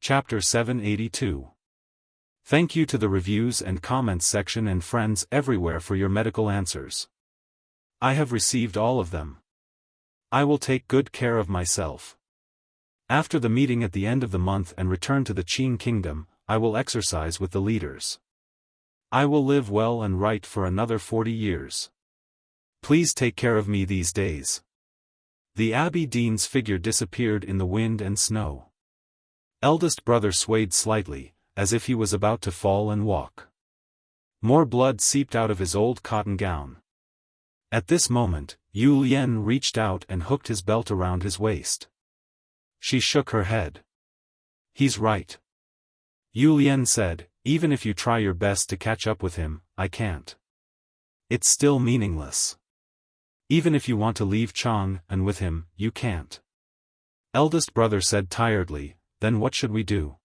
Chapter 782. Thank you to the reviews and comments section and friends everywhere for your medical answers. I have received all of them. I will take good care of myself. After the meeting at the end of the month and return to the Qing Kingdom, I will exercise with the leaders. I will live well and right for another 40 years. Please take care of me these days. The Abbey Dean's figure disappeared in the wind and snow. Eldest brother swayed slightly, as if he was about to fall and walk. More blood seeped out of his old cotton gown. At this moment, Yu Lian reached out and hooked his belt around his waist. She shook her head. He's right. Yu Lian said, even if you try your best to catch up with him, I can't. It's still meaningless. Even if you want to leave Chang and with him, you can't. Eldest brother said tiredly, then what should we do?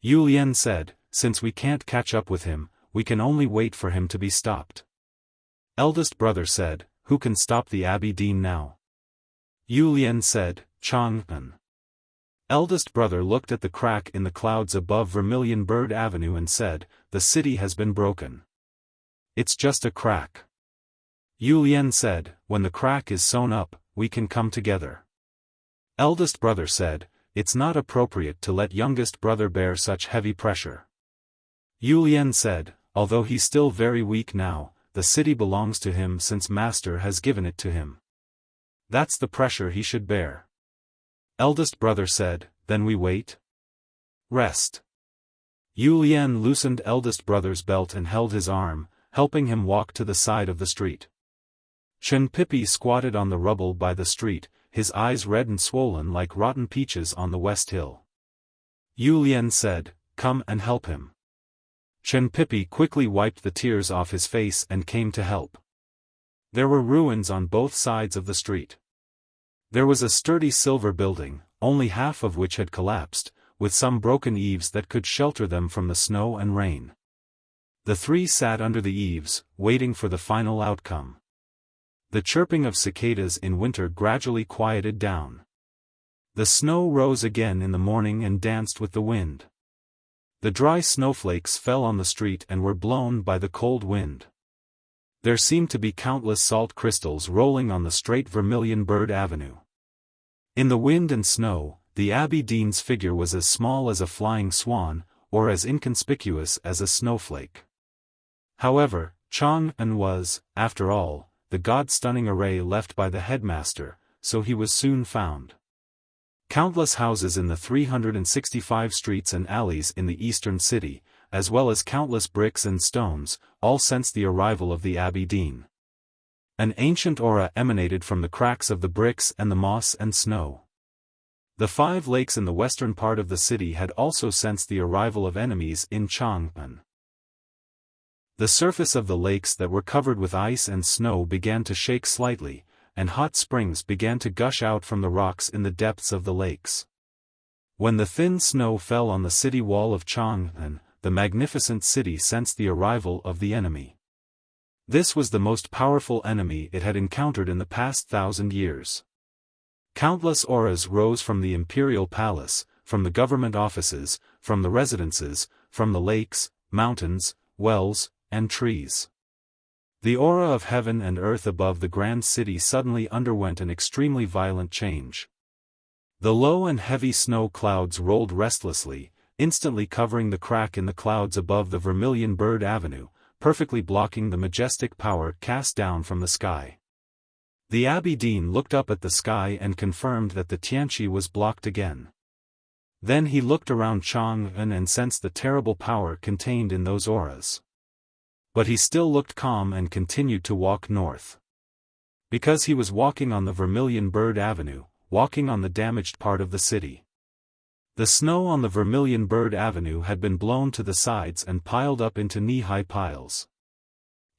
Yu Lian said, since we can't catch up with him, we can only wait for him to be stopped. Eldest brother said, who can stop the Abbey Dean now? Yu Lian said, Chang An. Eldest brother looked at the crack in the clouds above Vermilion Bird Avenue and said, the city has been broken. It's just a crack. Yu Lian said, when the crack is sewn up, we can come together. Eldest brother said, it's not appropriate to let youngest brother bear such heavy pressure. Yu Lian said, although he's still very weak now, the city belongs to him since master has given it to him. That's the pressure he should bear. Eldest brother said, then we wait? Rest. Yu Lian loosened eldest brother's belt and held his arm, helping him walk to the side of the street. Chen Pipi squatted on the rubble by the street, his eyes red and swollen like rotten peaches on the West Hill. Yu Lian said, come and help him. Chen Pipi quickly wiped the tears off his face and came to help. There were ruins on both sides of the street. There was a sturdy silver building, only half of which had collapsed, with some broken eaves that could shelter them from the snow and rain. The three sat under the eaves, waiting for the final outcome. The chirping of cicadas in winter gradually quieted down. The snow rose again in the morning and danced with the wind. The dry snowflakes fell on the street and were blown by the cold wind. There seemed to be countless salt crystals rolling on the straight Vermilion Bird Avenue. In the wind and snow, the Abbey Dean's figure was as small as a flying swan, or as inconspicuous as a snowflake. However, Chang An was, after all, the god-stunning array left by the headmaster, so he was soon found. Countless houses in the 365 streets and alleys in the eastern city, as well as countless bricks and stones, all sensed the arrival of the Abbey Dean. An ancient aura emanated from the cracks of the bricks and the moss and snow. The 5 lakes in the western part of the city had also sensed the arrival of enemies in Chang'an. The surface of the lakes that were covered with ice and snow began to shake slightly, and hot springs began to gush out from the rocks in the depths of the lakes. When the thin snow fell on the city wall of Chang'an, the magnificent city sensed the arrival of the enemy. This was the most powerful enemy it had encountered in the past 1,000 years. Countless auras rose from the imperial palace, from the government offices, from the residences, from the lakes, mountains, wells, and trees. The aura of heaven and earth above the grand city suddenly underwent an extremely violent change. The low and heavy snow clouds rolled restlessly, instantly covering the crack in the clouds above the Vermilion Bird Avenue, perfectly blocking the majestic power cast down from the sky. The Abbey Dean looked up at the sky and confirmed that the Tianqi was blocked again. Then he looked around Chang'an and sensed the terrible power contained in those auras. But he still looked calm and continued to walk north. Because he was walking on the Vermilion Bird Avenue, walking on the damaged part of the city. The snow on the Vermilion Bird Avenue had been blown to the sides and piled up into knee-high piles.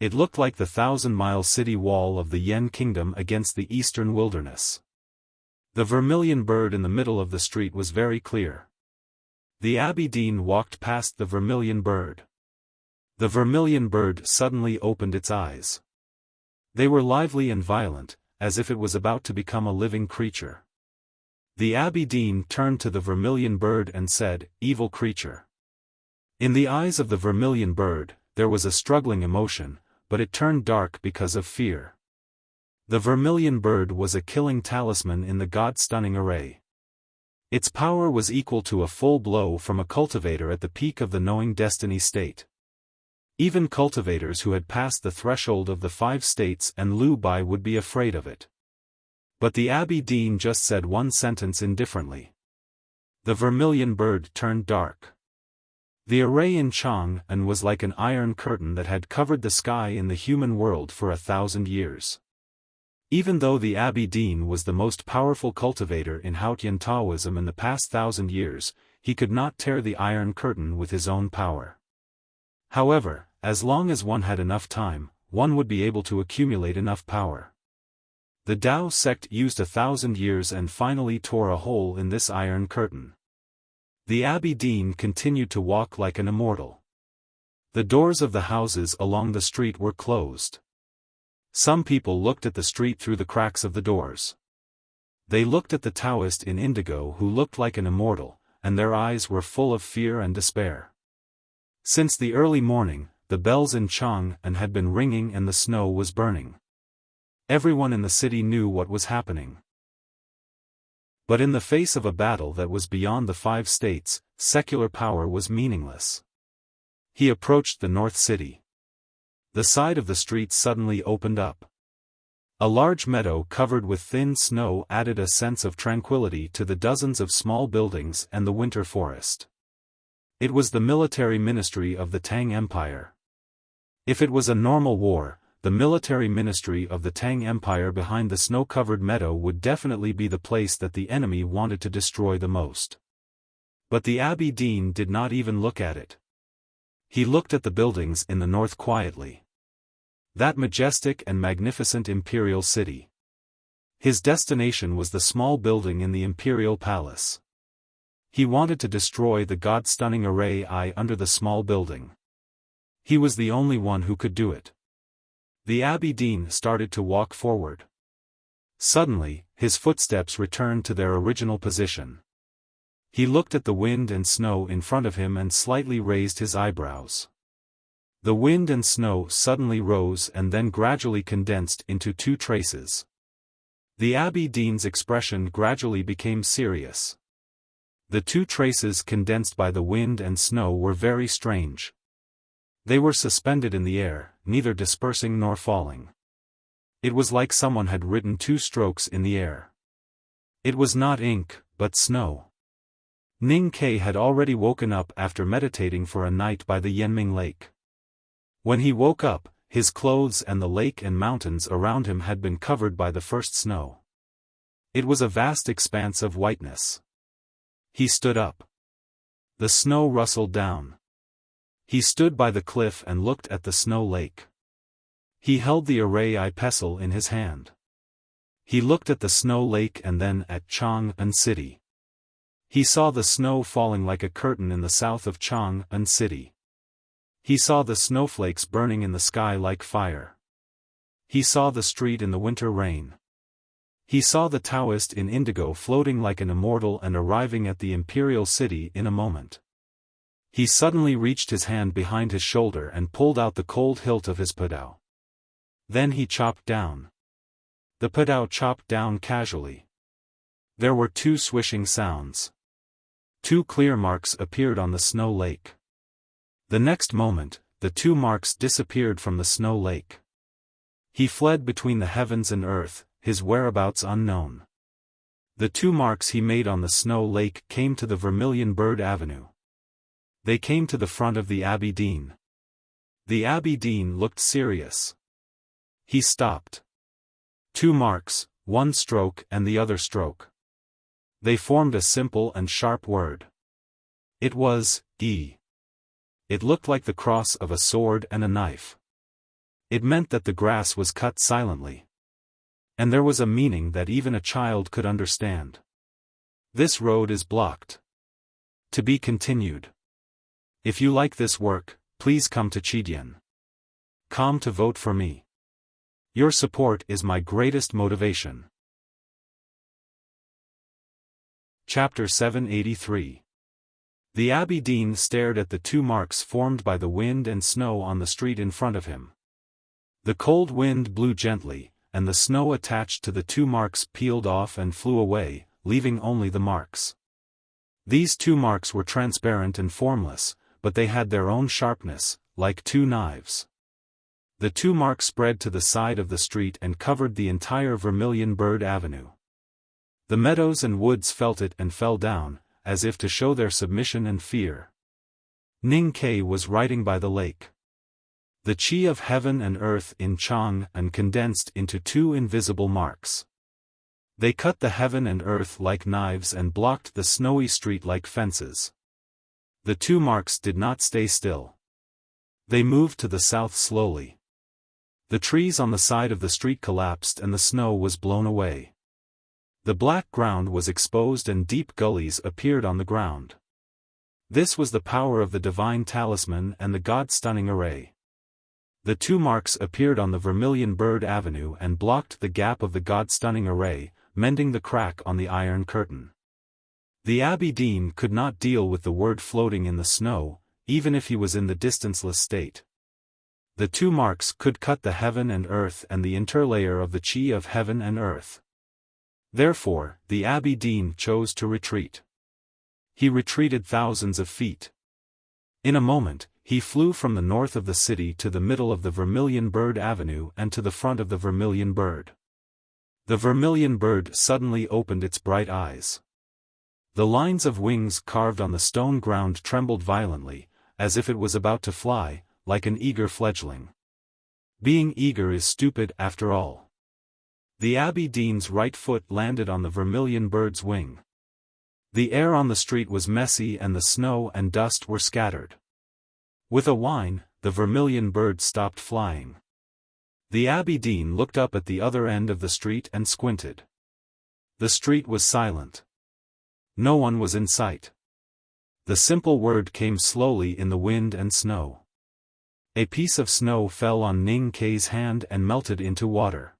It looked like the 1,000-mile city wall of the Yen Kingdom against the eastern wilderness. The Vermilion Bird in the middle of the street was very clear. The Abbey Dean walked past the Vermilion Bird. The Vermilion Bird suddenly opened its eyes. They were lively and violent, as if it was about to become a living creature. The Abbey Dean turned to the vermilion bird and said, "Evil creature." In the eyes of the vermilion bird, there was a struggling emotion, but it turned dark because of fear. The vermilion bird was a killing talisman in the god-stunning array. Its power was equal to a full blow from a cultivator at the peak of the knowing destiny state. Even cultivators who had passed the threshold of the 5 states and Lu Bai would be afraid of it. But the Abbey Dean just said one sentence indifferently. The vermilion bird turned dark. The array in Chang'an was like an iron curtain that had covered the sky in the human world for 1,000 years. Even though the Abbey Dean was the most powerful cultivator in Haotian Taoism in the past 1,000 years, he could not tear the iron curtain with his own power. However, as long as one had enough time, one would be able to accumulate enough power. The Tao sect used 1,000 years and finally tore a hole in this iron curtain. The Abbey Dean continued to walk like an immortal. The doors of the houses along the street were closed. Some people looked at the street through the cracks of the doors. They looked at the Taoist in indigo who looked like an immortal, and their eyes were full of fear and despair. Since the early morning, the bells in Chang'an had been ringing and the snow was burning. Everyone in the city knew what was happening. But in the face of a battle that was beyond the 5 states, secular power was meaningless. He approached the North City. The side of the street suddenly opened up. A large meadow covered with thin snow added a sense of tranquility to the dozens of small buildings and the winter forest. It was the military ministry of the Tang Empire. If it was a normal war, the military ministry of the Tang Empire behind the snow-covered meadow would definitely be the place that the enemy wanted to destroy the most. But the Abbey Dean did not even look at it. He looked at the buildings in the north quietly. That majestic and magnificent imperial city. His destination was the small building in the imperial palace. He wanted to destroy the god-stunning array under the small building. He was the only one who could do it. The Abbey Dean started to walk forward. Suddenly, his footsteps returned to their original position. He looked at the wind and snow in front of him and slightly raised his eyebrows. The wind and snow suddenly rose and then gradually condensed into 2 traces. The Abbey Dean's expression gradually became serious. The 2 traces condensed by the wind and snow were very strange. They were suspended in the air, neither dispersing nor falling. It was like someone had written 2 strokes in the air. It was not ink, but snow. Ning Ke had already woken up after meditating for a night by the Yanming Lake. When he woke up, his clothes and the lake and mountains around him had been covered by the first snow. It was a vast expanse of whiteness. He stood up. The snow rustled down. He stood by the cliff and looked at the snow lake. He held the array pestle in his hand. He looked at the snow lake and then at Chang'an City. He saw the snow falling like a curtain in the south of Chang'an City. He saw the snowflakes burning in the sky like fire. He saw the street in the winter rain. He saw the Taoist in indigo floating like an immortal and arriving at the imperial city in a moment. He suddenly reached his hand behind his shoulder and pulled out the cold hilt of his padao. Then he chopped down. The padao chopped down casually. There were 2 swishing sounds. 2 clear marks appeared on the snow lake. The next moment, the 2 marks disappeared from the snow lake. He fled between the heavens and earth, his whereabouts unknown. The 2 marks he made on the snow lake came to the Vermilion Bird Avenue. They came to the front of the Abbey Dean. The Abbey Dean looked serious. He stopped. 2 marks, 1 stroke and the other stroke. They formed a simple and sharp word. It was, "E." It looked like the cross of a sword and a knife. It meant that the grass was cut silently. And there was a meaning that even a child could understand. This road is blocked. To be continued. If you like this work, please come to Chidian.com to vote for me. Your support is my greatest motivation. Chapter 783. The Abbey Dean stared at the 2 marks formed by the wind and snow on the street in front of him. The cold wind blew gently, and the snow attached to the 2 marks peeled off and flew away, leaving only the marks. These 2 marks were transparent and formless, but they had their own sharpness, like 2 knives. The 2 marks spread to the side of the street and covered the entire Vermilion Bird Avenue. The meadows and woods felt it and fell down, as if to show their submission and fear. Ning Ke was riding by the lake. The Qi of heaven and earth in Chang and condensed into 2 invisible marks. They cut the heaven and earth like knives and blocked the snowy street like fences. The 2 marks did not stay still. They moved to the south slowly. The trees on the side of the street collapsed and the snow was blown away. The black ground was exposed and deep gullies appeared on the ground. This was the power of the divine talisman and the God-stunning array. The 2 marks appeared on the Vermilion Bird Avenue and blocked the gap of the God-stunning array, mending the crack on the iron curtain. The Abbey Dean could not deal with the word floating in the snow, even if he was in the distanceless state. The 2 marks could cut the heaven and earth and the interlayer of the Qi of heaven and earth. Therefore, the Abbey Dean chose to retreat. He retreated thousands of feet. In a moment, he flew from the north of the city to the middle of the Vermilion Bird Avenue and to the front of the Vermilion Bird. The Vermilion Bird suddenly opened its bright eyes. The lines of wings carved on the stone ground trembled violently, as if it was about to fly, like an eager fledgling. Being eager is stupid after all. The Abbey Dean's right foot landed on the Vermilion Bird's wing. The air on the street was messy and the snow and dust were scattered. With a whine, the Vermilion Bird stopped flying. The Abbey Dean looked up at the other end of the street and squinted. The street was silent. No one was in sight. The simple word came slowly in the wind and snow. A piece of snow fell on Ning Ke's hand and melted into water.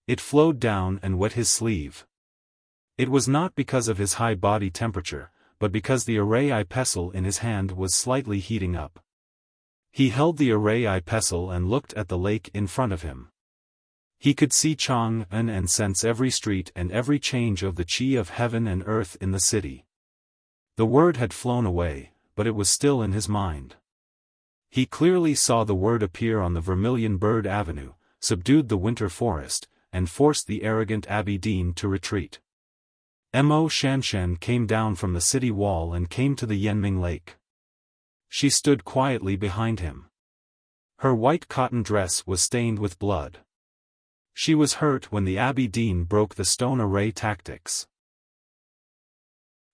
It flowed down and wet his sleeve. It was not because of his high body temperature, but because the array pestle in his hand was slightly heating up. He held the array pestle and looked at the lake in front of him. He could see Chang'an and sense every street and every change of the Qi of heaven and earth in the city. The word had flown away, but it was still in his mind. He clearly saw the word appear on the Vermilion Bird Avenue, subdued the winter forest, and forced the arrogant Abbey Dean to retreat. Mo Shanshan came down from the city wall and came to the Yanming Lake. She stood quietly behind him. Her white cotton dress was stained with blood. She was hurt when the Abbey Dean broke the stone array tactics.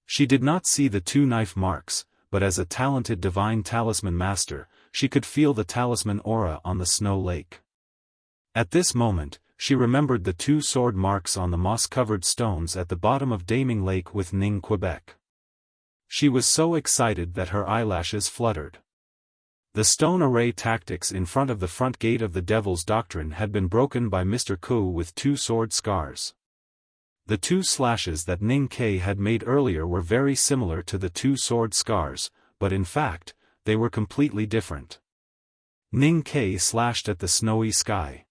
She did not see the 2 knife marks, but as a talented divine talisman master, she could feel the talisman aura on the snow lake. At this moment, she remembered the 2 sword marks on the moss-covered stones at the bottom of Daming Lake with Ning Quebec. She was so excited that her eyelashes fluttered. The stone array tactics in front of the front gate of the Devil's Doctrine had been broken by Mr. Ku with 2 sword scars. The 2 slashes that Ning Ke had made earlier were very similar to the 2 sword scars, but in fact, they were completely different. Ning Ke slashed at the snowy sky.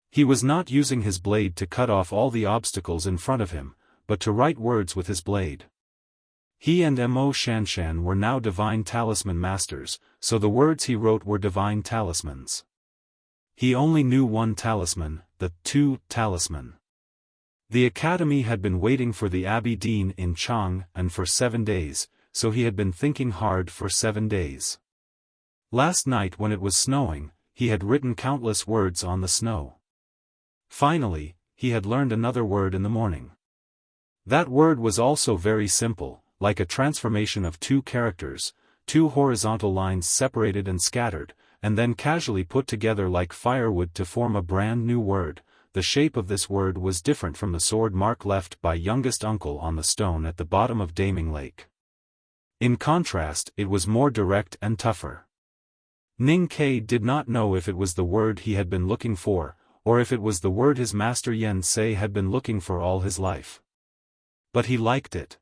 He was not using his blade to cut off all the obstacles in front of him, but to write words with his blade. He and Mo Shanshan were now divine talisman masters, so the words he wrote were divine talismans. He only knew one talisman, the 2 talisman. The academy had been waiting for the Abbey Dean in Chang'an for 7 days, so he had been thinking hard for 7 days. Last night when it was snowing, he had written countless words on the snow. Finally, he had learned another word in the morning. That word was also very simple, like a transformation of 2 characters, 2 horizontal lines separated and scattered, and then casually put together like firewood to form a brand new word. The shape of this word was different from the sword mark left by youngest uncle on the stone at the bottom of Daming Lake. In contrast, it was more direct and tougher. Ning Ke did not know if it was the word he had been looking for, or if it was the word his master Yen Sei had been looking for all his life. But he liked it.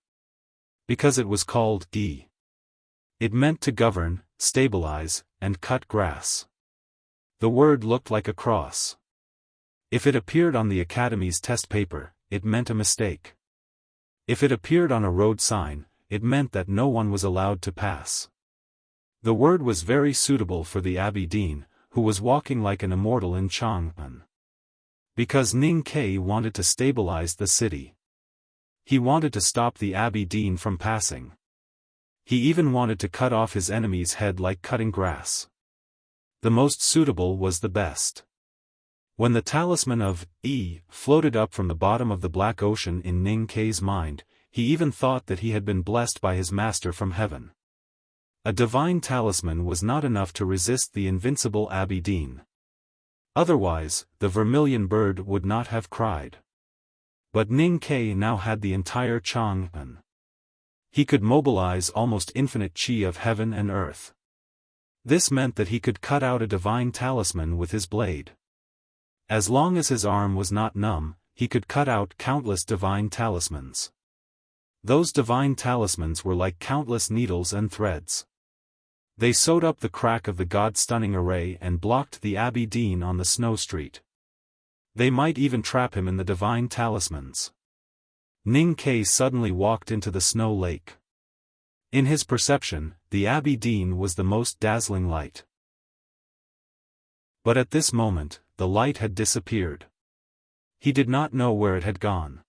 Because it was called Yi. It meant to govern, stabilize, and cut grass. The word looked like a cross. If it appeared on the Academy's test paper, it meant a mistake. If it appeared on a road sign, it meant that no one was allowed to pass. The word was very suitable for the Abbey Dean, who was walking like an immortal in Chang'an. Because Ning Kai wanted to stabilize the city. He wanted to stop the Abbey Dean from passing. He even wanted to cut off his enemy's head like cutting grass. The most suitable was the best. When the talisman of Yi floated up from the bottom of the black ocean in Ning Kai's mind, he even thought that he had been blessed by his master from heaven. A divine talisman was not enough to resist the invincible Abbey Dean. Otherwise, the vermilion bird would not have cried. But Ning Kai now had the entire Chang'an. He could mobilize almost infinite qi of heaven and earth. This meant that he could cut out a divine talisman with his blade. As long as his arm was not numb, he could cut out countless divine talismans. Those divine talismans were like countless needles and threads. They sewed up the crack of the God-stunning array and blocked the Abbey Dean on the snow street. They might even trap him in the divine talismans. Ning Kai suddenly walked into the snow lake. In his perception, the Abbey Dean was the most dazzling light. But at this moment, the light had disappeared. He did not know where it had gone.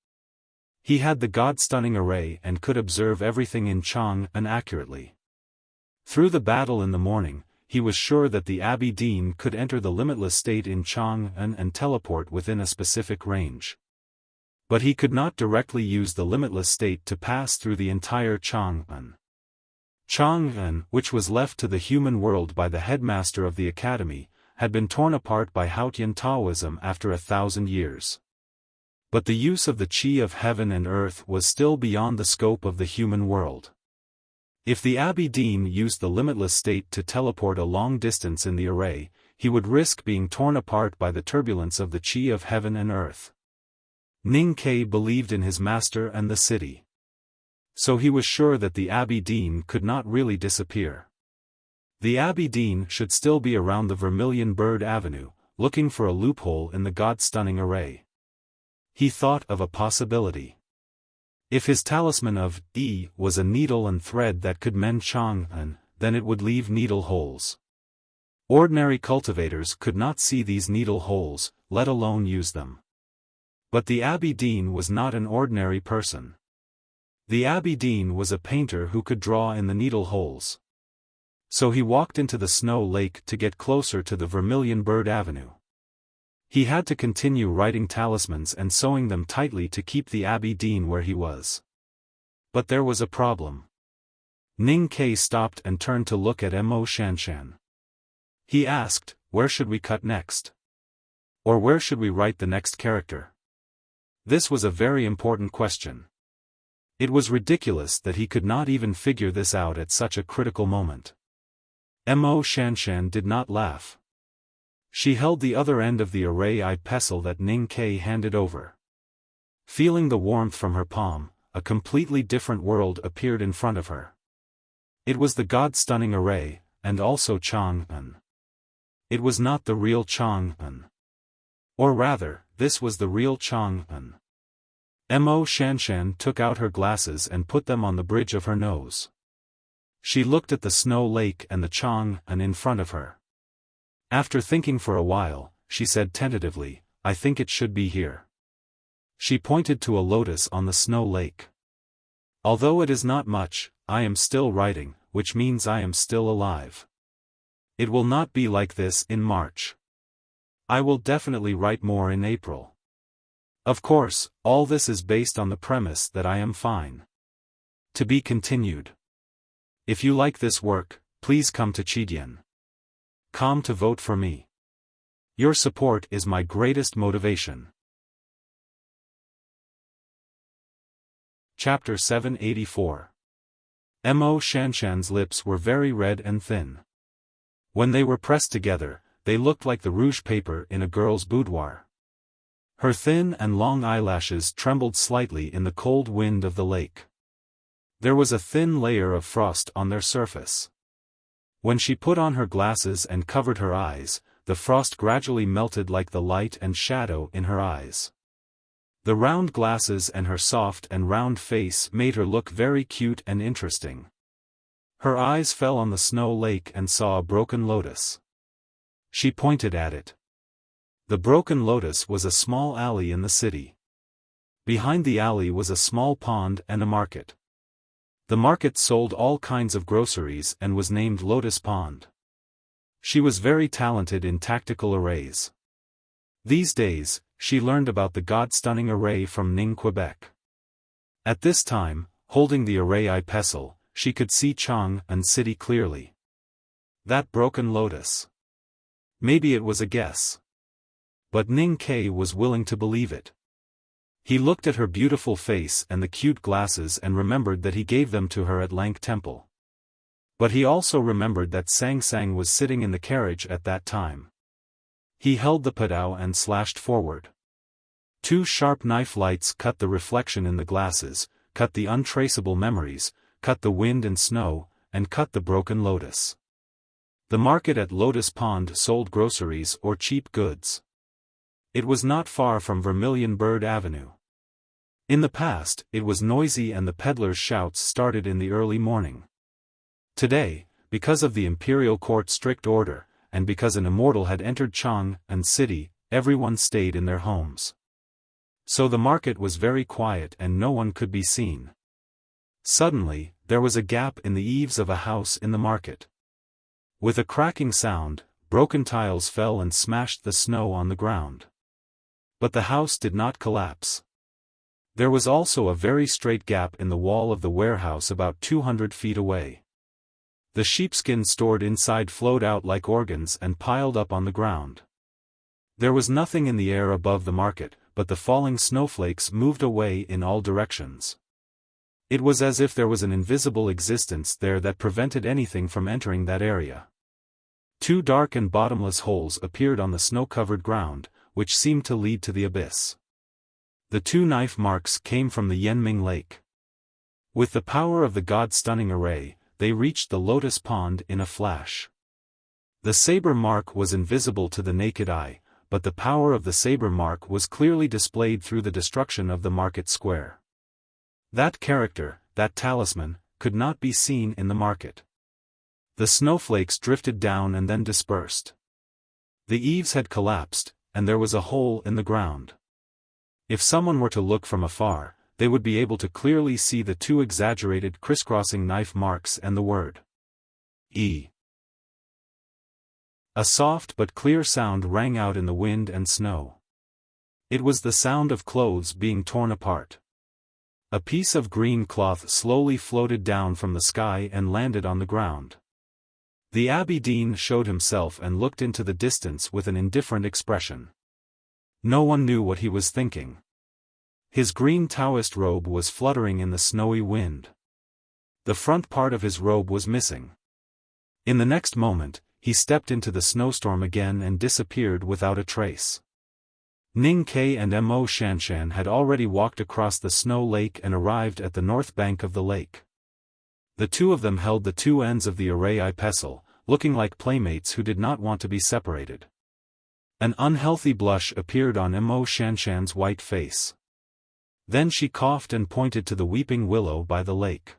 He had the God-stunning array and could observe everything in Chang'an accurately. Through the battle in the morning, he was sure that the Abbey Dean could enter the limitless state in Chang'an and teleport within a specific range. But he could not directly use the limitless state to pass through the entire Chang'an. Chang'an, which was left to the human world by the headmaster of the academy, had been torn apart by Haotian Taoism after 1,000 years. But the use of the qi of heaven and earth was still beyond the scope of the human world. If the Abbey Dean used the limitless state to teleport a long distance in the array, he would risk being torn apart by the turbulence of the qi of heaven and earth. Ning Kai believed in his master and the city. So he was sure that the Abbey Dean could not really disappear. The Abbey Dean should still be around the Vermilion Bird Avenue, looking for a loophole in the God-stunning array. He thought of a possibility. If his talisman of Yi was a needle and thread that could mend Chang'an, then it would leave needle holes. Ordinary cultivators could not see these needle holes, let alone use them. But the Abbey Dean was not an ordinary person. The Abbey Dean was a painter who could draw in the needle holes. So he walked into the snow lake to get closer to the Vermilion Bird Avenue. He had to continue writing talismans and sewing them tightly to keep the Abbey Dean where he was. But there was a problem. Ning Kai stopped and turned to look at Mo Shanshan. He asked, "Where should we cut next? Or where should we write the next character?" This was a very important question. It was ridiculous that he could not even figure this out at such a critical moment. Mo Shanshan did not laugh. She held the other end of the array pestle that Ning Kai handed over. Feeling the warmth from her palm, a completely different world appeared in front of her. It was the God-stunning array, and also Chang'an. It was not the real Chang'an. Or rather, this was the real Chang'an. Mo Shanshan took out her glasses and put them on the bridge of her nose. She looked at the snow lake and the Chang'an in front of her. After thinking for a while, she said tentatively, "I think it should be here." She pointed to a lotus on the snow lake. "Although it is not much, I am still writing, which means I am still alive. It will not be like this in March. I will definitely write more in April. Of course, all this is based on the premise that I am fine. To be continued. If you like this work, please come to Chidian.com to vote for me. Your support is my greatest motivation." Chapter 784. Mo Shanshan's lips were very red and thin. When they were pressed together, they looked like the rouge paper in a girl's boudoir. Her thin and long eyelashes trembled slightly in the cold wind of the lake. There was a thin layer of frost on their surface. When she put on her glasses and covered her eyes, the frost gradually melted like the light and shadow in her eyes. The round glasses and her soft and round face made her look very cute and interesting. Her eyes fell on the snow lake and saw a broken lotus. She pointed at it. The broken lotus was a small alley in the city. Behind the alley was a small pond and a market. The market sold all kinds of groceries and was named Lotus Pond. She was very talented in tactical arrays. These days, she learned about the God-stunning array from Ning, Quebec. At this time, holding the array eye pestle, she could see Chang'an City clearly. That broken lotus. Maybe it was a guess. But Ning Ke was willing to believe it. He looked at her beautiful face and the cute glasses and remembered that he gave them to her at Lank Temple. But he also remembered that Sang Sang was sitting in the carriage at that time. He held the padao and slashed forward. Two sharp knife lights cut the reflection in the glasses, cut the untraceable memories, cut the wind and snow, and cut the broken lotus. The market at Lotus Pond sold groceries or cheap goods. It was not far from Vermilion Bird Avenue. In the past, it was noisy and the peddlers' shouts started in the early morning. Today, because of the imperial court's strict order, and because an immortal had entered Chang'an City, everyone stayed in their homes. So the market was very quiet and no one could be seen. Suddenly, there was a gap in the eaves of a house in the market. With a cracking sound, broken tiles fell and smashed the snow on the ground. But the house did not collapse. There was also a very straight gap in the wall of the warehouse about 200 feet away. The sheepskin stored inside flowed out like organs and piled up on the ground. There was nothing in the air above the market, but the falling snowflakes moved away in all directions. It was as if there was an invisible existence there that prevented anything from entering that area. Two dark and bottomless holes appeared on the snow-covered ground, which seemed to lead to the abyss. The two knife marks came from the Yenming Lake. With the power of the God-stunning array, they reached the Lotus Pond in a flash. The saber mark was invisible to the naked eye, but the power of the saber mark was clearly displayed through the destruction of the market square. That character, that talisman, could not be seen in the market. The snowflakes drifted down and then dispersed. The eaves had collapsed, and there was a hole in the ground. If someone were to look from afar, they would be able to clearly see the two exaggerated crisscrossing knife marks and the word E. A soft but clear sound rang out in the wind and snow. It was the sound of clothes being torn apart. A piece of green cloth slowly floated down from the sky and landed on the ground. The Abbey Dean showed himself and looked into the distance with an indifferent expression. No one knew what he was thinking. His green Taoist robe was fluttering in the snowy wind. The front part of his robe was missing. In the next moment, he stepped into the snowstorm again and disappeared without a trace. Ning Ke and Mo Shanshan had already walked across the snow lake and arrived at the north bank of the lake. The two of them held the two ends of the array eye pestle, looking like playmates who did not want to be separated. An unhealthy blush appeared on Mo Shanshan's white face. Then she coughed and pointed to the weeping willow by the lake.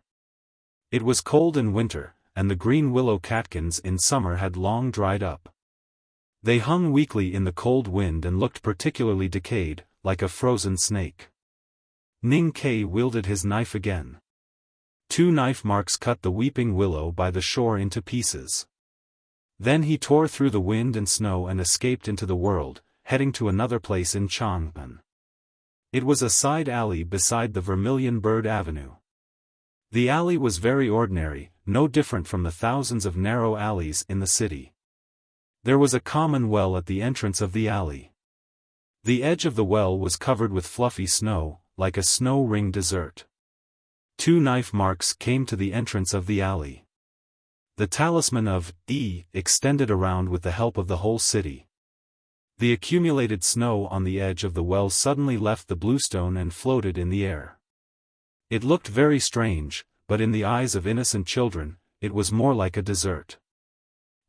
It was cold in winter, and the green willow catkins in summer had long dried up. They hung weakly in the cold wind and looked particularly decayed, like a frozen snake. Ning Ke wielded his knife again. Two knife marks cut the weeping willow by the shore into pieces. Then he tore through the wind and snow and escaped into the world, heading to another place in Chang'an. It was a side alley beside the Vermilion Bird Avenue. The alley was very ordinary, no different from the thousands of narrow alleys in the city. There was a common well at the entrance of the alley. The edge of the well was covered with fluffy snow, like a snow-ring dessert. Two knife marks came to the entrance of the alley. The talisman of E extended around with the help of the whole city. The accumulated snow on the edge of the well suddenly left the bluestone and floated in the air. It looked very strange, but in the eyes of innocent children, it was more like a dessert.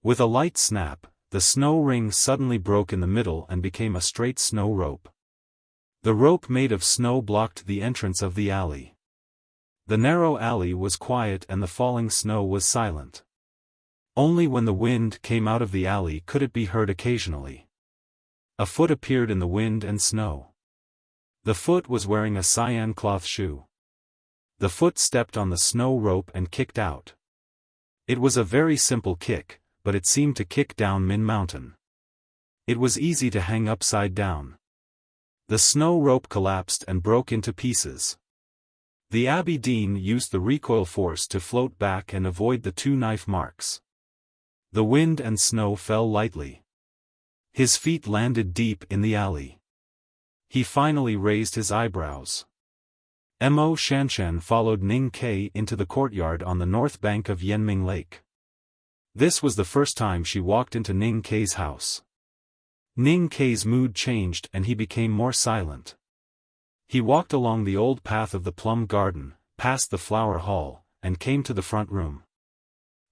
With a light snap, the snow ring suddenly broke in the middle and became a straight snow rope. The rope made of snow blocked the entrance of the alley. The narrow alley was quiet and the falling snow was silent. Only when the wind came out of the alley could it be heard occasionally. A foot appeared in the wind and snow. The foot was wearing a cyan cloth shoe. The foot stepped on the snow rope and kicked out. It was a very simple kick, but it seemed to kick down mid-mountain. It was easy to hang upside down. The snow rope collapsed and broke into pieces. The Abbey Dean used the recoil force to float back and avoid the 2 knife marks. The wind and snow fell lightly. His feet landed deep in the alley. He finally raised his eyebrows. Mo Shanshan followed Ning Kai into the courtyard on the north bank of Yanming Lake. This was the first time she walked into Ning Kai's house. Ning Kai's mood changed and he became more silent. He walked along the old path of the plum garden, past the flower hall, and came to the front room.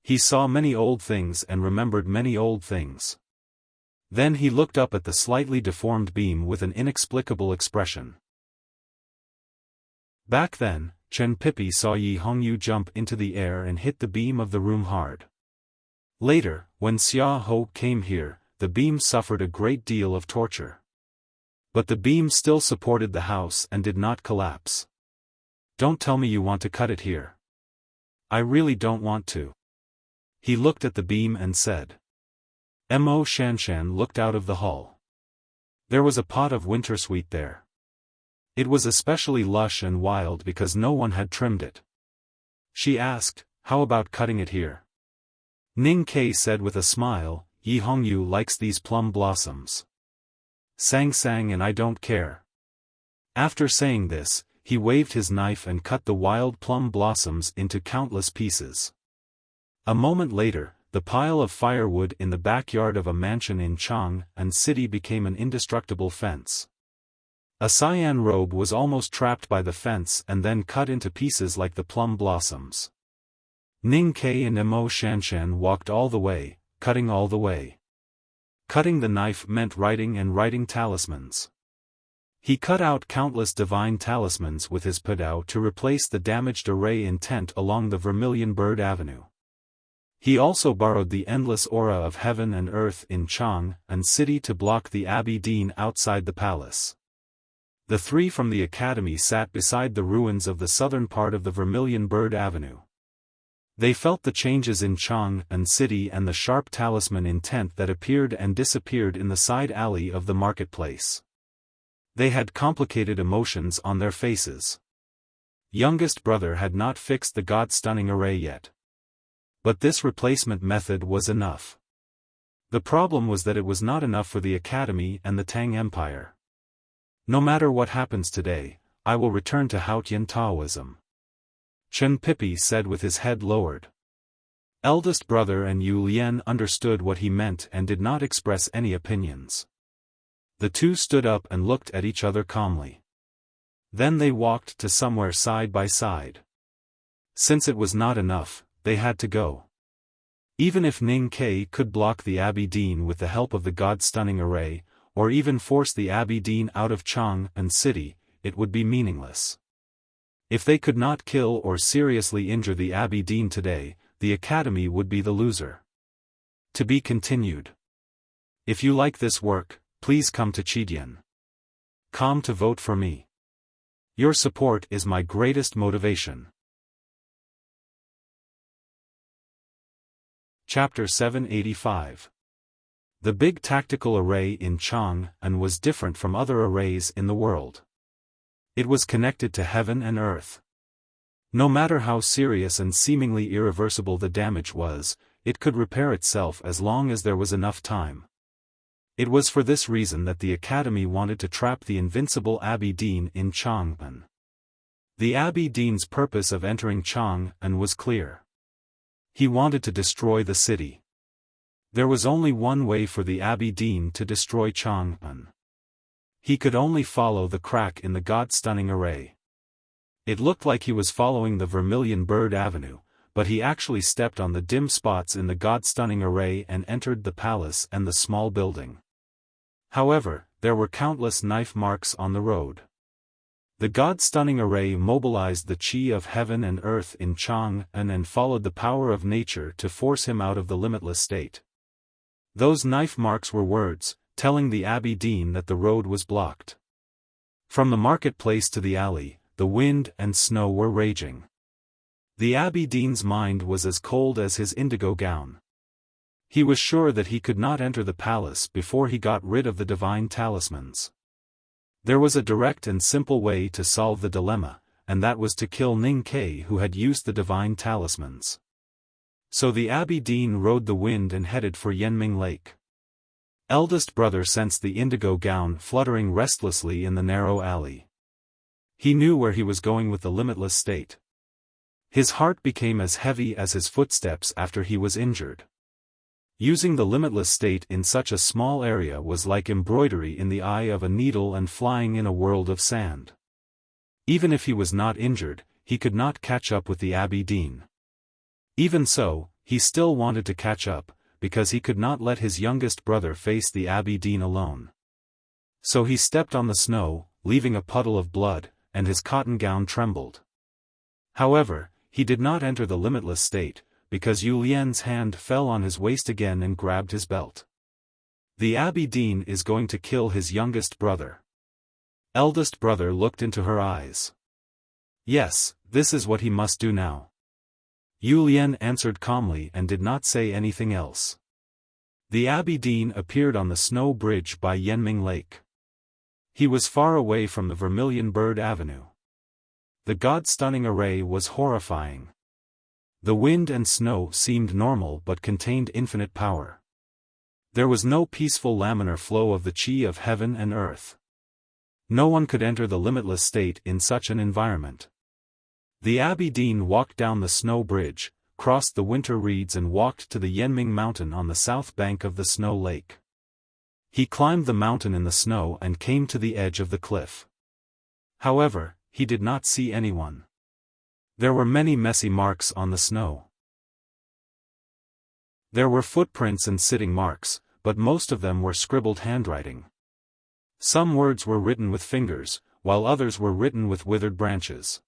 He saw many old things and remembered many old things. Then he looked up at the slightly deformed beam with an inexplicable expression. Back then, Chen Pipi saw Yi Hongyu jump into the air and hit the beam of the room hard. Later, when Xia Ho came here, the beam suffered a great deal of torture. But the beam still supported the house and did not collapse. Don't tell me you want to cut it here. I really don't want to. He looked at the beam and said. Mo Shanshan looked out of the hall. There was a pot of wintersweet there. It was especially lush and wild because no one had trimmed it. She asked, how about cutting it here? Ning Kai said with a smile, Yi Hongyu likes these plum blossoms. Sang sang and I don't care. After saying this, he waved his knife and cut the wild plum blossoms into countless pieces. A moment later, the pile of firewood in the backyard of a mansion in Chang'an City became an indestructible fence. A cyan robe was almost trapped by the fence and then cut into pieces like the plum blossoms. Ning Kai and Mo Shanshan walked all the way, cutting all the way. Cutting the knife meant writing and writing talismans. He cut out countless divine talismans with his padao to replace the damaged array intent along the Vermilion Bird Avenue. He also borrowed the endless aura of heaven and earth in Chang'an City to block the Abbey Dean outside the palace. The 3 from the academy sat beside the ruins of the southern part of the Vermilion Bird Avenue. They felt the changes in Chang'an City and the sharp talisman intent that appeared and disappeared in the side alley of the marketplace. They had complicated emotions on their faces. Youngest brother had not fixed the God-stunning array yet. But this replacement method was enough. The problem was that it was not enough for the academy and the Tang Empire. No matter what happens today, I will return to Haotian Taoism. Chen Pipi said with his head lowered. Eldest brother and Yu Lian understood what he meant and did not express any opinions. The 2 stood up and looked at each other calmly. Then they walked to somewhere side by side. Since it was not enough, they had to go. Even if Ning Kai could block the Abbey Dean with the help of the God-stunning array, or even force the Abbey Dean out of Chang'an City, it would be meaningless. If they could not kill or seriously injure the Abbey Dean today, the academy would be the loser. To be continued. If you like this work, please come to Chidian.com to vote for me. Your support is my greatest motivation. Chapter 785. The big tactical array in Chang'an was different from other arrays in the world. It was connected to heaven and earth. No matter how serious and seemingly irreversible the damage was, it could repair itself as long as there was enough time. It was for this reason that the academy wanted to trap the invincible Abbey Dean in Chang'an. The Abbey Dean's purpose of entering Chang'an was clear. He wanted to destroy the city. There was only one way for the Abbey Dean to destroy Chang'an. He could only follow the crack in the God-stunning array. It looked like he was following the Vermilion Bird Avenue, but he actually stepped on the dim spots in the God-stunning array and entered the palace and the small building. However, there were countless knife marks on the road. The God-stunning array mobilized the chi of heaven and earth in Chang'an and followed the power of nature to force him out of the limitless state. Those knife marks were words, telling the Abbey Dean that the road was blocked. From the marketplace to the alley, the wind and snow were raging. The Abbey Dean's mind was as cold as his indigo gown. He was sure that he could not enter the palace before he got rid of the divine talismans. There was a direct and simple way to solve the dilemma, and that was to kill Ning Ke, who had used the divine talismans. So the Abbey Dean rode the wind and headed for Yanming Lake. Eldest brother sensed the indigo gown fluttering restlessly in the narrow alley. He knew where he was going with the limitless state. His heart became as heavy as his footsteps after he was injured. Using the limitless state in such a small area was like embroidery in the eye of a needle and flying in a world of sand. Even if he was not injured, he could not catch up with the Abbey Dean. Even so, he still wanted to catch up, because he could not let his youngest brother face the Abbey Dean alone. So he stepped on the snow, leaving a puddle of blood, and his cotton gown trembled. However, he did not enter the limitless state, because Yu Lian's hand fell on his waist again and grabbed his belt. The Abbey Dean is going to kill his youngest brother. Eldest brother looked into her eyes. Yes, this is what he must do now. Yu Lian answered calmly and did not say anything else. The Abbey Dean appeared on the snow bridge by Yanming Lake. He was far away from the Vermilion Bird Avenue. The God-stunning array was horrifying. The wind and snow seemed normal but contained infinite power. There was no peaceful laminar flow of the chi of heaven and earth. No one could enter the limitless state in such an environment. The Abbey Dean walked down the snow bridge, crossed the winter reeds and walked to the Yanming Mountain on the south bank of the snow lake. He climbed the mountain in the snow and came to the edge of the cliff. However, he did not see anyone. There were many messy marks on the snow. There were footprints and sitting marks, but most of them were scribbled handwriting. Some words were written with fingers, while others were written with withered branches.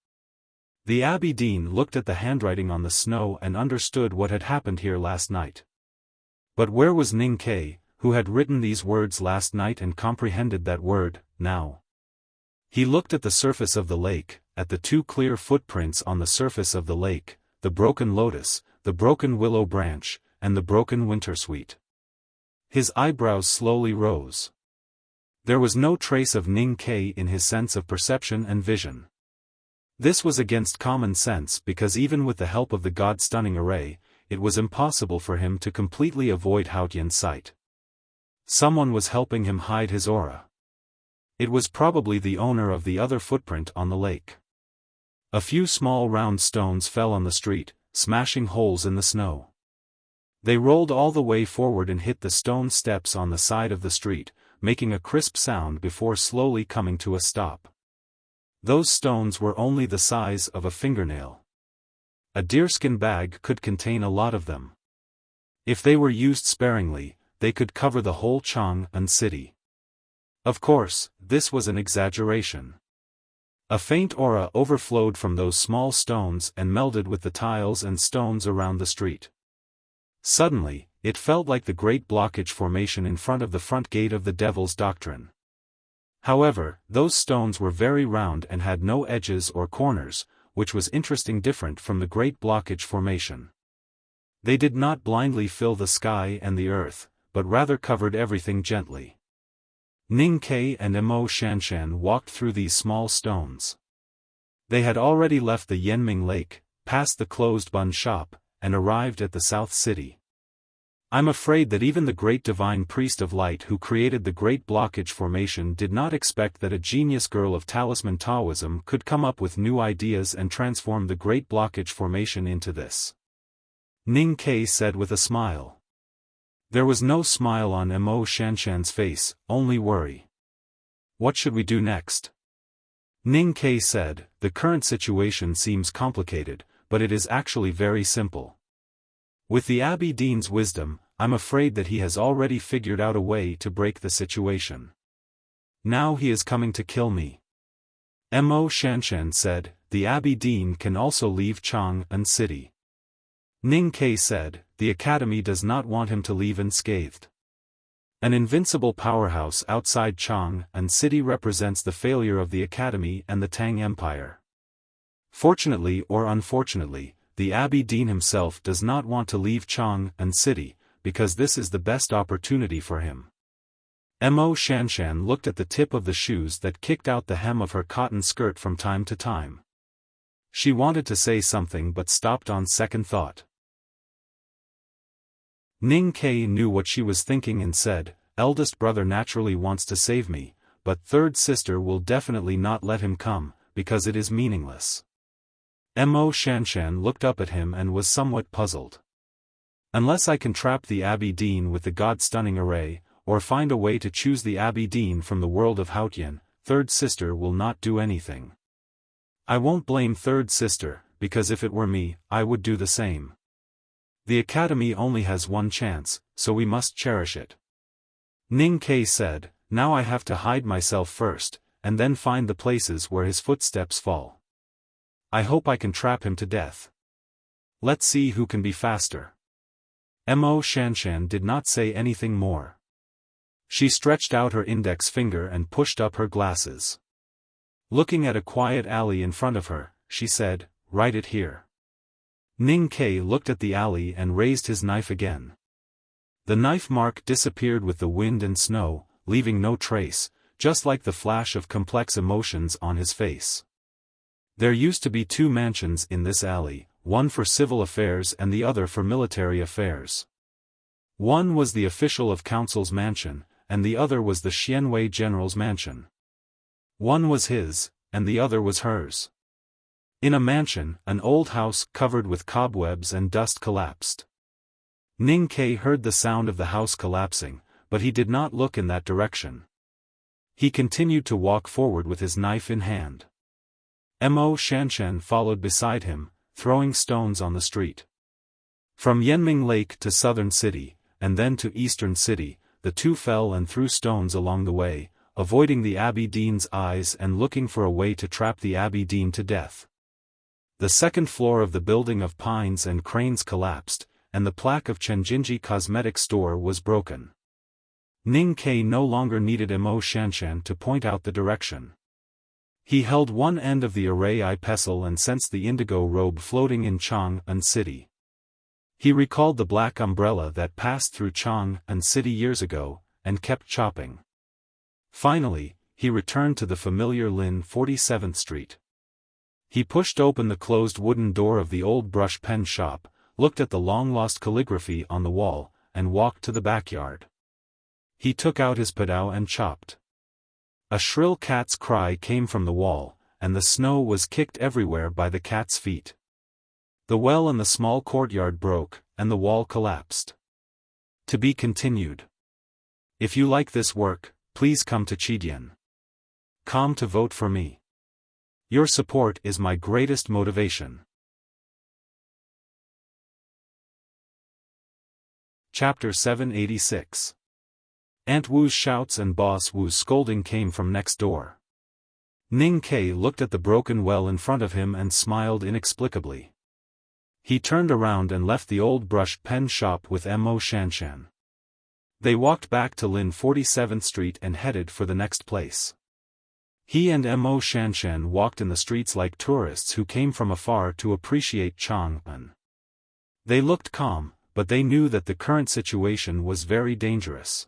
The Abbey Dean looked at the handwriting on the snow and understood what had happened here last night. But where was Ning Ke, who had written these words last night and comprehended that word, now? He looked at the surface of the lake, at the two clear footprints on the surface of the lake, the broken lotus, the broken willow branch, and the broken wintersweet. His eyebrows slowly rose. There was no trace of Ning Ke in his sense of perception and vision. This was against common sense because even with the help of the God-stunning array, it was impossible for him to completely avoid Haotian's sight. Someone was helping him hide his aura. It was probably the owner of the other footprint on the lake. A few small round stones fell on the street, smashing holes in the snow. They rolled all the way forward and hit the stone steps on the side of the street, making a crisp sound before slowly coming to a stop. Those stones were only the size of a fingernail. A deerskin bag could contain a lot of them. If they were used sparingly, they could cover the whole Chang'an city. Of course, this was an exaggeration. A faint aura overflowed from those small stones and melded with the tiles and stones around the street. Suddenly, it felt like the Great Blockage Formation in front of the front gate of the Devil's Doctrine. However, those stones were very round and had no edges or corners, which was interesting, different from the Great Blockage Formation. They did not blindly fill the sky and the earth, but rather covered everything gently. Ning Ke and Mo Shanshan walked through these small stones. They had already left the Yanming Lake, passed the closed bun shop, and arrived at the South City. I'm afraid that even the great divine priest of light who created the Great Blockage Formation did not expect that a genius girl of talisman Taoism could come up with new ideas and transform the Great Blockage Formation into this. Ning Ke said with a smile. There was no smile on Mo Shanshan's face, only worry. What should we do next? Ning Ke said, "The current situation seems complicated, but it is actually very simple. With the Abbey Dean's wisdom, I'm afraid that he has already figured out a way to break the situation. Now he is coming to kill me." Mo Shanshan said, "The Abbey Dean can also leave Chang'an City." Ning Ke said, "The Academy does not want him to leave unscathed. An invincible powerhouse outside Chang'an City represents the failure of the Academy and the Tang Empire. Fortunately or unfortunately, the Abbey Dean himself does not want to leave Chang'an City, because this is the best opportunity for him." Mo Shanshan looked at the tip of the shoes that kicked out the hem of her cotton skirt from time to time. She wanted to say something but stopped on second thought. Ning Ke knew what she was thinking and said, "Eldest brother naturally wants to save me, but third sister will definitely not let him come, because it is meaningless." Mo Shanshan looked up at him and was somewhat puzzled. "Unless I can trap the Abbey Dean with the God-stunning array, or find a way to choose the Abbey Dean from the world of Haotian, third sister will not do anything. I won't blame third sister, because if it were me, I would do the same. The Academy only has one chance, so we must cherish it." Ning Ke said, "Now I have to hide myself first, and then find the places where his footsteps fall. I hope I can trap him to death. Let's see who can be faster." Mo Shanshan did not say anything more. She stretched out her index finger and pushed up her glasses. Looking at a quiet alley in front of her, she said, "Write it here." Ning Ke looked at the alley and raised his knife again. The knife mark disappeared with the wind and snow, leaving no trace, just like the flash of complex emotions on his face. There used to be 2 mansions in this alley, one for civil affairs and the other for military affairs. One was the official of council's mansion, and the other was the Xianwei general's mansion. One was his, and the other was hers. In a mansion, an old house covered with cobwebs and dust collapsed. Ning Ke heard the sound of the house collapsing, but he did not look in that direction. He continued to walk forward with his knife in hand. Mo Shanshan followed beside him, throwing stones on the street. From Yanming Lake to Southern City, and then to Eastern City, the two fell and threw stones along the way, avoiding the Abbey Dean's eyes and looking for a way to trap the Abbey Dean to death. The second floor of the building of pines and cranes collapsed, and the plaque of Chenjinji Cosmetic Store was broken. Ning Ke no longer needed Mo Shanshan to point out the direction. He held one end of the array eye pestle and sensed the indigo robe floating in Chang'an City. He recalled the black umbrella that passed through Chang'an City years ago, and kept chopping. Finally, he returned to the familiar Lin 47th Street. He pushed open the closed wooden door of the old brush pen shop, looked at the long-lost calligraphy on the wall, and walked to the backyard. He took out his padao and chopped. A shrill cat's cry came from the wall, and the snow was kicked everywhere by the cat's feet. The well in the small courtyard broke, and the wall collapsed. To be continued. If you like this work, please come to Chidian.com to vote for me. Your support is my greatest motivation. Chapter 786. Aunt Wu's shouts and Boss Wu's scolding came from next door. Ning Ke looked at the broken well in front of him and smiled inexplicably. He turned around and left the old brush pen shop with Mo Shanshan. They walked back to Lin 47th Street and headed for the next place. He and Mo Shanshan walked in the streets like tourists who came from afar to appreciate Chang'an. They looked calm, but they knew that the current situation was very dangerous.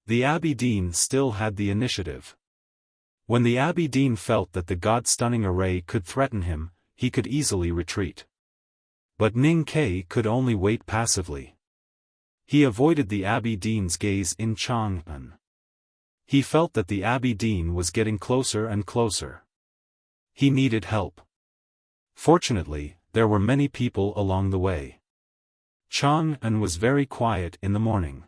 The Abbey Dean still had the initiative. When the Abbey Dean felt that the God-stunning array could threaten him, he could easily retreat. But Ning Ke could only wait passively. He avoided the Abbey Dean's gaze in Chang'an. He felt that the Abbey Dean was getting closer and closer. He needed help. Fortunately, there were many people along the way. Chang'an was very quiet in the morning.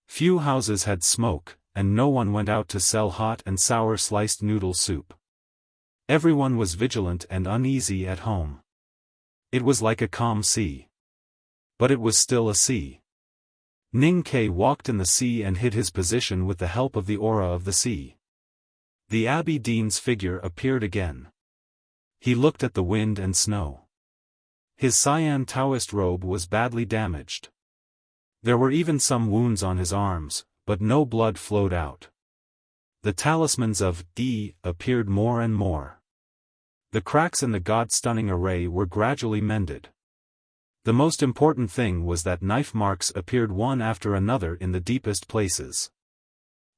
Few houses had smoke, and no one went out to sell hot and sour sliced noodle soup. Everyone was vigilant and uneasy at home. It was like a calm sea. But it was still a sea. Ning Ke walked in the sea and hid his position with the help of the aura of the sea. The Abbey Dean's figure appeared again. He looked at the wind and snow. His cyan Taoist robe was badly damaged. There were even some wounds on his arms, but no blood flowed out. The talismans of Di appeared more and more. The cracks in the god-stunning array were gradually mended. The most important thing was that knife marks appeared one after another in the deepest places.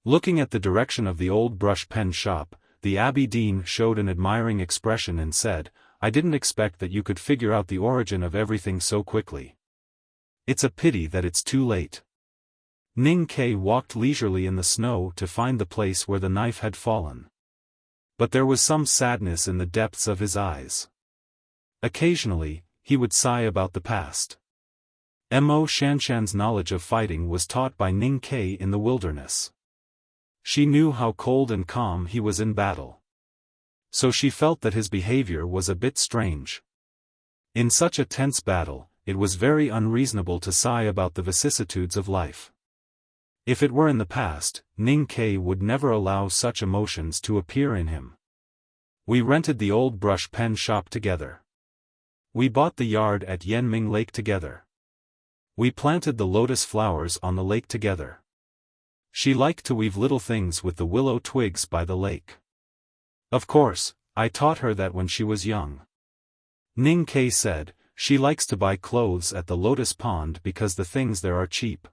Looking at the direction of the old brush pen shop, the Abbey Dean showed an admiring expression and said, "I didn't expect that you could figure out the origin of everything so quickly. It's a pity that it's too late." Ning Ke walked leisurely in the snow to find the place where the knife had fallen. But there was some sadness in the depths of his eyes. Occasionally, he would sigh about the past. Mo Shanshan's knowledge of fighting was taught by Ning Ke in the wilderness. She knew how cold and calm he was in battle. So she felt that his behavior was a bit strange. In such a tense battle, it was very unreasonable to sigh about the vicissitudes of life. If it were in the past, Ning Ke would never allow such emotions to appear in him. We rented the old brush pen shop together. We bought the yard at Yanming Lake together. We planted the lotus flowers on the lake together. She liked to weave little things with the willow twigs by the lake. Of course, I taught her that when she was young. Ning Ke said, she likes to buy clothes at the lotus pond because the things there are cheap.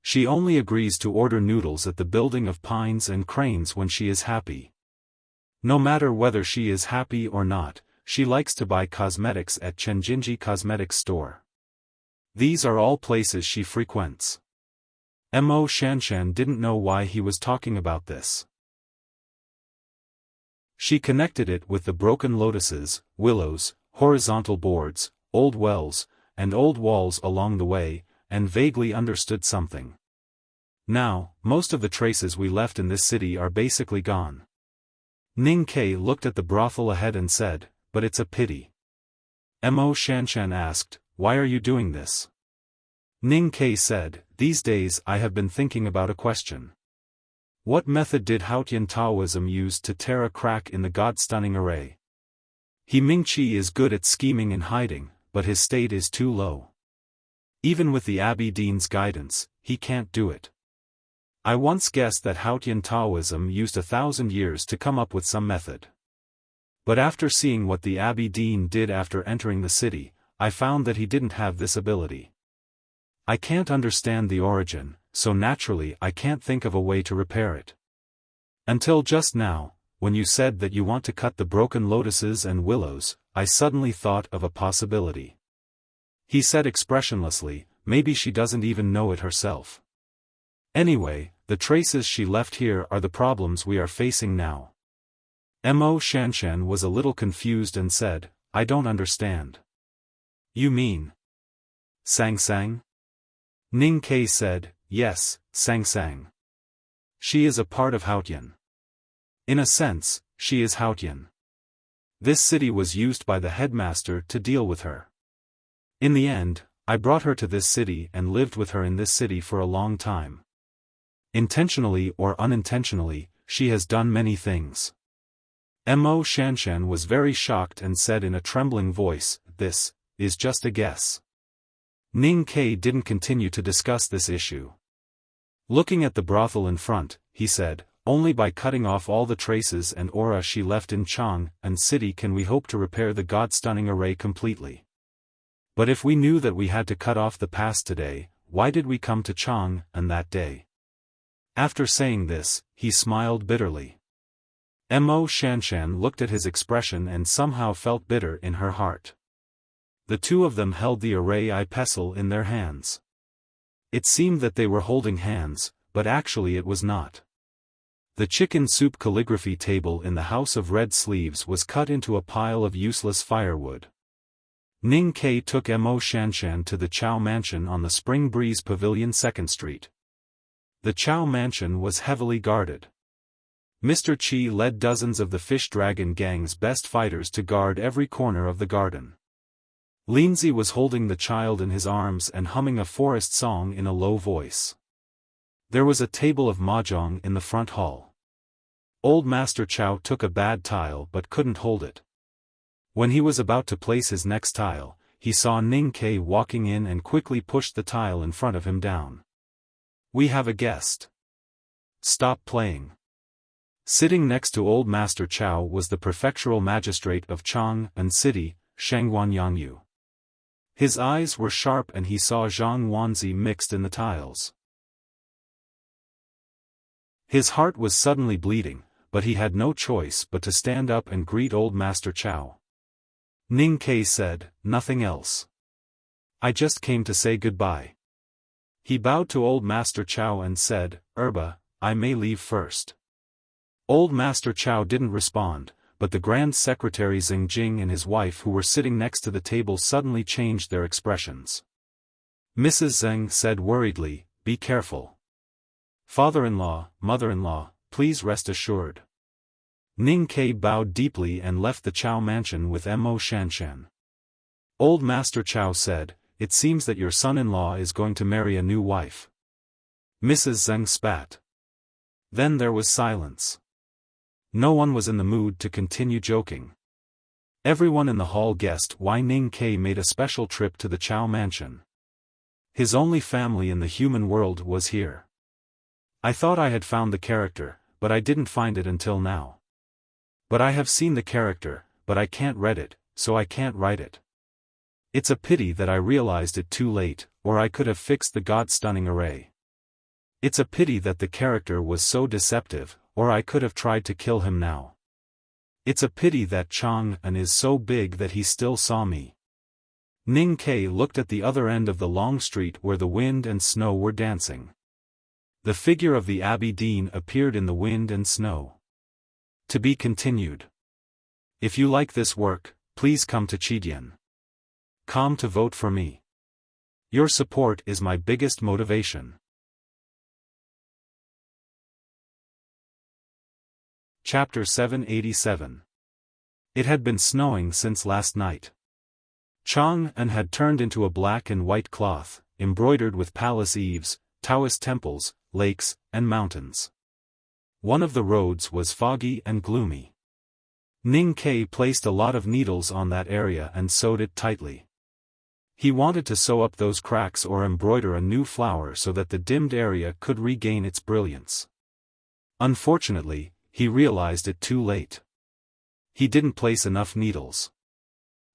She only agrees to order noodles at the building of pines and cranes when she is happy. No matter whether she is happy or not, she likes to buy cosmetics at Chenjinji Cosmetics Store. These are all places she frequents. Mo Shanshan didn't know why he was talking about this. She connected it with the broken lotuses, willows, horizontal boards, old wells, and old walls along the way, and vaguely understood something. Now, most of the traces we left in this city are basically gone. Ning Ke looked at the brothel ahead and said, "But it's a pity." Mo Shanshan asked, "Why are you doing this?" Ning Ke said, "These days I have been thinking about a question. What method did Haotian Taoism use to tear a crack in the god-stunning array? He Mingqi is good at scheming and hiding, but his state is too low. Even with the Abbey Dean's guidance, he can't do it. I once guessed that Haotian Taoism used 1,000 years to come up with some method. But after seeing what the Abbey Dean did after entering the city, I found that he didn't have this ability. I can't understand the origin, so naturally I can't think of a way to repair it. Until just now, when you said that you want to cut the broken lotuses and willows, I suddenly thought of a possibility." He said expressionlessly, "Maybe she doesn't even know it herself. Anyway, the traces she left here are the problems we are facing now." Mo Shanshan was a little confused and said, "I don't understand." "You mean Sang Sang?" Ning Ke said, "Yes, Sang Sang. She is a part of Haotian. In a sense, she is Haotian. This city was used by the headmaster to deal with her. In the end, I brought her to this city and lived with her in this city for a long time. Intentionally or unintentionally, she has done many things." Mo Shanshan was very shocked and said in a trembling voice, "This is just a guess." Ning Ke didn't continue to discuss this issue. Looking at the brothel in front, he said, "Only by cutting off all the traces and aura she left in Chang and city can we hope to repair the god-stunning array completely. But if we knew that we had to cut off the past today, why did we come to Chang and that day?" After saying this, he smiled bitterly. Mo Shanshan looked at his expression and somehow felt bitter in her heart. The two of them held the array pestle in their hands. It seemed that they were holding hands, but actually it was not. The chicken soup calligraphy table in the House of Red Sleeves was cut into a pile of useless firewood. Ning Ke took Mo Shanshan to the Chow Mansion on the Spring Breeze Pavilion 2nd Street. The Chow Mansion was heavily guarded. Mr. Qi led dozens of the fish dragon gang's best fighters to guard every corner of the garden. Lindsay was holding the child in his arms and humming a forest song in a low voice. There was a table of mahjong in the front hall. Old Master Chow took a bad tile but couldn't hold it. When he was about to place his next tile, he saw Ning Kei walking in and quickly pushed the tile in front of him down. "We have a guest. Stop playing." Sitting next to Old Master Chow was the prefectural magistrate of Chang'an City, Shangguan Yangyu. His eyes were sharp and he saw Zhang Wanzi mixed in the tiles. His heart was suddenly bleeding, but he had no choice but to stand up and greet Old Master Chow. Ning Kei said, "Nothing else. I just came to say goodbye." He bowed to Old Master Chow and said, "Erba, I may leave first." Old Master Chow didn't respond, but the Grand Secretary Xingjing and his wife who were sitting next to the table suddenly changed their expressions. Mrs. Zheng said worriedly, "Be careful. Father-in-law, mother-in-law, please rest assured." Ning Kei bowed deeply and left the Chow mansion with Mo Shanshan. Old Master Chow said, "It seems that your son-in-law is going to marry a new wife." Mrs. Zheng spat. Then there was silence. No one was in the mood to continue joking. Everyone in the hall guessed why Ning Kei made a special trip to the Chow mansion. His only family in the human world was here. "I thought I had found the character, but I didn't find it until now. But I have seen the character, but I can't read it, so I can't write it. It's a pity that I realized it too late, or I could have fixed the God-stunning array. It's a pity that the character was so deceptive, or I could have tried to kill him now. It's a pity that Chang'an is so big that he still saw me." Ning Kei looked at the other end of the long street where the wind and snow were dancing. The figure of the Abbey Dean appeared in the wind and snow. To be continued. If you like this work, please come to Chidian.com to vote for me. Your support is my biggest motivation. Chapter 787. It had been snowing since last night. Chang'an had turned into a black and white cloth, embroidered with palace eaves, Taoist temples, lakes, and mountains. One of the roads was foggy and gloomy. Ning Kei placed a lot of needles on that area and sewed it tightly. He wanted to sew up those cracks or embroider a new flower so that the dimmed area could regain its brilliance. Unfortunately, he realized it too late. He didn't place enough needles.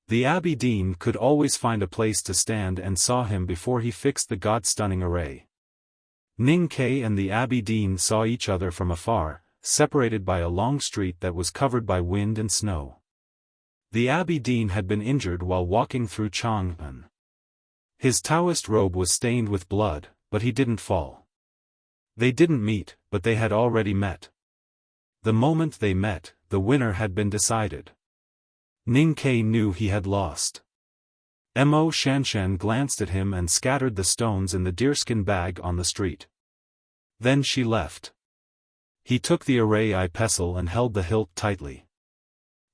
The Abbey Dean could always find a place to stand and saw him before he fixed the God-stunning array. Ning Kei and the Abbey Dean saw each other from afar, separated by a long street that was covered by wind and snow. The Abbey Dean had been injured while walking through Chang'an. His Taoist robe was stained with blood, but he didn't fall. They didn't meet, but they had already met. The moment they met, the winner had been decided. Ning Kei knew he had lost. Mo Shanshan glanced at him and scattered the stones in the deerskin bag on the street. Then she left. He took the array pestle and held the hilt tightly.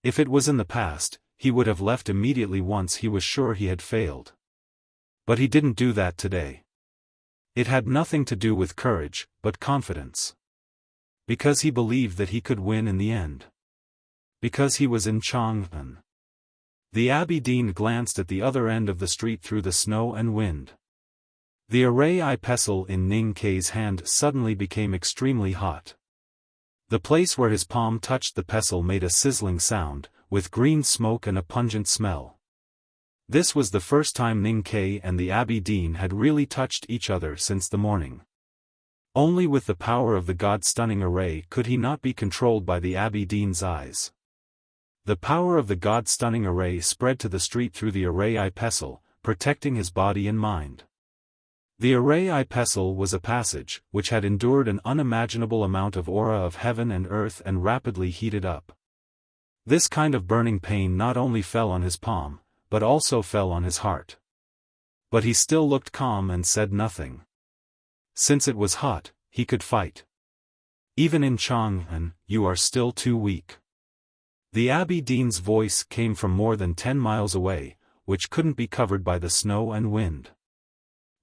If it was in the past, he would have left immediately once he was sure he had failed. But he didn't do that today. It had nothing to do with courage, but confidence. Because he believed that he could win in the end. Because he was in Chang'an. The Abbey Dean glanced at the other end of the street through the snow and wind. The array pestle in Ning Kei's hand suddenly became extremely hot. The place where his palm touched the pestle made a sizzling sound, with green smoke and a pungent smell. This was the first time Ning Kei and the Abbey Dean had really touched each other since the morning. Only with the power of the God-stunning array could he not be controlled by the Abbey Dean's eyes. The power of the God-stunning array spread to the street through the array pestle, protecting his body and mind. The array pestle was a passage, which had endured an unimaginable amount of aura of heaven and earth and rapidly heated up. This kind of burning pain not only fell on his palm, but also fell on his heart. But he still looked calm and said nothing. Since it was hot, he could fight. Even in Chang'an, you are still too weak. The Abbey Dean's voice came from more than 10 miles away, which couldn't be covered by the snow and wind.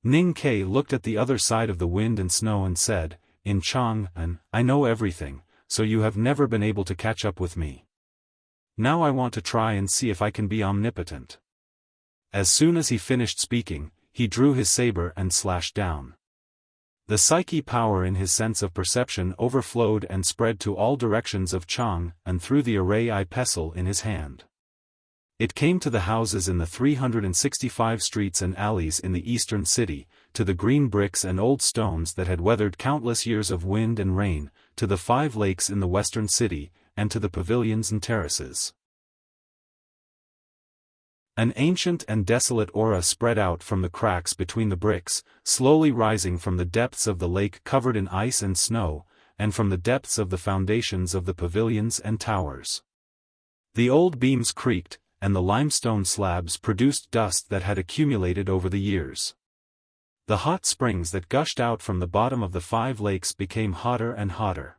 Ning Ke looked at the other side of the wind and snow and said, "In Chang'an, I know everything, so you have never been able to catch up with me. Now I want to try and see if I can be omnipotent." As soon as he finished speaking, he drew his saber and slashed down. The psyche power in his sense of perception overflowed and spread to all directions of Chang and through the array pestle in his hand. It came to the houses in the 365 streets and alleys in the eastern city, to the green bricks and old stones that had weathered countless years of wind and rain, to the 5 lakes in the western city, and to the pavilions and terraces. An ancient and desolate aura spread out from the cracks between the bricks, slowly rising from the depths of the lake covered in ice and snow, and from the depths of the foundations of the pavilions and towers. The old beams creaked, and the limestone slabs produced dust that had accumulated over the years. The hot springs that gushed out from the bottom of the 5 lakes became hotter and hotter.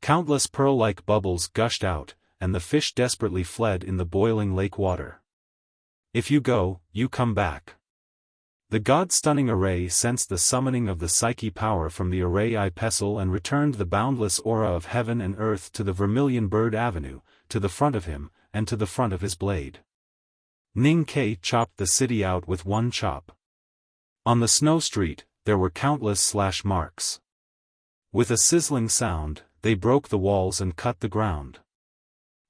Countless pearl-like bubbles gushed out, and the fish desperately fled in the boiling lake water. "If you go, you come back." The god-stunning array sensed the summoning of the psyche power from the array pestle and returned the boundless aura of heaven and earth to the Vermilion Bird Avenue, to the front of him, and to the front of his blade. Ning Ke chopped the city out with one chop. On the snow street, there were countless slash marks. With a sizzling sound, they broke the walls and cut the ground.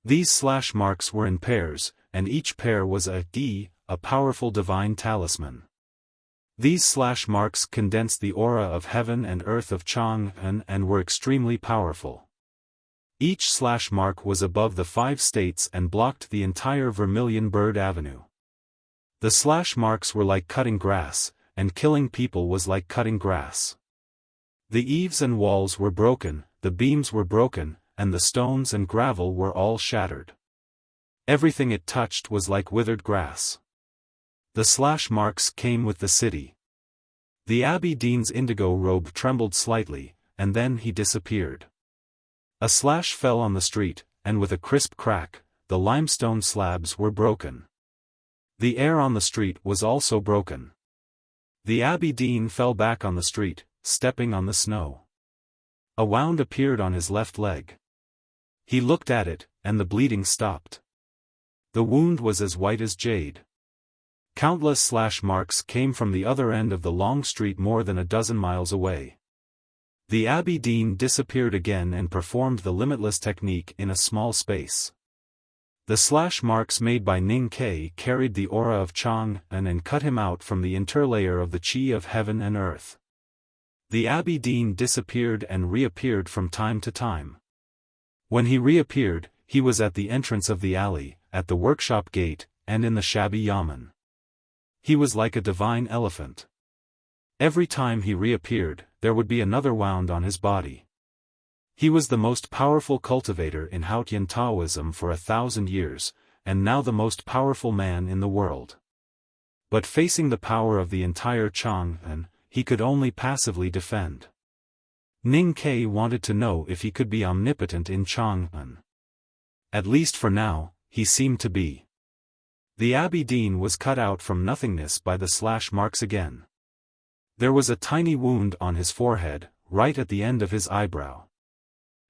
These slash marks were in pairs, and each pair was a powerful divine talisman. These slash marks condensed the aura of heaven and earth of Chang'an and were extremely powerful. Each slash mark was above the 5 states and blocked the entire Vermilion Bird Avenue. The slash marks were like cutting grass, and killing people was like cutting grass. The eaves and walls were broken, the beams were broken, and the stones and gravel were all shattered. Everything it touched was like withered grass. The slash marks came with the city. The Abbey Dean's indigo robe trembled slightly, and then he disappeared. A slash fell on the street, and with a crisp crack, the limestone slabs were broken. The air on the street was also broken. The Abbey Dean fell back on the street, stepping on the snow. A wound appeared on his left leg. He looked at it, and the bleeding stopped. The wound was as white as jade. Countless slash marks came from the other end of the long street more than a dozen miles away. The Abbey Dean disappeared again and performed the limitless technique in a small space. The slash marks made by Ning Ke carried the aura of Chang'an and cut him out from the interlayer of the chi of heaven and earth. The Abbey Dean disappeared and reappeared from time to time. When he reappeared, he was at the entrance of the alley, at the workshop gate, and in the shabby yamen. He was like a divine elephant. Every time he reappeared, there would be another wound on his body. He was the most powerful cultivator in Haotian Taoism for 1,000 years, and now the most powerful man in the world. But facing the power of the entire Chang'an, he could only passively defend. Ning Ke wanted to know if he could be omnipotent in Chang'an. At least for now, he seemed to be. The Abbey Dean was cut out from nothingness by the slash marks again. There was a tiny wound on his forehead, right at the end of his eyebrow.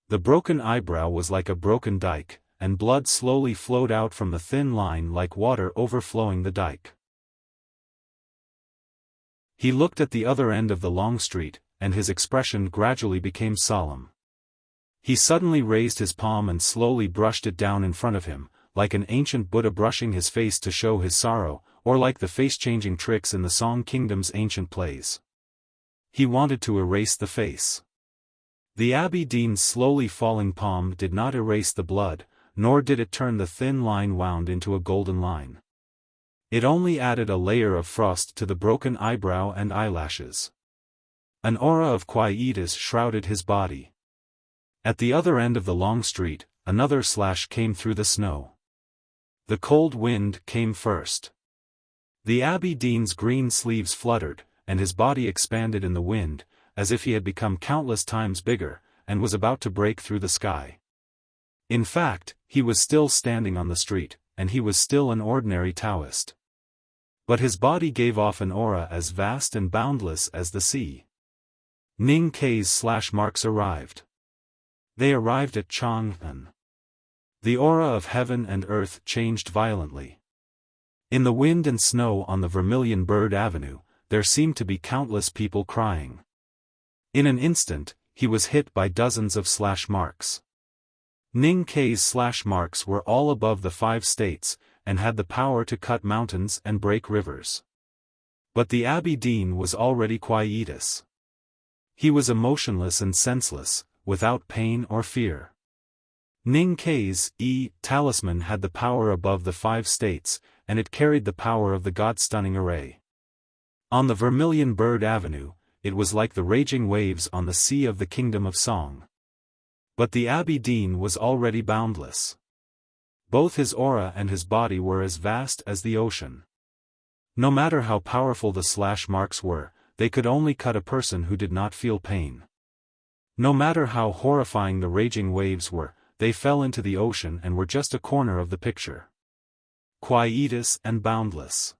The broken eyebrow was like a broken dike, and blood slowly flowed out from the thin line like water overflowing the dike. He looked at the other end of the long street, and his expression gradually became solemn. He suddenly raised his palm and slowly brushed it down in front of him, like an ancient Buddha brushing his face to show his sorrow, or like the face-changing tricks in the Song Kingdom's ancient plays. He wanted to erase the face. The Abbey Dean's slowly falling palm did not erase the blood, nor did it turn the thin line wound into a golden line. It only added a layer of frost to the broken eyebrow and eyelashes. An aura of quietus shrouded his body. At the other end of the long street, another slash came through the snow. The cold wind came first. The Abbey Dean's green sleeves fluttered, and his body expanded in the wind, as if he had become countless times bigger, and was about to break through the sky. In fact, he was still standing on the street, and he was still an ordinary Taoist. But his body gave off an aura as vast and boundless as the sea. Ning Kei's slash marks arrived. They arrived at Chang'an. The aura of heaven and earth changed violently. In the wind and snow on the Vermilion Bird Avenue, there seemed to be countless people crying. In an instant, he was hit by dozens of slash marks. Ning Kei's slash marks were all above the 5 states, and had the power to cut mountains and break rivers. But the Abbey Dean was already quietus. He was emotionless and senseless, without pain or fear. Ning Kei's talisman had the power above the 5 states, and it carried the power of the God-stunning array. On the Vermilion Bird Avenue, it was like the raging waves on the sea of the Kingdom of Song. But the Abbey Dean was already boundless. Both his aura and his body were as vast as the ocean. No matter how powerful the slash marks were, they could only cut a person who did not feel pain. No matter how horrifying the raging waves were, they fell into the ocean and were just a corner of the picture. Quietus and boundless.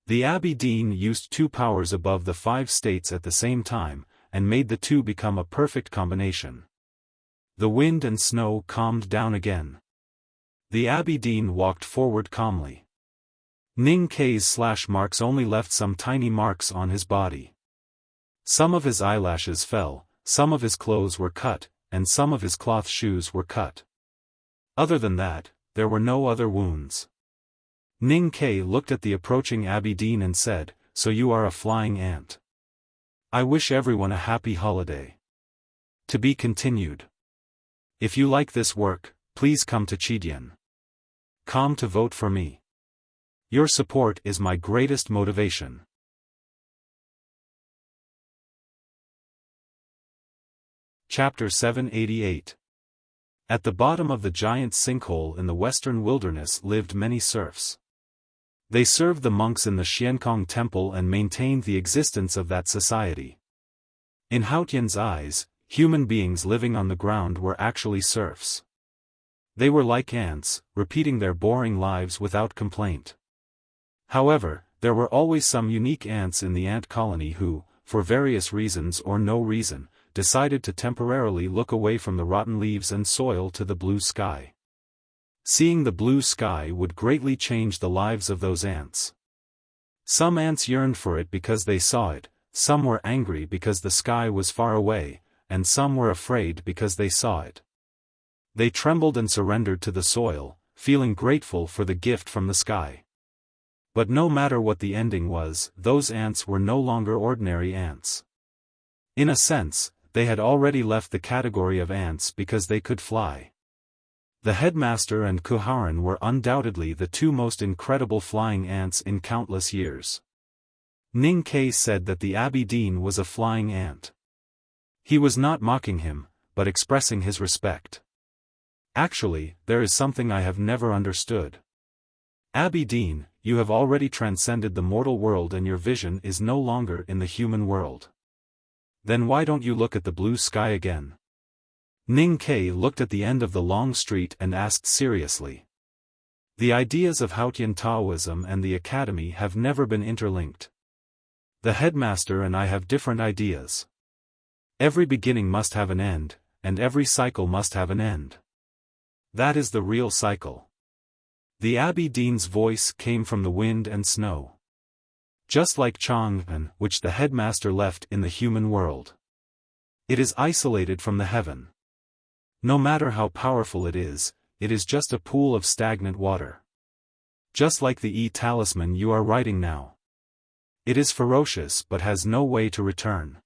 The Abbey Dean used 2 powers above the 5 states at the same time, and made the 2 become a perfect combination. The wind and snow calmed down again. The Abbey Dean walked forward calmly. Ning Kei's slash marks only left some tiny marks on his body. Some of his eyelashes fell, some of his clothes were cut, and some of his cloth shoes were cut. Other than that, there were no other wounds. Ning Kei looked at the approaching Abbey Dean and said, "So you are a flying ant. I wish everyone a happy holiday." To be continued. If you like this work, please come to Chidian.com to vote for me. Your support is my greatest motivation. Chapter 788. At the bottom of the giant sinkhole in the western wilderness lived many serfs. They served the monks in the Xiankong temple and maintained the existence of that society. In Haotian's eyes, human beings living on the ground were actually serfs. They were like ants, repeating their boring lives without complaint. However, there were always some unique ants in the ant colony who, for various reasons or no reason, decided to temporarily look away from the rotten leaves and soil to the blue sky. Seeing the blue sky would greatly change the lives of those ants. Some ants yearned for it because they saw it, some were angry because the sky was far away, and some were afraid because they saw it. They trembled and surrendered to the soil, feeling grateful for the gift from the sky. But no matter what the ending was, those ants were no longer ordinary ants. In a sense, they had already left the category of ants because they could fly. The headmaster and Kuharan were undoubtedly the 2 most incredible flying ants in countless years. Ning Kei said that the Abbey Dean was a flying ant. He was not mocking him, but expressing his respect. Actually, there is something I have never understood. Abbey Dean, you have already transcended the mortal world and your vision is no longer in the human world. Then why don't you look at the blue sky again? Ning Kei looked at the end of the long street and asked seriously. The ideas of Haotian Taoism and the academy have never been interlinked. The headmaster and I have different ideas. Every beginning must have an end, and every cycle must have an end. That is the real cycle. The Abbey Dean's voice came from the wind and snow. Just like Chang'an, which the headmaster left in the human world. It is isolated from the heaven. No matter how powerful it is just a pool of stagnant water. Just like the talisman you are writing now. It is ferocious but has no way to return.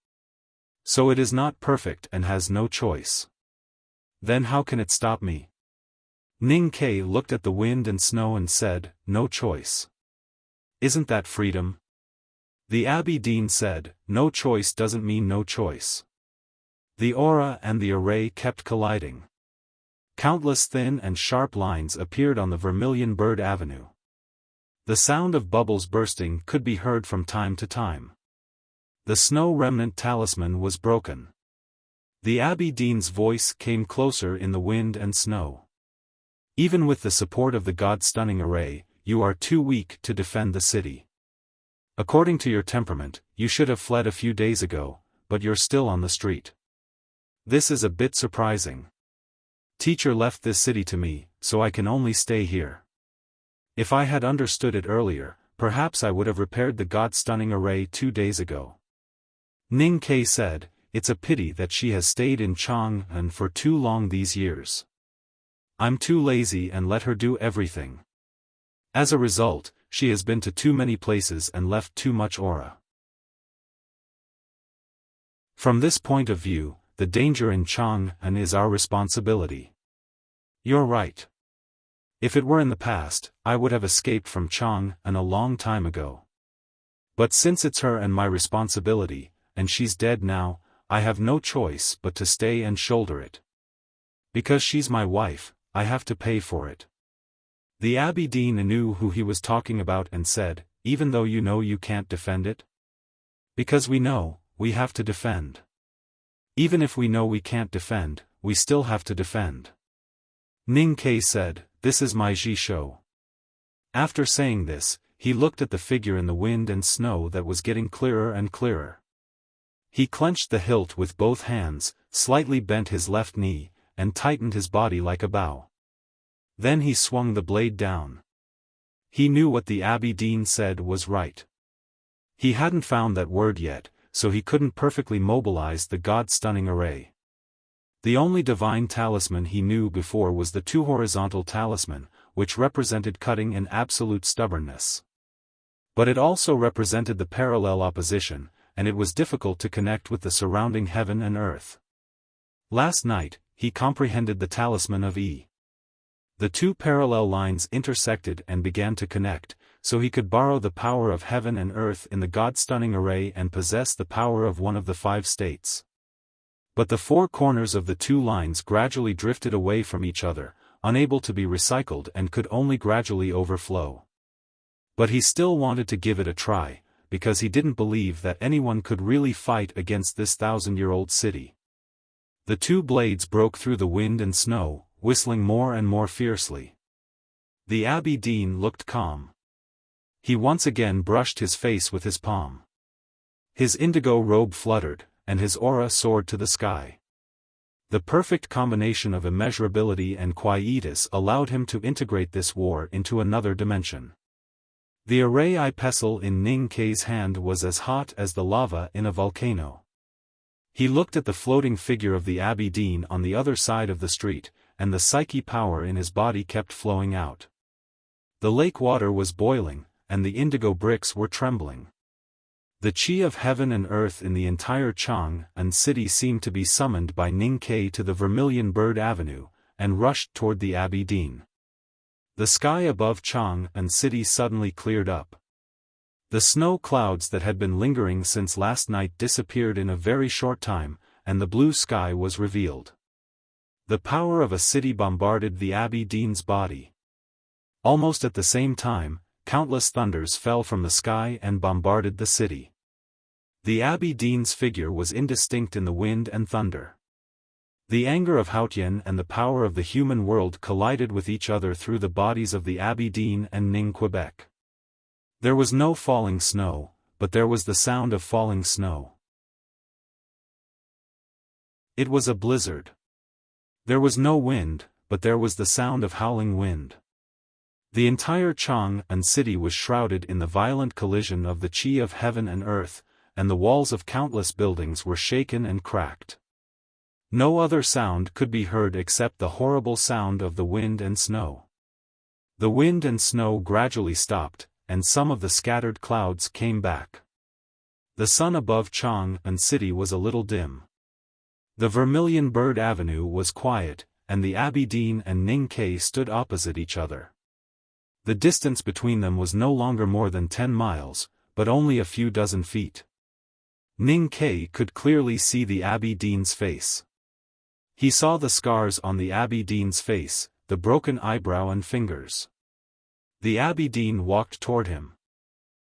So it is not perfect and has no choice. Then how can it stop me? Ning Kei looked at the wind and snow and said, "No choice. Isn't that freedom?" The Abbey Dean said, "No choice doesn't mean no choice." The aura and the array kept colliding. Countless thin and sharp lines appeared on the Vermilion Bird Avenue. The sound of bubbles bursting could be heard from time to time. The snow remnant talisman was broken. The Abbey Dean's voice came closer in the wind and snow. Even with the support of the God-stunning array, you are too weak to defend the city. According to your temperament, you should have fled a few days ago, but you're still on the street. This is a bit surprising. Teacher left this city to me, so I can only stay here. If I had understood it earlier, perhaps I would have repaired the God-stunning array 2 days ago. Ning Ke said, it's a pity that she has stayed in Chang'an for too long these years. I'm too lazy and let her do everything. As a result, she has been to too many places and left too much aura. From this point of view, the danger in Chang'an is our responsibility. You're right. If it were in the past, I would have escaped from Chang'an a long time ago. But since it's her and my responsibility, and she's dead now, I have no choice but to stay and shoulder it. Because she's my wife, I have to pay for it. The Abbey Dean knew who he was talking about and said, even though you know you can't defend it? Because we know, we have to defend. Even if we know we can't defend, we still have to defend. Ning Ke said, this is my Ji show. After saying this, he looked at the figure in the wind and snow that was getting clearer and clearer. He clenched the hilt with both hands, slightly bent his left knee, and tightened his body like a bow. Then he swung the blade down. He knew what the Abbey Dean said was right. He hadn't found that word yet, so he couldn't perfectly mobilize the God-stunning array. The only divine talisman he knew before was the 2 horizontal talisman, which represented cutting and absolute stubbornness. But it also represented the parallel opposition, and it was difficult to connect with the surrounding heaven and earth. Last night, he comprehended the talisman of E. The 2 parallel lines intersected and began to connect, so he could borrow the power of heaven and earth in the God-stunning array and possess the power of one of the 5 states. But the 4 corners of the 2 lines gradually drifted away from each other, unable to be recycled and could only gradually overflow. But he still wanted to give it a try, because he didn't believe that anyone could really fight against this 1,000-year-old city. The 2 blades broke through the wind and snow, whistling more and more fiercely. The Abbey Dean looked calm. He once again brushed his face with his palm. His indigo robe fluttered, and his aura soared to the sky. The perfect combination of immeasurability and quietus allowed him to integrate this war into another dimension. The array eye pestle in Ning Ke's hand was as hot as the lava in a volcano. He looked at the floating figure of the Abbey Dean on the other side of the street, and the psyche power in his body kept flowing out. The lake water was boiling, and the indigo bricks were trembling. The chi of heaven and earth in the entire Chang'an city seemed to be summoned by Ning Ke to the Vermilion Bird Avenue, and rushed toward the Abbey Dean. The sky above Chang'an city suddenly cleared up. The snow clouds that had been lingering since last night disappeared in a very short time, and the blue sky was revealed. The power of a city bombarded the Abbey Dean's body. Almost at the same time, countless thunders fell from the sky and bombarded the city. The Abbey Dean's figure was indistinct in the wind and thunder. The anger of Haotian and the power of the human world collided with each other through the bodies of the Abbey Dean and Ning Quebec. There was no falling snow, but there was the sound of falling snow. It was a blizzard. There was no wind, but there was the sound of howling wind. The entire Chang'an city was shrouded in the violent collision of the chi of heaven and earth, and the walls of countless buildings were shaken and cracked. No other sound could be heard except the horrible sound of the wind and snow. The wind and snow gradually stopped, and some of the scattered clouds came back. The sun above Chang'an city was a little dim. The Vermilion Bird Avenue was quiet, and the Abbey Dean and Ning Ke stood opposite each other. The distance between them was no longer more than 10 miles, but only a few dozen feet. Ning Ke could clearly see the Abbey Dean's face. He saw the scars on the Abbey Dean's face, the broken eyebrow and fingers. The Abbey Dean walked toward him.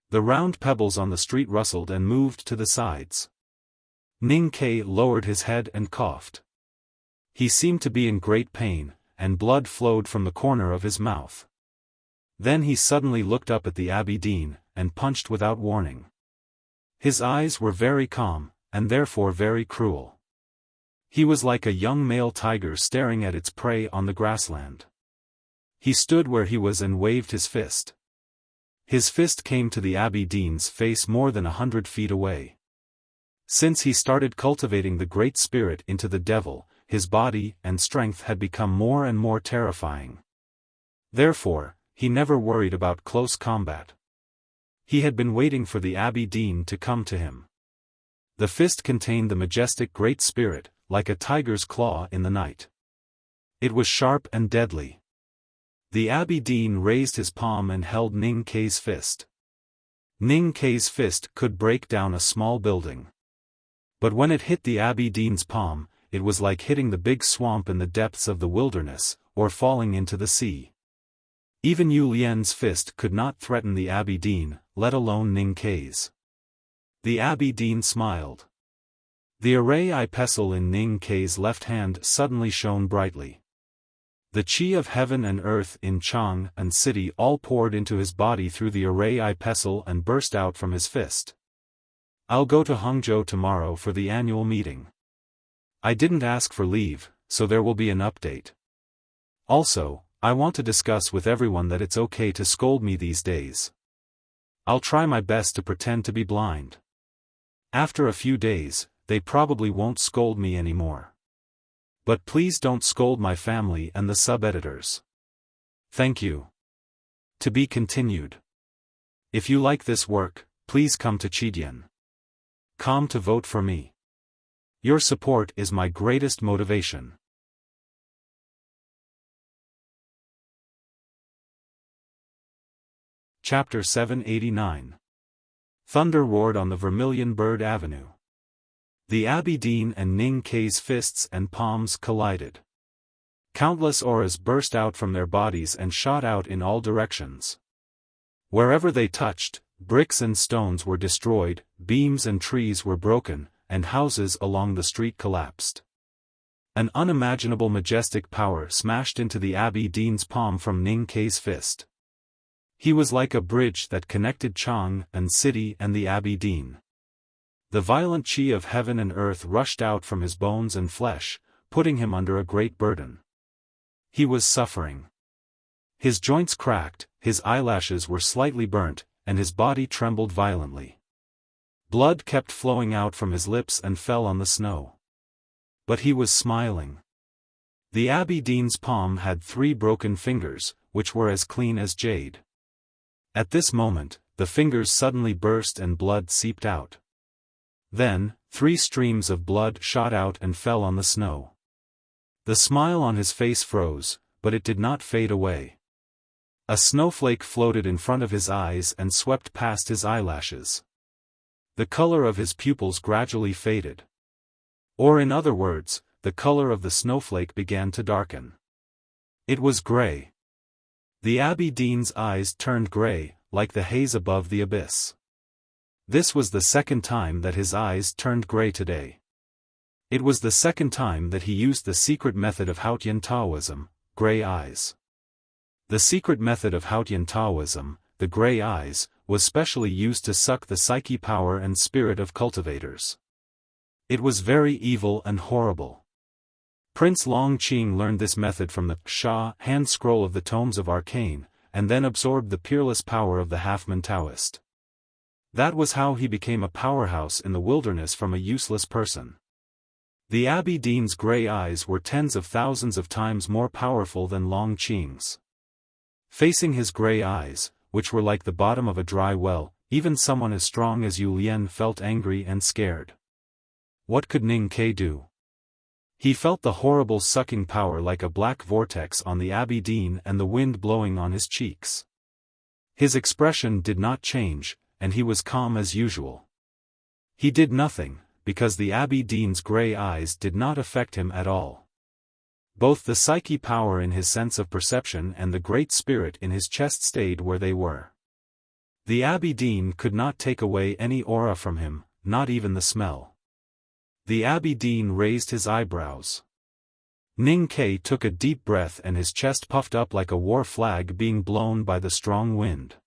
The round pebbles on the street rustled and moved to the sides. Ning Ke lowered his head and coughed. He seemed to be in great pain, and blood flowed from the corner of his mouth. Then he suddenly looked up at the Abbey Dean, and punched without warning. His eyes were very calm, and therefore very cruel. He was like a young male tiger staring at its prey on the grassland. He stood where he was and waved his fist. His fist came to the Abbey Dean's face more than 100 feet away. Since he started cultivating the Great Spirit into the devil, his body and strength had become more and more terrifying. Therefore, he never worried about close combat. He had been waiting for the Abbey Dean to come to him. The fist contained the majestic Great Spirit, like a tiger's claw in the night. It was sharp and deadly. The Abbey Dean raised his palm and held Ning Ke's fist. Ning Ke's fist could break down a small building. But when it hit the Abbey Dean's palm, it was like hitting the big swamp in the depths of the wilderness, or falling into the sea. Even Yu Lian's fist could not threaten the Abbey Dean, let alone Ning Ke's. The Abbey Dean smiled. The array pestle in Ning Ke's left hand suddenly shone brightly. The chi of heaven and earth in Chang and city all poured into his body through the array pestle and burst out from his fist. I'll go to Hangzhou tomorrow for the annual meeting. I didn't ask for leave, so there will be an update. Also, I want to discuss with everyone that it's okay to scold me these days. I'll try my best to pretend to be blind. After a few days, they probably won't scold me anymore. But please don't scold my family and the sub-editors. Thank you. To be continued. If you like this work, please come to Chidian.com to vote for me. Your support is my greatest motivation. Chapter 789. Thunder roared on the Vermilion Bird Avenue. The Abbey Dean and Ning Ke's fists and palms collided. Countless auras burst out from their bodies and shot out in all directions. Wherever they touched, bricks and stones were destroyed, beams and trees were broken, and houses along the street collapsed. An unimaginable majestic power smashed into the Abbey Dean's palm from Ning Ke's fist. He was like a bridge that connected Chang and city and the Abbey Dean. The violent chi of heaven and earth rushed out from his bones and flesh, putting him under a great burden. He was suffering. His joints cracked, his eyelashes were slightly burnt, and his body trembled violently. Blood kept flowing out from his lips and fell on the snow. But he was smiling. The Abbey Dean's palm had 3 broken fingers, which were as clean as jade. At this moment, the fingers suddenly burst and blood seeped out. Then, 3 streams of blood shot out and fell on the snow. The smile on his face froze, but it did not fade away. A snowflake floated in front of his eyes and swept past his eyelashes. The color of his pupils gradually faded. Or in other words, the color of the snowflake began to darken. It was gray. The Abbey Dean's eyes turned gray, like the haze above the abyss. This was the second time that his eyes turned gray today. It was the second time that he used the secret method of Haotian Taoism, gray eyes. The secret method of Haotian Taoism, the gray eyes, was specially used to suck the psyche power and spirit of cultivators. It was very evil and horrible. Prince Long Qing learned this method from the Sha hand scroll of the Tomes of Arcane, and then absorbed the peerless power of the Half-Man Taoist. That was how he became a powerhouse in the wilderness from a useless person. The Abbey Dean's gray eyes were tens of thousands of times more powerful than Long Qing's. Facing his gray eyes, which were like the bottom of a dry well, even someone as strong as Yu Lian felt angry and scared. What could Ning Ke do? He felt the horrible sucking power like a black vortex on the Abbey Dean and the wind blowing on his cheeks. His expression did not change, and he was calm as usual. He did nothing, because the Abbey Dean's gray eyes did not affect him at all. Both the psyche power in his sense of perception and the great spirit in his chest stayed where they were. The Abbey Dean could not take away any aura from him, not even the smell. The Abbey Dean raised his eyebrows. Ning Kai took a deep breath and his chest puffed up like a war flag being blown by the strong wind.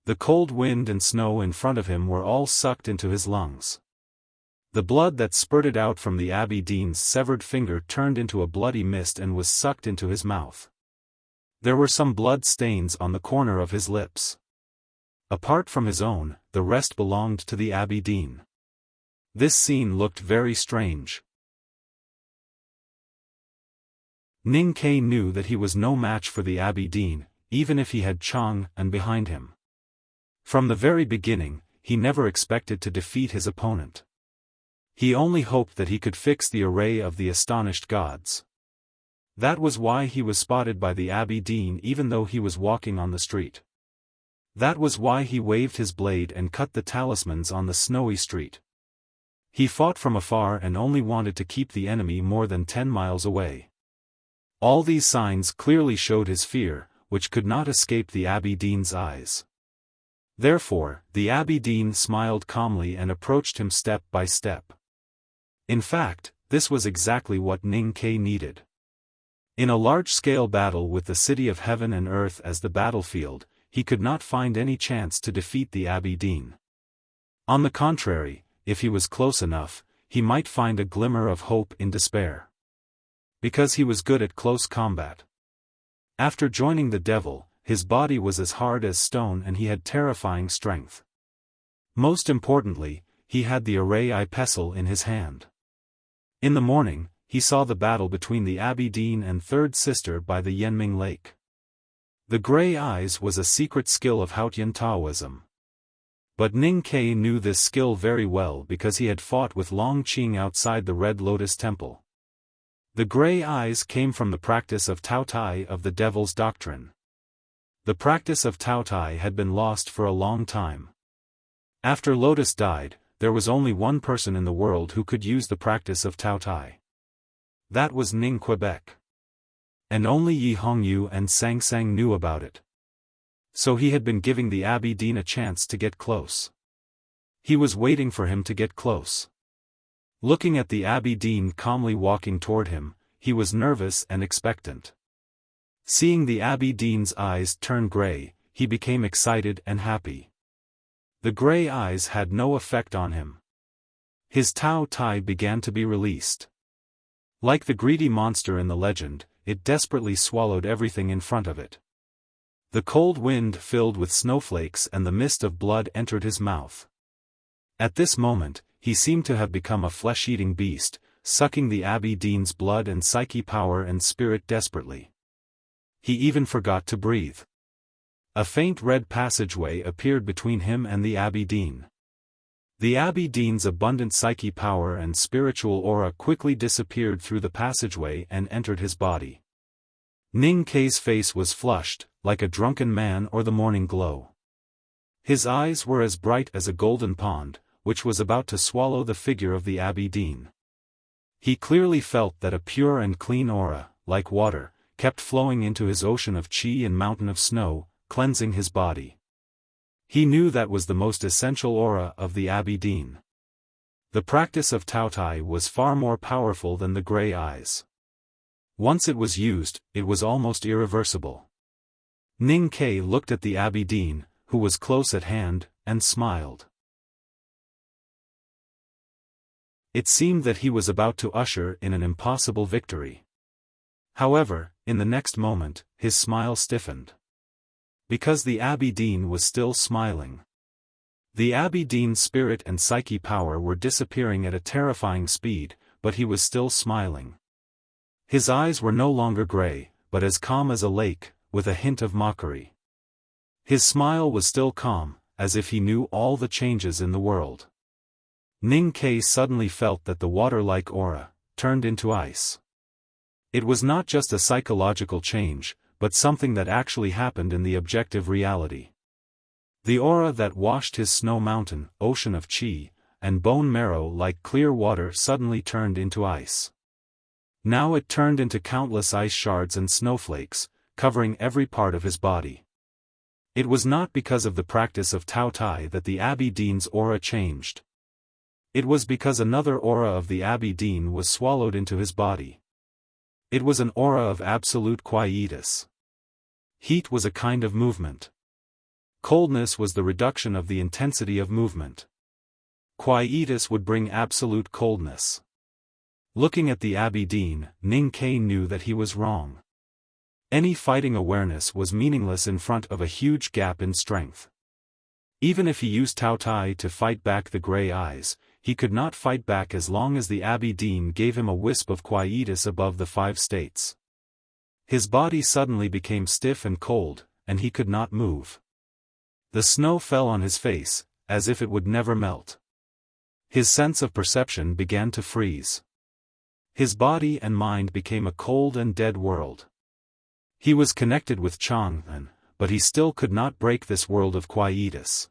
The cold wind and snow in front of him were all sucked into his lungs. The blood that spurted out from the Abbey Dean's severed finger turned into a bloody mist and was sucked into his mouth. There were some blood stains on the corner of his lips. Apart from his own, the rest belonged to the Abbey Dean. This scene looked very strange. Ning Kai knew that he was no match for the Abbey Dean, even if he had Chang An behind him. From the very beginning, he never expected to defeat his opponent. He only hoped that he could fix the array of the astonished gods. That was why he was spotted by the Abbey Dean even though he was walking on the street. That was why he waved his blade and cut the talismans on the snowy street. He fought from afar and only wanted to keep the enemy more than 10 miles away. All these signs clearly showed his fear, which could not escape the Abbey Dean's eyes. Therefore, the Abbey Dean smiled calmly and approached him step by step. In fact, this was exactly what Ning Kai needed. In a large-scale battle with the city of heaven and earth as the battlefield, he could not find any chance to defeat the Abbey Dean. On the contrary, if he was close enough, he might find a glimmer of hope in despair. Because he was good at close combat. After joining the devil, his body was as hard as stone and he had terrifying strength. Most importantly, he had the array pestle in his hand. In the morning, he saw the battle between the Abbey Dean and third sister by the Yanming Lake. The gray eyes was a secret skill of Haotian Taoism. But Ning Kai knew this skill very well because he had fought with Long Qing outside the Red Lotus Temple. The gray eyes came from the practice of Tao Tai of the Devil's Doctrine. The practice of Tao Tai had been lost for a long time. After Lotus died, there was only one person in the world who could use the practice of Tao Tai. That was Ning Quebec. And only Yi Hongyu and Sang Sang knew about it. So he had been giving the Abbey Dean a chance to get close. He was waiting for him to get close. Looking at the Abbey Dean calmly walking toward him, he was nervous and expectant. Seeing the Abbey Dean's eyes turn gray, he became excited and happy. The gray eyes had no effect on him. His Tao Tai began to be released. Like the greedy monster in the legend, it desperately swallowed everything in front of it. The cold wind filled with snowflakes and the mist of blood entered his mouth. At this moment, he seemed to have become a flesh-eating beast, sucking the Abbey Dean's blood and psyche power and spirit desperately. He even forgot to breathe. A faint red passageway appeared between him and the Abbey Dean. The Abbey Dean's abundant psyche power and spiritual aura quickly disappeared through the passageway and entered his body. Ning Kai's face was flushed, like a drunken man or the morning glow. His eyes were as bright as a golden pond, which was about to swallow the figure of the Abbey Dean. He clearly felt that a pure and clean aura, like water, kept flowing into his ocean of qi and mountain of snow, cleansing his body. He knew that was the most essential aura of the Abbey Dean. The practice of Tao Tai was far more powerful than the gray eyes. Once it was used, it was almost irreversible. Ning Kai looked at the Abbey Dean, who was close at hand, and smiled. It seemed that he was about to usher in an impossible victory. However, in the next moment, his smile stiffened. Because the Abbey Dean was still smiling. The Abbey Dean's spirit and psyche power were disappearing at a terrifying speed, but he was still smiling. His eyes were no longer gray, but as calm as a lake, with a hint of mockery. His smile was still calm, as if he knew all the changes in the world. Ning Kai suddenly felt that the water-like aura turned into ice. It was not just a psychological change, but something that actually happened in the objective reality. The aura that washed his snow mountain, ocean of qi, and bone marrow like clear water suddenly turned into ice. Now it turned into countless ice shards and snowflakes, covering every part of his body. It was not because of the practice of Tao Tai that the Abbey Dean's aura changed. It was because another aura of the Abbey Dean was swallowed into his body. It was an aura of absolute quietus. Heat was a kind of movement. Coldness was the reduction of the intensity of movement. Quietus would bring absolute coldness. Looking at the Abbey Dean, Ning Ke knew that he was wrong. Any fighting awareness was meaningless in front of a huge gap in strength. Even if he used Tao Tai to fight back the gray eyes, he could not fight back as long as the Abbey Dean gave him a wisp of quietus above the 5 states. His body suddenly became stiff and cold, and he could not move. The snow fell on his face, as if it would never melt. His sense of perception began to freeze. His body and mind became a cold and dead world. He was connected with Chang'an, but he still could not break this world of quietus.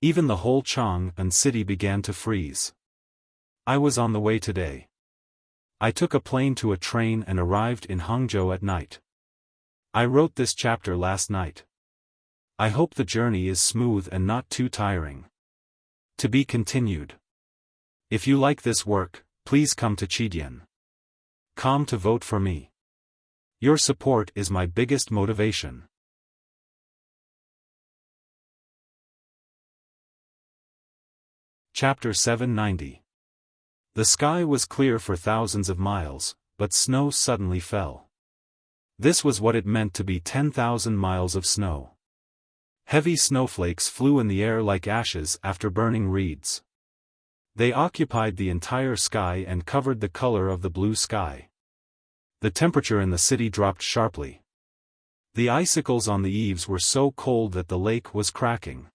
Even the whole Chang'an city began to freeze. I was on the way today. I took a plane to a train and arrived in Hangzhou at night. I wrote this chapter last night. I hope the journey is smooth and not too tiring. To be continued. If you like this work, please come to Chidian.com to vote for me. Your support is my biggest motivation. Chapter 790. The sky was clear for thousands of miles, but snow suddenly fell. This was what it meant to be 10,000 miles of snow. Heavy snowflakes flew in the air like ashes after burning reeds. They occupied the entire sky and covered the color of the blue sky. The temperature in the city dropped sharply. The icicles on the eaves were so cold that the lake was cracking.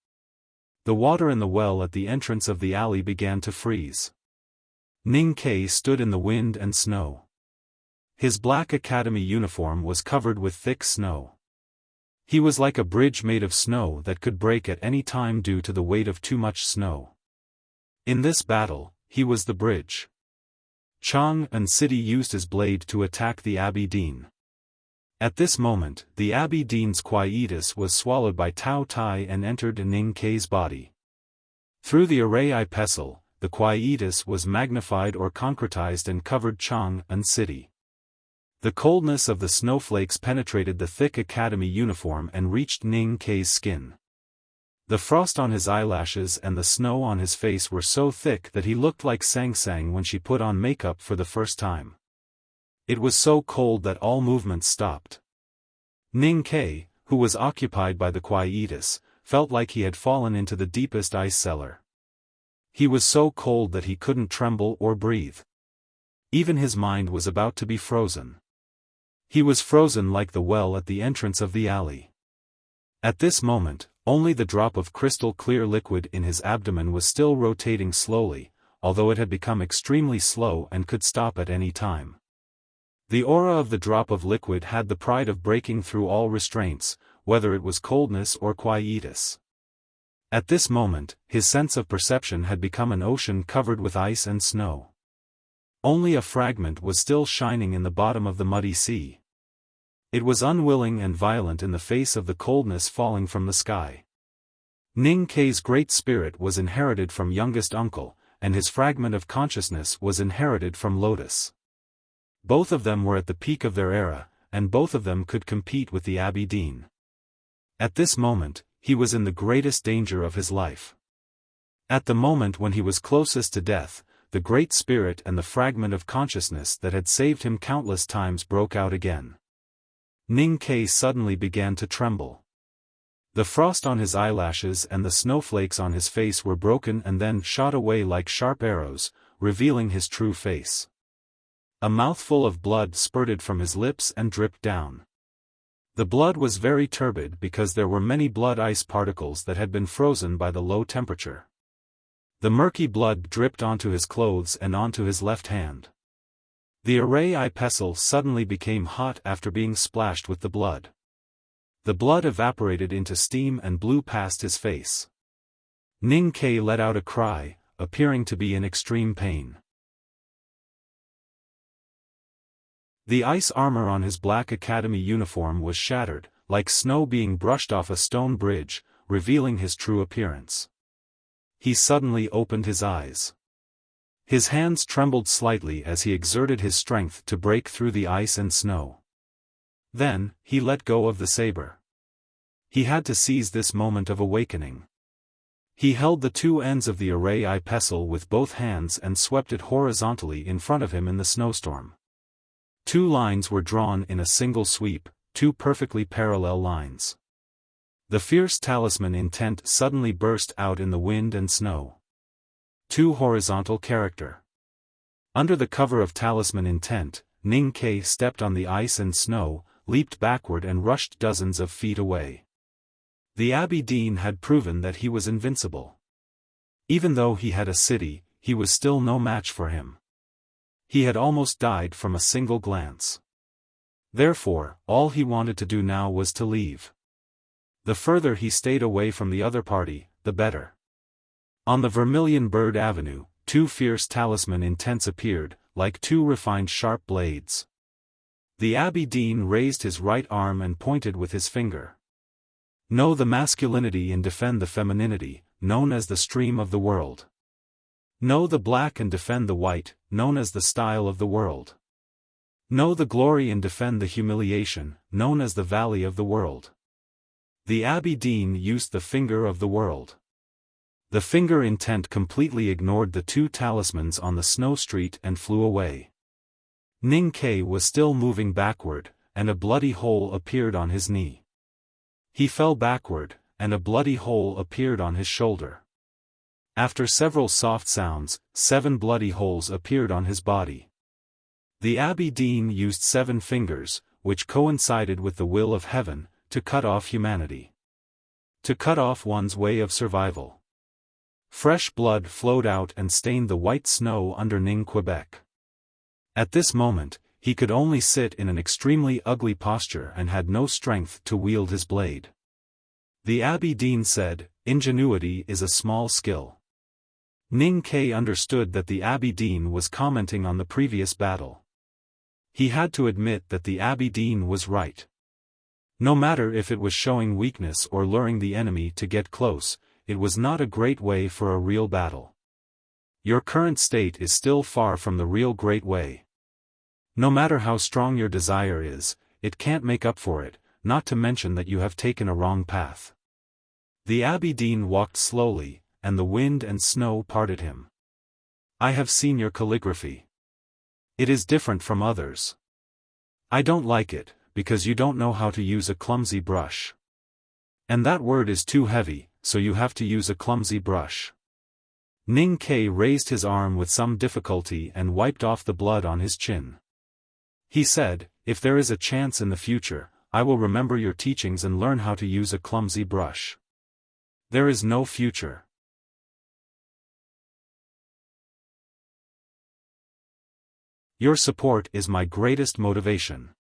The water in the well at the entrance of the alley began to freeze. Ning Ke stood in the wind and snow. His black academy uniform was covered with thick snow. He was like a bridge made of snow that could break at any time due to the weight of too much snow. In this battle, he was the bridge. Chang'an City used his blade to attack the Abbey Dean. At this moment, the Abbey Dean's quietus was swallowed by Tao Tai and entered Ning Ke's body. Through the array pestle, the quietus was magnified or concretized and covered Chang'an City. The coldness of the snowflakes penetrated the thick academy uniform and reached Ning Ke's skin. The frost on his eyelashes and the snow on his face were so thick that he looked like Sang Sang when she put on makeup for the first time. It was so cold that all movement stopped. Ning Ke, who was occupied by the quietus, felt like he had fallen into the deepest ice cellar. He was so cold that he couldn't tremble or breathe. Even his mind was about to be frozen. He was frozen like the well at the entrance of the alley. At this moment, only the drop of crystal-clear liquid in his abdomen was still rotating slowly, although it had become extremely slow and could stop at any time. The aura of the drop of liquid had the pride of breaking through all restraints, whether it was coldness or quietus. At this moment, his sense of perception had become an ocean covered with ice and snow. Only a fragment was still shining in the bottom of the muddy sea. It was unwilling and violent in the face of the coldness falling from the sky. Ning Ke's great spirit was inherited from youngest uncle, and his fragment of consciousness was inherited from Lotus. Both of them were at the peak of their era, and both of them could compete with the Abbey Dean. At this moment, he was in the greatest danger of his life. At the moment when he was closest to death, the great spirit and the fragment of consciousness that had saved him countless times broke out again. Ning Ke suddenly began to tremble. The frost on his eyelashes and the snowflakes on his face were broken and then shot away like sharp arrows, revealing his true face. A mouthful of blood spurted from his lips and dripped down. The blood was very turbid because there were many blood ice particles that had been frozen by the low temperature. The murky blood dripped onto his clothes and onto his left hand. The array pestle suddenly became hot after being splashed with the blood. The blood evaporated into steam and blew past his face. Ning Ke let out a cry, appearing to be in extreme pain. The ice armor on his black academy uniform was shattered, like snow being brushed off a stone bridge, revealing his true appearance. He suddenly opened his eyes. His hands trembled slightly as he exerted his strength to break through the ice and snow. Then, he let go of the saber. He had to seize this moment of awakening. He held the two ends of the array pestle with both hands and swept it horizontally in front of him in the snowstorm. Two lines were drawn in a single sweep, two perfectly parallel lines. The fierce talisman intent suddenly burst out in the wind and snow. Two horizontal character. Under the cover of talisman intent, Ning Ke stepped on the ice and snow, leaped backward and rushed dozens of feet away. The Abbey Dean had proven that he was invincible. Even though he had a city, he was still no match for him. He had almost died from a single glance. Therefore, all he wanted to do now was to leave. The further he stayed away from the other party, the better. On the Vermilion Bird Avenue, two fierce talisman intents appeared, like two refined sharp blades. The Abbey Dean raised his right arm and pointed with his finger. Know the masculinity and defend the femininity, known as the stream of the world. Know the black and defend the white, known as the style of the world. Know the glory and defend the humiliation, known as the valley of the world. The Abbey Dean used the finger of the world. The finger intent completely ignored the two talismans on the snow street and flew away. Ning Ke was still moving backward, and a bloody hole appeared on his knee. He fell backward, and a bloody hole appeared on his shoulder. After several soft sounds, 7 bloody holes appeared on his body. The Abbey Dean used 7 fingers, which coincided with the will of heaven, to cut off humanity. To cut off one's way of survival. Fresh blood flowed out and stained the white snow under Ning Quebec. At this moment, he could only sit in an extremely ugly posture and had no strength to wield his blade. The Abbey Dean said, "Ingenuity is a small skill." Ning Ke understood that the Abbey Dean was commenting on the previous battle. He had to admit that the Abbey Dean was right. No matter if it was showing weakness or luring the enemy to get close, it was not a great way for a real battle. Your current state is still far from the real great way. No matter how strong your desire is, it can't make up for it, not to mention that you have taken a wrong path. The Abbey Dean walked slowly, and the wind and snow parted him. I have seen your calligraphy. It is different from others. I don't like it, because you don't know how to use a clumsy brush. And that word is too heavy, so you have to use a clumsy brush. Ning Ke raised his arm with some difficulty and wiped off the blood on his chin. He said, "If there is a chance in the future, I will remember your teachings and learn how to use a clumsy brush." There is no future. Your support is my greatest motivation.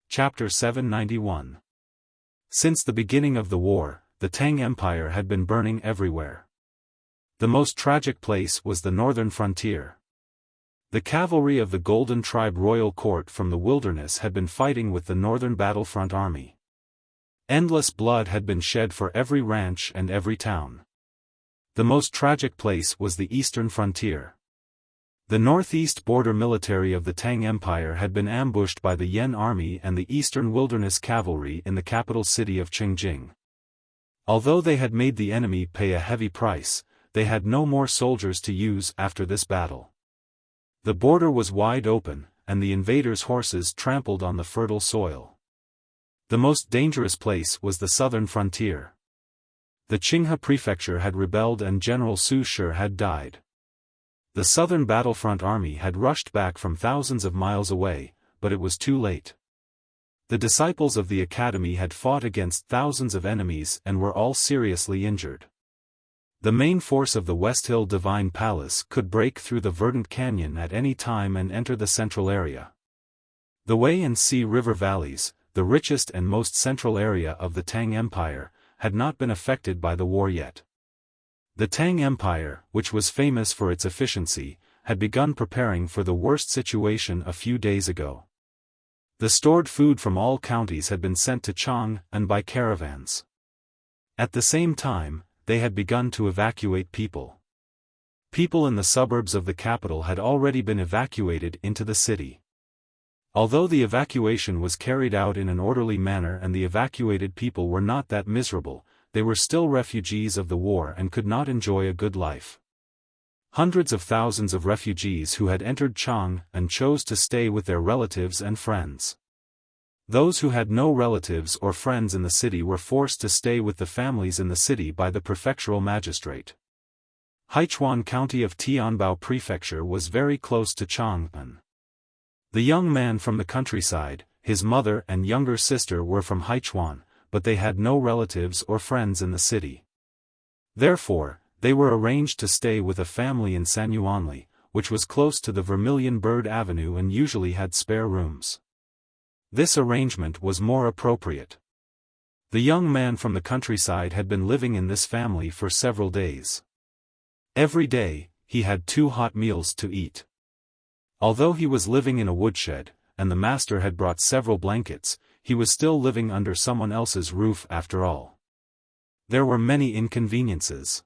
Chapter 791. Since the beginning of the war, the Tang Empire had been burning everywhere. The most tragic place was the northern frontier. The cavalry of the Golden Tribe Royal Court from the wilderness had been fighting with the northern battlefront army. Endless blood had been shed for every ranch and every town. The most tragic place was the eastern frontier. The northeast border military of the Tang Empire had been ambushed by the Yan Army and the Eastern Wilderness Cavalry in the capital city of Qingjing. Although they had made the enemy pay a heavy price, they had no more soldiers to use after this battle. The border was wide open, and the invaders' horses trampled on the fertile soil. The most dangerous place was the southern frontier. The Qinghe prefecture had rebelled and General Su Shi had died. The southern battlefront army had rushed back from thousands of miles away, but it was too late. The disciples of the academy had fought against thousands of enemies and were all seriously injured. The main force of the West Hill Divine Palace could break through the verdant canyon at any time and enter the central area. The Wei and Si River valleys, the richest and most central area of the Tang Empire, had not been affected by the war yet. The Tang Empire, which was famous for its efficiency, had begun preparing for the worst situation a few days ago. The stored food from all counties had been sent to Chang, and by caravans. At the same time, they had begun to evacuate people. People in the suburbs of the capital had already been evacuated into the city. Although the evacuation was carried out in an orderly manner and the evacuated people were not that miserable, they were still refugees of the war and could not enjoy a good life. Hundreds of thousands of refugees who had entered Chang'an chose to stay with their relatives and friends. Those who had no relatives or friends in the city were forced to stay with the families in the city by the prefectural magistrate. Haichuan County of Tianbao Prefecture was very close to Chang'an. The young man from the countryside, his mother and younger sister were from Haichuan, but they had no relatives or friends in the city. Therefore, they were arranged to stay with a family in Sanyuanli, which was close to the Vermilion Bird Avenue and usually had spare rooms. This arrangement was more appropriate. The young man from the countryside had been living in this family for several days. Every day, he had 2 hot meals to eat. Although he was living in a woodshed, and the master had brought several blankets, he was still living under someone else's roof after all. There were many inconveniences.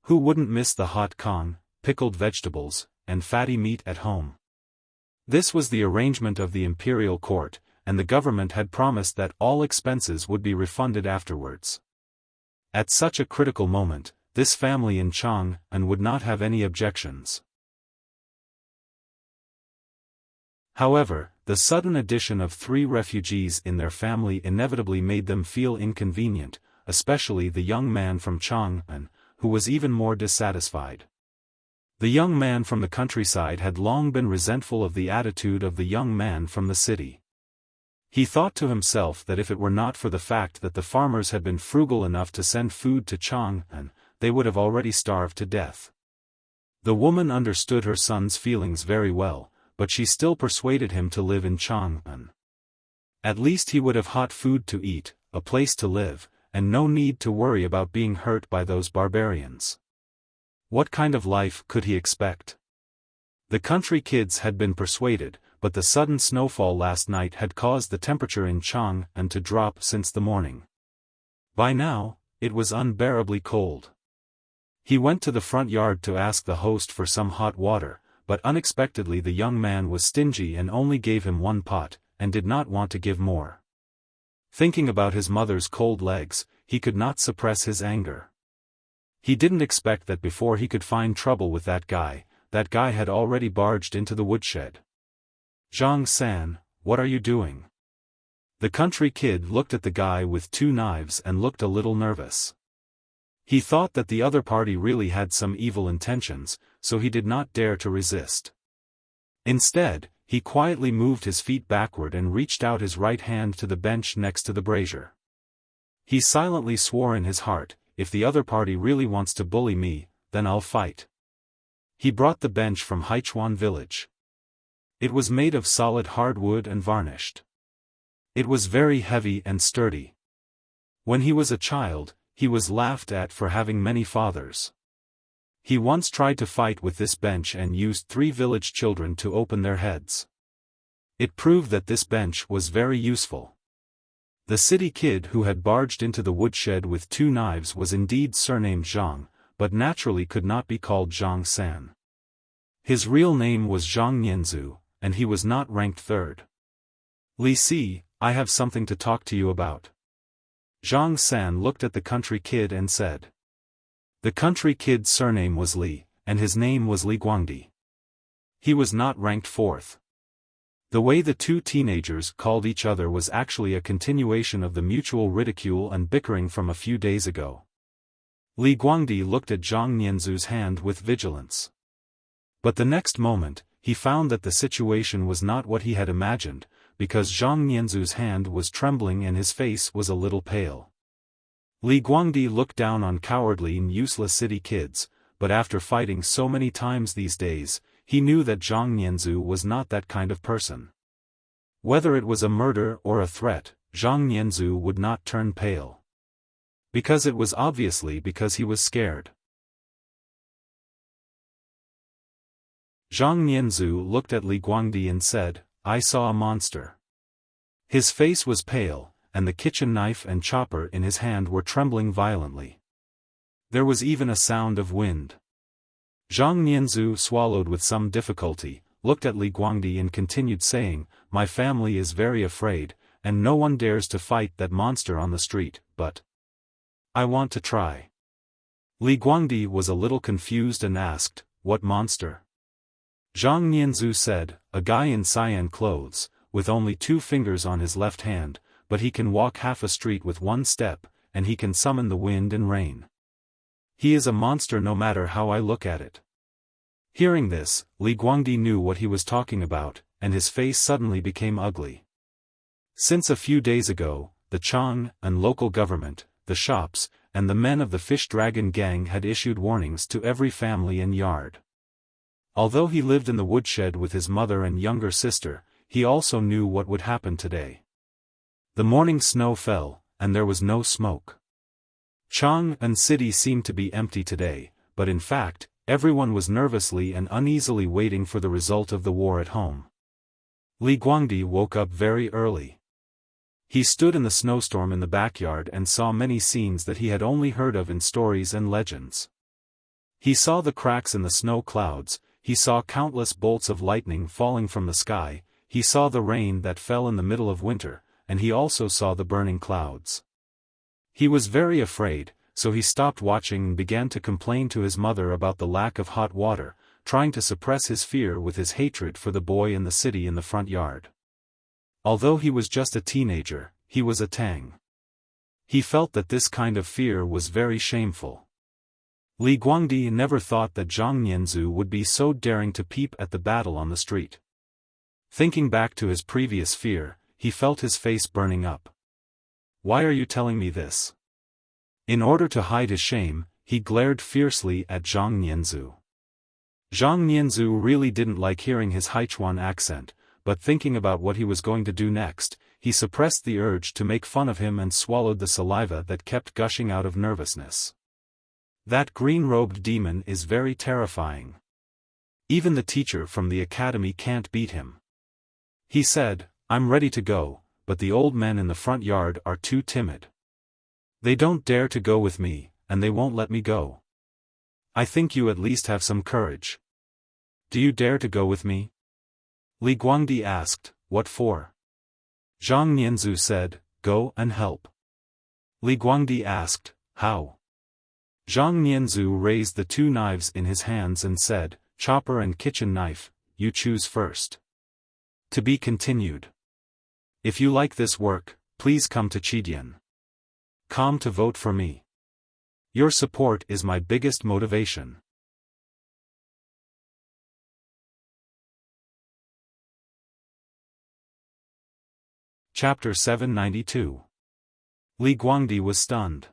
Who wouldn't miss the hot kong, pickled vegetables, and fatty meat at home? This was the arrangement of the imperial court, and the government had promised that all expenses would be refunded afterwards. At such a critical moment, this family in Chang'an would not have any objections. However, the sudden addition of 3 refugees in their family inevitably made them feel inconvenient, especially the young man from Chang'an, who was even more dissatisfied. The young man from the countryside had long been resentful of the attitude of the young man from the city. He thought to himself that if it were not for the fact that the farmers had been frugal enough to send food to Chang'an, they would have already starved to death. The woman understood her son's feelings very well, but she still persuaded him to live in Chang'an. At least he would have hot food to eat, a place to live, and no need to worry about being hurt by those barbarians. What kind of life could he expect? The country kids had been persuaded, but the sudden snowfall last night had caused the temperature in Chang'an to drop since the morning. By now, it was unbearably cold. He went to the front yard to ask the host for some hot water, but unexpectedly the young man was stingy and only gave him 1 pot, and did not want to give more. Thinking about his mother's cold legs, he could not suppress his anger. He didn't expect that before he could find trouble with that guy had already barged into the woodshed. "Zhang-san, what are you doing?" The country kid looked at the guy with 2 knives and looked a little nervous. He thought that the other party really had some evil intentions, so he did not dare to resist. Instead, he quietly moved his feet backward and reached out his right hand to the bench next to the brazier. He silently swore in his heart, "If the other party really wants to bully me, then I'll fight." He brought the bench from Haichuan village. It was made of solid hardwood and varnished. It was very heavy and sturdy. When he was a child, he was laughed at for having many fathers. He once tried to fight with this bench and used 3 village children to open their heads. It proved that this bench was very useful. The city kid who had barged into the woodshed with 2 knives was indeed surnamed Zhang, but naturally could not be called Zhang-san. His real name was Zhang Nianzu, and he was not ranked 3rd. "Li Si, I have something to talk to you about." Zhang-san looked at the country kid and said. The country kid's surname was Li, and his name was Li Guangdi. He was not ranked 4th. The way the 2 teenagers called each other was actually a continuation of the mutual ridicule and bickering from a few days ago. Li Guangdi looked at Zhang Nianzu's hand with vigilance. But the next moment, he found that the situation was not what he had imagined, because Zhang Nianzu's hand was trembling and his face was a little pale. Li Guangdi looked down on cowardly and useless city kids, but after fighting so many times these days, he knew that Zhang Nianzu was not that kind of person. Whether it was a murder or a threat, Zhang Nianzu would not turn pale. Because it was obviously because he was scared. Zhang Nianzu looked at Li Guangdi and said, "I saw a monster." His face was pale, and the kitchen knife and chopper in his hand were trembling violently. There was even a sound of wind. Zhang Nianzhu swallowed with some difficulty, looked at Li Guangdi and continued saying, "My family is very afraid, and no one dares to fight that monster on the street, but I want to try." Li Guangdi was a little confused and asked, "What monster?" Zhang Nianzhu said, "A guy in cyan clothes, with only 2 fingers on his left hand, but he can walk half a street with 1 step, and he can summon the wind and rain. He is a monster no matter how I look at it." Hearing this, Li Guangdi knew what he was talking about, and his face suddenly became ugly. Since a few days ago, the Chang and local government, the shops, and the men of the Fish Dragon gang had issued warnings to every family and yard. Although he lived in the woodshed with his mother and younger sister, he also knew what would happen today. The morning snow fell, and there was no smoke. Chang'an City seemed to be empty today, but in fact, everyone was nervously and uneasily waiting for the result of the war at home. Li Guangdi woke up very early. He stood in the snowstorm in the backyard and saw many scenes that he had only heard of in stories and legends. He saw the cracks in the snow clouds, he saw countless bolts of lightning falling from the sky, he saw the rain that fell in the middle of winter, and he also saw the burning clouds. He was very afraid, so he stopped watching and began to complain to his mother about the lack of hot water, trying to suppress his fear with his hatred for the boy in the city in the front yard. Although he was just a teenager, he was a Tang. He felt that this kind of fear was very shameful. Li Guangdi never thought that Zhang Nianzhu would be so daring to peep at the battle on the street. Thinking back to his previous fear, he felt his face burning up. "Why are you telling me this?" In order to hide his shame, he glared fiercely at Zhang Nianzhu. Zhang Nianzhu really didn't like hearing his Haichuan accent, but thinking about what he was going to do next, he suppressed the urge to make fun of him and swallowed the saliva that kept gushing out of nervousness. That green-robed demon is very terrifying. Even the teacher from the academy can't beat him. He said, "I'm ready to go, but the old men in the front yard are too timid. They don't dare to go with me, and they won't let me go. I think you at least have some courage. Do you dare to go with me?" Li Guangdi asked, "What for?" Zhang Nianzhu said, "Go and help." Li Guangdi asked, "How?" Zhang Nianzhu raised the 2 knives in his hands and said, "Chopper and kitchen knife, you choose first." To be continued. If you like this work, please come to Chidian.com to vote for me. Your support is my biggest motivation. Chapter 792. Li Guangdi was stunned.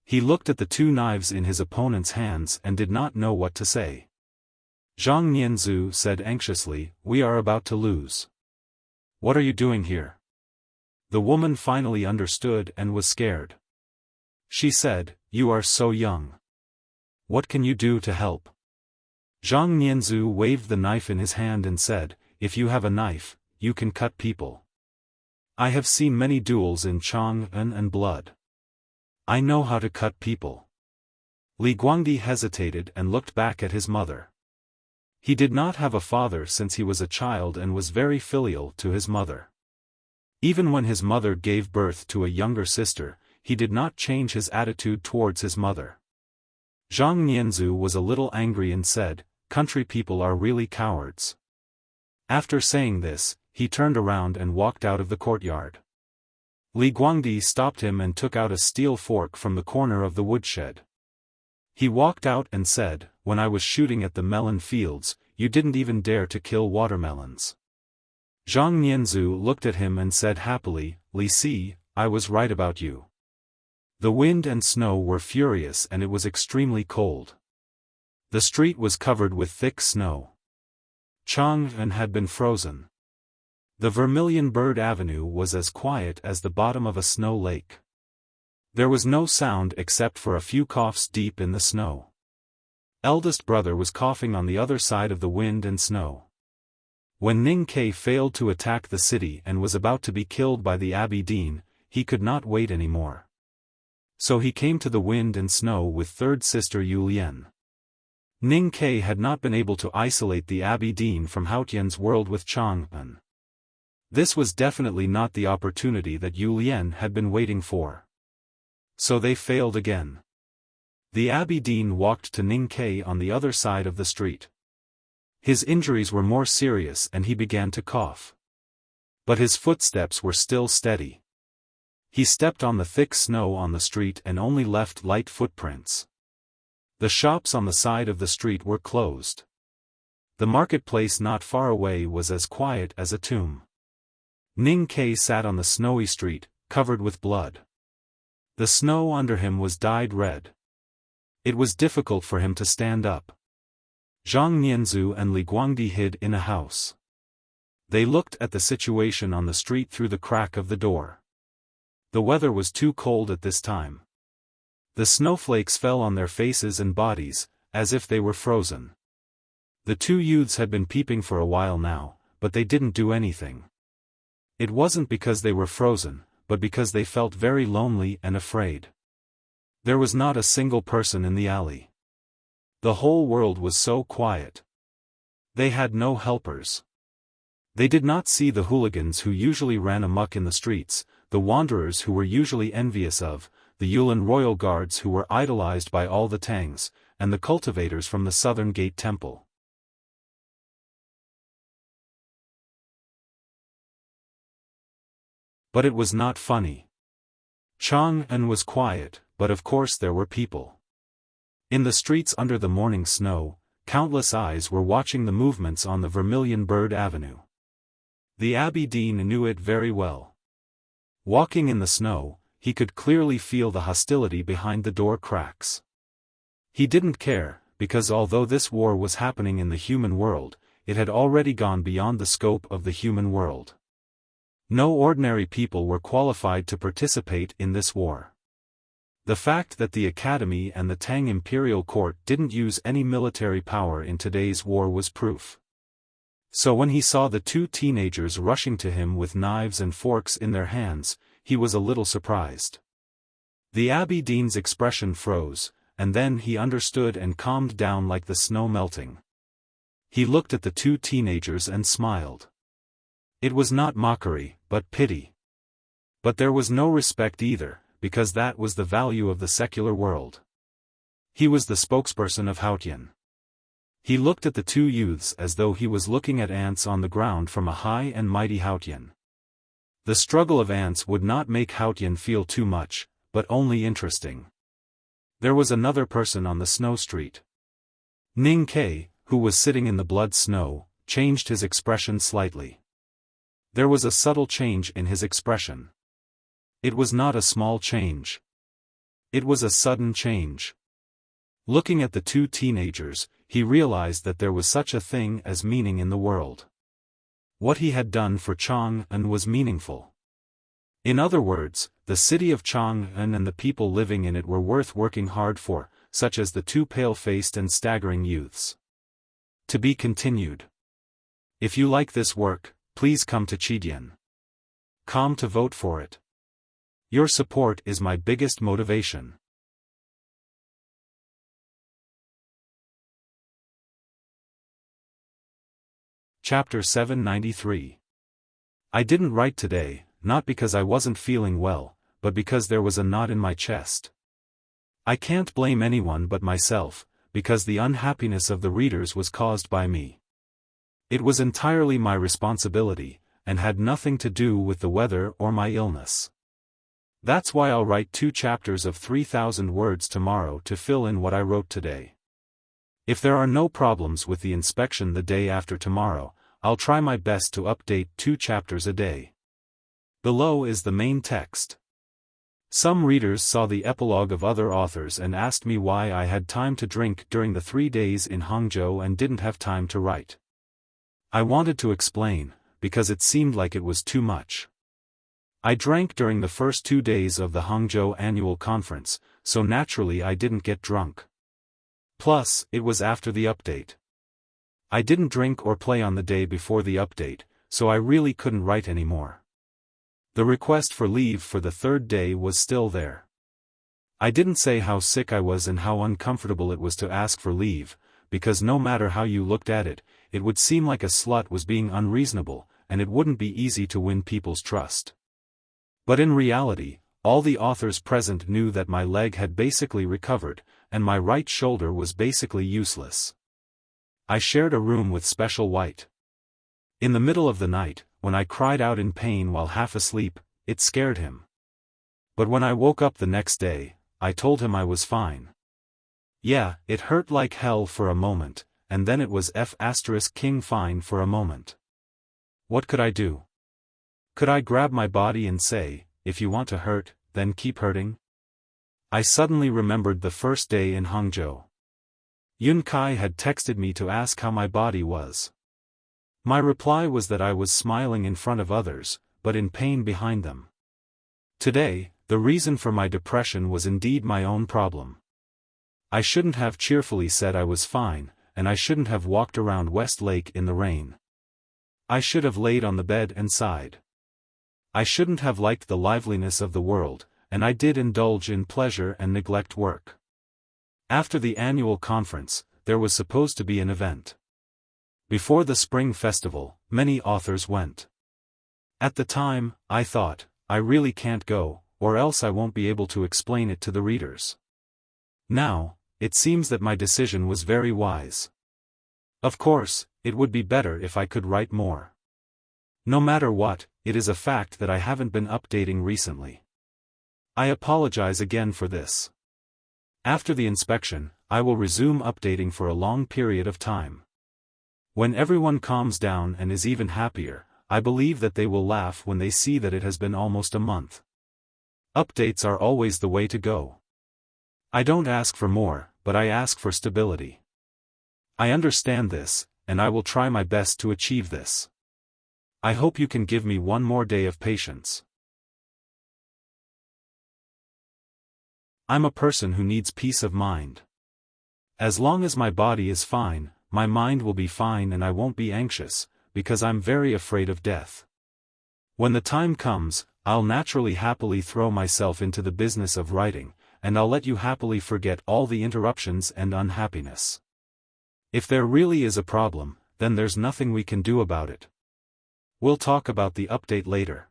He looked at the 2 knives in his opponent's hands and did not know what to say. Zhang Nianzhu said anxiously, "We are about to lose. What are you doing here?" The woman finally understood and was scared. She said, "You are so young. What can you do to help?" Zhang Nianzhu waved the knife in his hand and said, "If you have a knife, you can cut people. I have seen many duels in Chang'an and blood. I know how to cut people." Li Guangdi hesitated and looked back at his mother. He did not have a father since he was a child and was very filial to his mother. Even when his mother gave birth to a younger sister, he did not change his attitude towards his mother. Zhang Nianzhu was a little angry and said, "Country people are really cowards." After saying this, he turned around and walked out of the courtyard. Li Guangdi stopped him and took out a steel fork from the corner of the woodshed. He walked out and said, "When I was shooting at the melon fields, you didn't even dare to kill watermelons." Zhang Nianzhu looked at him and said happily, "Li Si, I was right about you." The wind and snow were furious and it was extremely cold. The street was covered with thick snow. Chang'an had been frozen. The Vermilion Bird Avenue was as quiet as the bottom of a snow lake. There was no sound except for a few coughs deep in the snow. Eldest brother was coughing on the other side of the wind and snow. When Ning Ke failed to attack the city and was about to be killed by the Abbey Dean, he could not wait anymore. So he came to the wind and snow with third sister Yu Lian. Ning Ke had not been able to isolate the Abbey Dean from Haotian's world with Chang'an. This was definitely not the opportunity that Yu Lian had been waiting for. So they failed again. The Abbey Dean walked to Ning Ke on the other side of the street. His injuries were more serious and he began to cough. But his footsteps were still steady. He stepped on the thick snow on the street and only left light footprints. The shops on the side of the street were closed. The marketplace not far away was as quiet as a tomb. Ning Ke sat on the snowy street, covered with blood. The snow under him was dyed red. It was difficult for him to stand up. Zhang Nianzu and Li Guangdi hid in a house. They looked at the situation on the street through the crack of the door. The weather was too cold at this time. The snowflakes fell on their faces and bodies, as if they were frozen. The two youths had been peeping for a while now, but they didn't do anything. It wasn't because they were frozen, but because they felt very lonely and afraid. There was not a single person in the alley. The whole world was so quiet. They had no helpers. They did not see the hooligans who usually ran amok in the streets, the wanderers who were usually envious of, the Yulin royal guards who were idolized by all the Tangs, and the cultivators from the Southern Gate Temple. But it was not funny. Chang'an was quiet, but of course there were people. In the streets under the morning snow, countless eyes were watching the movements on the Vermilion Bird Avenue. The Abbey Dean knew it very well. Walking in the snow, he could clearly feel the hostility behind the door cracks. He didn't care, because although this war was happening in the human world, it had already gone beyond the scope of the human world. No ordinary people were qualified to participate in this war. The fact that the Academy and the Tang Imperial Court didn't use any military power in today's war was proof. So when he saw the two teenagers rushing to him with knives and forks in their hands, he was a little surprised. The Abbey Dean's expression froze, and then he understood and calmed down like the snow melting. He looked at the two teenagers and smiled. It was not mockery, but pity. But there was no respect either, because that was the value of the secular world. He was the spokesperson of Haotian. He looked at the two youths as though he was looking at ants on the ground from a high and mighty Haotian. The struggle of ants would not make Haotian feel too much, but only interesting. There was another person on the snow street. Ning Ke, who was sitting in the blood snow, changed his expression slightly. There was a subtle change in his expression. It was not a small change. It was a sudden change. Looking at the two teenagers, he realized that there was such a thing as meaning in the world. What he had done for Chang'an was meaningful. In other words, the city of Chang'an and the people living in it were worth working hard for, such as the two pale-faced and staggering youths. To be continued. If you like this work, please come to Chidian.com to vote for it. Your support is my biggest motivation. Chapter 793. I didn't write today, not because I wasn't feeling well, but because there was a knot in my chest. I can't blame anyone but myself, because the unhappiness of the readers was caused by me. It was entirely my responsibility, and had nothing to do with the weather or my illness. That's why I'll write 2 chapters of 3,000 words tomorrow to fill in what I wrote today. If there are no problems with the inspection the day after tomorrow, I'll try my best to update 2 chapters a day. Below is the main text. Some readers saw the epilogue of other authors and asked me why I had time to drink during the 3 days in Hangzhou and didn't have time to write. I wanted to explain, because it seemed like it was too much. I drank during the first 2 days of the Hangzhou annual conference, so naturally I didn't get drunk. Plus, it was after the update. I didn't drink or play on the day before the update, so I really couldn't write anymore. The request for leave for the third day was still there. I didn't say how sick I was and how uncomfortable it was to ask for leave, because no matter how you looked at it, it would seem like a slut was being unreasonable, and it wouldn't be easy to win people's trust. But in reality, all the authors present knew that my leg had basically recovered, and my right shoulder was basically useless. I shared a room with Special White. In the middle of the night, when I cried out in pain while half asleep, it scared him. But when I woke up the next day, I told him I was fine. Yeah, it hurt like hell for a moment, and then it was King fine for a moment. What could I do? Could I grab my body and say, if you want to hurt, then keep hurting? I suddenly remembered the first day in Hangzhou. Yun Kai had texted me to ask how my body was. My reply was that I was smiling in front of others, but in pain behind them. Today, the reason for my depression was indeed my own problem. I shouldn't have cheerfully said I was fine, and I shouldn't have walked around West Lake in the rain. I should have laid on the bed and sighed. I shouldn't have liked the liveliness of the world, and I did indulge in pleasure and neglect work. After the annual conference, there was supposed to be an event. Before the spring festival, many authors went. At the time, I thought, I really can't go, or else I won't be able to explain it to the readers. Now, it seems that my decision was very wise. Of course, it would be better if I could write more. No matter what, it is a fact that I haven't been updating recently. I apologize again for this. After the inspection, I will resume updating for a long period of time. When everyone calms down and is even happier, I believe that they will laugh when they see that it has been almost a month. Updates are always the way to go. I don't ask for more, but I ask for stability. I understand this, and I will try my best to achieve this. I hope you can give me one more day of patience. I'm a person who needs peace of mind. As long as my body is fine, my mind will be fine and I won't be anxious, because I'm very afraid of death. When the time comes, I'll naturally happily throw myself into the business of writing, and I'll let you happily forget all the interruptions and unhappiness. If there really is a problem, then there's nothing we can do about it. We'll talk about the update later.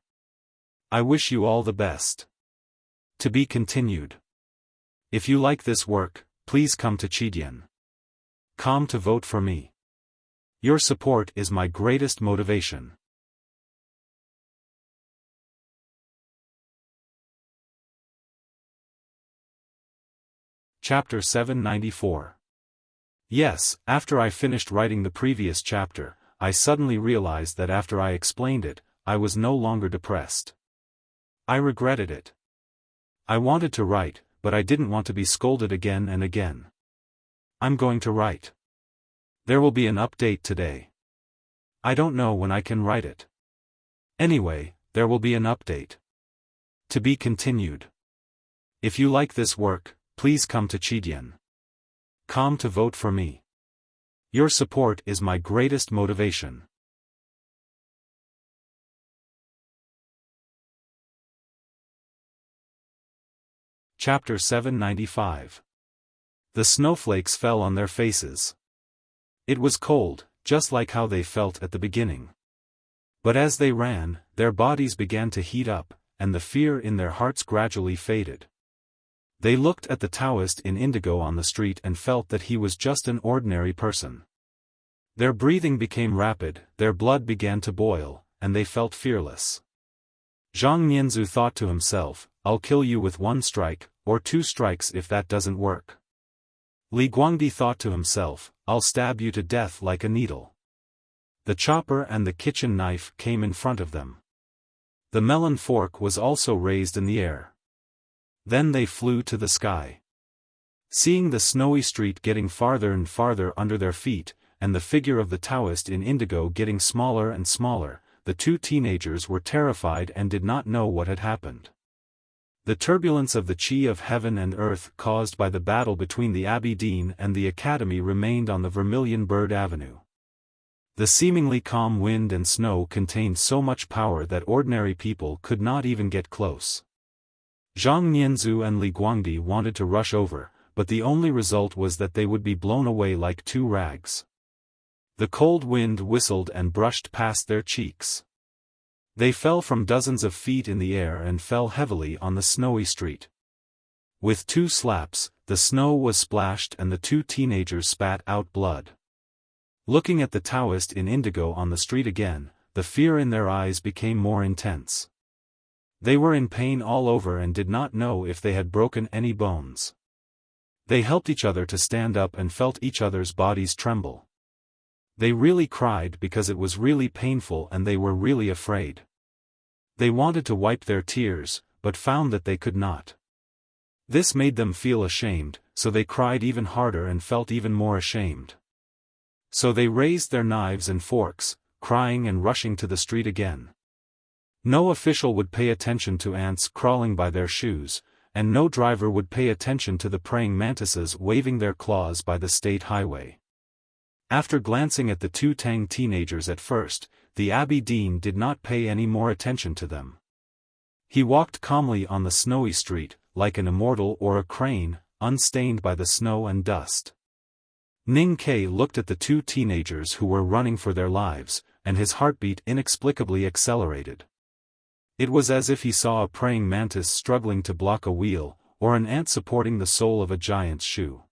I wish you all the best. To be continued. If you like this work, please come to Chidian.com to vote for me. Your support is my greatest motivation. Chapter 794. Yes, after I finished writing the previous chapter, I suddenly realized that after I explained it, I was no longer depressed. I regretted it. I wanted to write, but I didn't want to be scolded again and again. I'm going to write. There will be an update today. I don't know when I can write it. Anyway, there will be an update. To be continued. If you like this work, please come to Chidian.com to vote for me. Your support is my greatest motivation. Chapter 795. The snowflakes fell on their faces. It was cold, just like how they felt at the beginning. But as they ran, their bodies began to heat up, and the fear in their hearts gradually faded. They looked at the Taoist in indigo on the street and felt that he was just an ordinary person. Their breathing became rapid, their blood began to boil, and they felt fearless. Zhang Nianzu thought to himself, I'll kill you with 1 strike, or 2 strikes if that doesn't work. Li Guangdi thought to himself, I'll stab you to death like a needle. The chopper and the kitchen knife came in front of them. The melon fork was also raised in the air. Then they flew to the sky. Seeing the snowy street getting farther and farther under their feet, and the figure of the Taoist in indigo getting smaller and smaller, the 2 teenagers were terrified and did not know what had happened. The turbulence of the chi of heaven and earth caused by the battle between the Abbey Dean and the Academy remained on the Vermilion Bird Avenue. The seemingly calm wind and snow contained so much power that ordinary people could not even get close. Zhang Nianzu and Li Guangdi wanted to rush over, but the only result was that they would be blown away like two rags. The cold wind whistled and brushed past their cheeks. They fell from dozens of feet in the air and fell heavily on the snowy street. With two slaps, the snow was splashed and the two teenagers spat out blood. Looking at the Taoist in indigo on the street again, the fear in their eyes became more intense. They were in pain all over and did not know if they had broken any bones. They helped each other to stand up and felt each other's bodies tremble. They really cried because it was really painful and they were really afraid. They wanted to wipe their tears, but found that they could not. This made them feel ashamed, so they cried even harder and felt even more ashamed. So they raised their knives and forks, crying and rushing to the street again. No official would pay attention to ants crawling by their shoes, and no driver would pay attention to the praying mantises waving their claws by the state highway. After glancing at the two Tang teenagers at first, the Abbey Dean did not pay any more attention to them. He walked calmly on the snowy street, like an immortal or a crane, unstained by the snow and dust. Ning Ke looked at the two teenagers who were running for their lives, and his heartbeat inexplicably accelerated. It was as if he saw a praying mantis struggling to block a wheel, or an ant supporting the sole of a giant's shoe.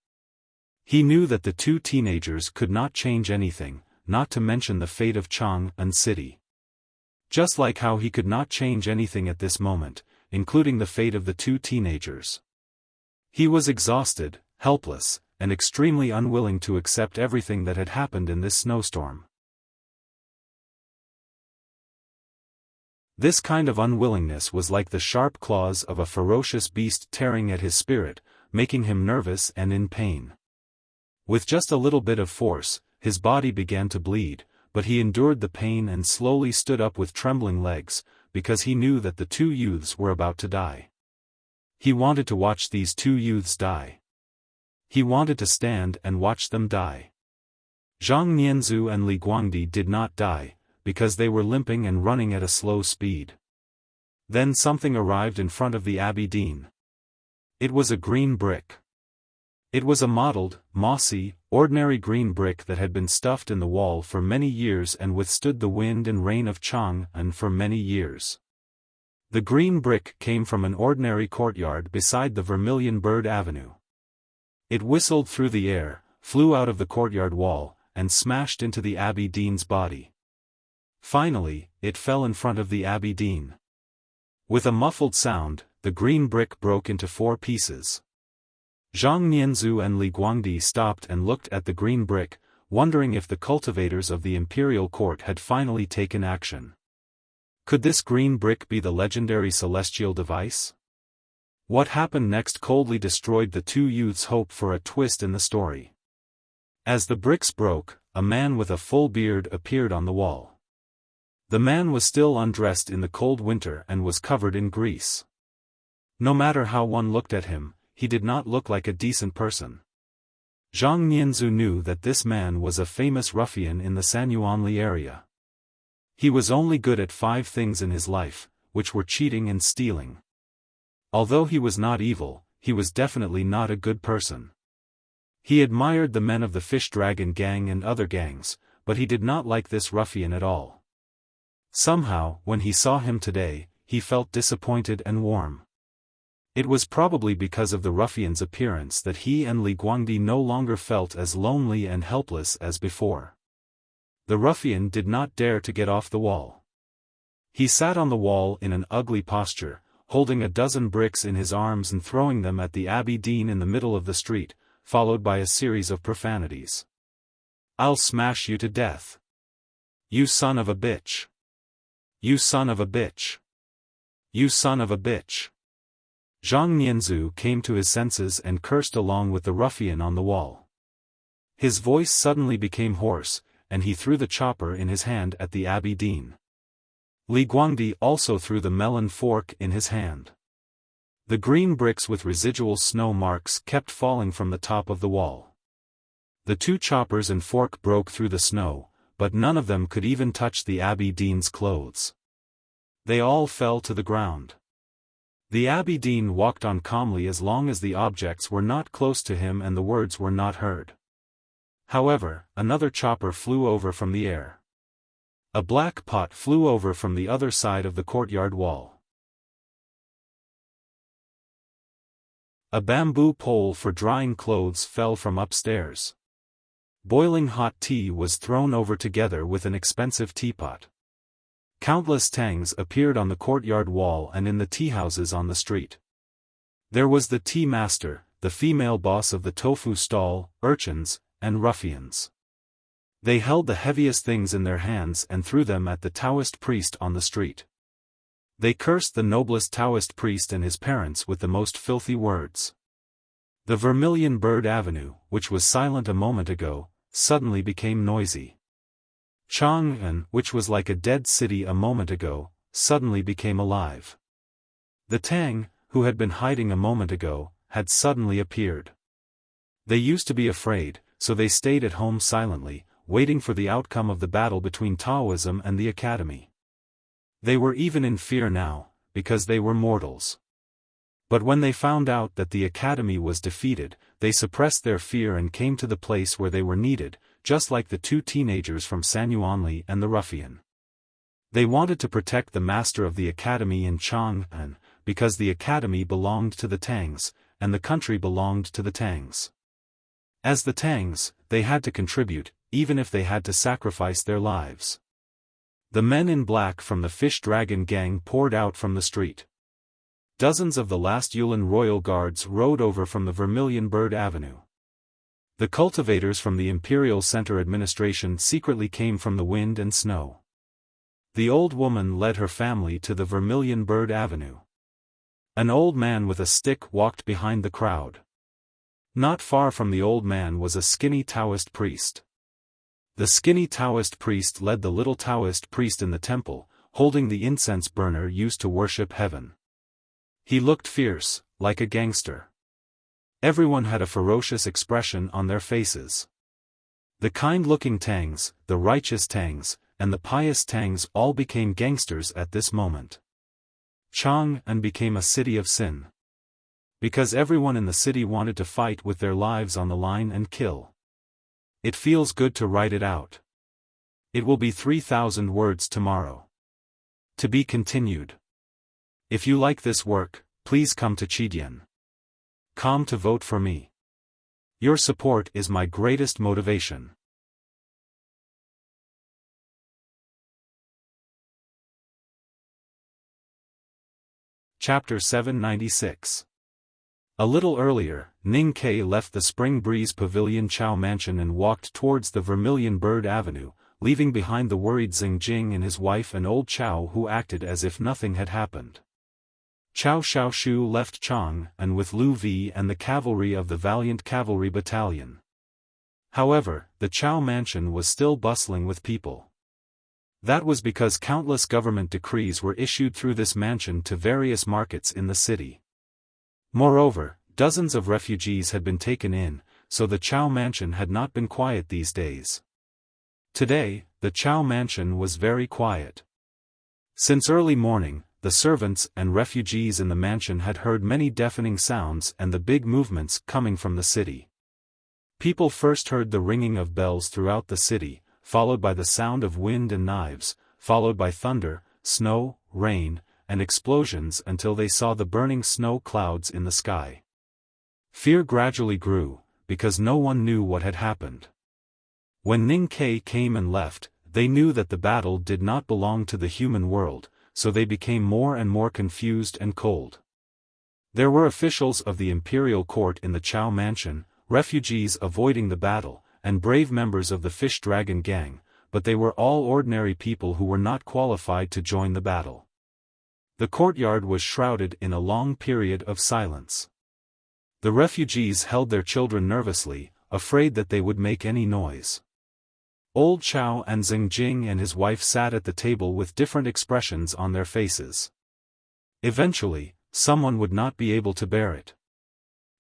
He knew that the two teenagers could not change anything, not to mention the fate of Chang'an City. Just like how he could not change anything at this moment, including the fate of the two teenagers. He was exhausted, helpless, and extremely unwilling to accept everything that had happened in this snowstorm. This kind of unwillingness was like the sharp claws of a ferocious beast tearing at his spirit, making him nervous and in pain. With just a little bit of force, his body began to bleed, but he endured the pain and slowly stood up with trembling legs, because he knew that the two youths were about to die. He wanted to watch these two youths die. He wanted to stand and watch them die. Zhang Nianzu and Li Guangdi did not die, because they were limping and running at a slow speed. Then something arrived in front of the Abbey Dean. It was a green brick. It was a mottled, mossy, ordinary green brick that had been stuffed in the wall for many years and withstood the wind and rain of Chang'an for many years. The green brick came from an ordinary courtyard beside the Vermilion Bird Avenue. It whistled through the air, flew out of the courtyard wall, and smashed into the Abbey Dean's body. Finally, it fell in front of the Abbey Dean. With a muffled sound, the green brick broke into 4 pieces. Zhang Nianzu and Li Guangdi stopped and looked at the green brick, wondering if the cultivators of the imperial court had finally taken action. Could this green brick be the legendary celestial device? What happened next coldly destroyed the two youths' hope for a twist in the story. As the bricks broke, a man with a full beard appeared on the wall. The man was still undressed in the cold winter and was covered in grease. No matter how one looked at him, he did not look like a decent person. Zhang Nianzu knew that this man was a famous ruffian in the Sanyuanli area. He was only good at 5 things in his life, which were cheating and stealing. Although he was not evil, he was definitely not a good person. He admired the men of the Fish Dragon gang and other gangs, but he did not like this ruffian at all. Somehow, when he saw him today, he felt disappointed and warm. It was probably because of the ruffian's appearance that he and Li Guangdi no longer felt as lonely and helpless as before. The ruffian did not dare to get off the wall. He sat on the wall in an ugly posture, holding a dozen bricks in his arms and throwing them at the Abbey Dean in the middle of the street, followed by a series of profanities. "I'll smash you to death. You son of a bitch. You son of a bitch. You son of a bitch." Zhang Nianzu came to his senses and cursed along with the ruffian on the wall. His voice suddenly became hoarse, and he threw the chopper in his hand at the Abbey Dean. Li Guangdi also threw the melon fork in his hand. The green bricks with residual snow marks kept falling from the top of the wall. The 2 choppers and fork broke through the snow, but none of them could even touch the Abbey Dean's clothes. They all fell to the ground. The Abbey Dean walked on calmly as long as the objects were not close to him and the words were not heard. However, another chopper flew over from the air. A black pot flew over from the other side of the courtyard wall. A bamboo pole for drying clothes fell from upstairs. Boiling hot tea was thrown over together with an expensive teapot. Countless tangs appeared on the courtyard wall and in the teahouses on the street. There was the tea master, the female boss of the tofu stall, urchins, and ruffians. They held the heaviest things in their hands and threw them at the Taoist priest on the street. They cursed the noblest Taoist priest and his parents with the most filthy words. The Vermilion Bird Avenue, which was silent a moment ago, suddenly became noisy. Chang'an, which was like a dead city a moment ago, suddenly became alive. The Tang, who had been hiding a moment ago, had suddenly appeared. They used to be afraid, so they stayed at home silently, waiting for the outcome of the battle between Taoism and the Academy. They were even in fear now, because they were mortals. But when they found out that the Academy was defeated, they suppressed their fear and came to the place where they were needed, just like the two teenagers from Sanyuanli and the ruffian. They wanted to protect the master of the Academy in Chang'an, because the Academy belonged to the Tangs, and the country belonged to the Tangs. As the Tangs, they had to contribute, even if they had to sacrifice their lives. The men in black from the Fish Dragon gang poured out from the street. Dozens of the last Yulin royal guards rode over from the Vermilion Bird Avenue. The cultivators from the Imperial Center administration secretly came from the wind and snow. The old woman led her family to the Vermilion Bird Avenue. An old man with a stick walked behind the crowd. Not far from the old man was a skinny Taoist priest. The skinny Taoist priest led the little Taoist priest in the temple, holding the incense burner used to worship heaven. He looked fierce, like a gangster. Everyone had a ferocious expression on their faces. The kind-looking Tangs, the righteous Tangs, and the pious Tangs all became gangsters at this moment. Chang'an became a city of sin. Because everyone in the city wanted to fight with their lives on the line and kill. It feels good to write it out. It will be 3,000 words tomorrow. To be continued. If you like this work, please come to Chidian.com to vote for me. Your support is my greatest motivation. Chapter 796. A little earlier, Ning Ke left the Spring Breeze Pavilion Chao Mansion and walked towards the Vermilion Bird Avenue, leaving behind the worried Xingjing and his wife and old Chao who acted as if nothing had happened. Chao Xiaoshu left Chang'an with Lu Vi and the cavalry of the Valiant Cavalry Battalion. However, the Chao Mansion was still bustling with people. That was because countless government decrees were issued through this mansion to various markets in the city. Moreover, dozens of refugees had been taken in, so the Chao Mansion had not been quiet these days. Today, the Chao Mansion was very quiet. Since early morning, the servants and refugees in the mansion had heard many deafening sounds and the big movements coming from the city. People first heard the ringing of bells throughout the city, followed by the sound of wind and knives, followed by thunder, snow, rain, and explosions until they saw the burning snow clouds in the sky. Fear gradually grew, because no one knew what had happened. When Ning Ke came and left, they knew that the battle did not belong to the human world, so they became more and more confused and cold. There were officials of the imperial court in the Chao Mansion, refugees avoiding the battle, and brave members of the Fish Dragon gang, but they were all ordinary people who were not qualified to join the battle. The courtyard was shrouded in a long period of silence. The refugees held their children nervously, afraid that they would make any noise. Old Chao and Xingjing and his wife sat at the table with different expressions on their faces. Eventually, someone would not be able to bear it.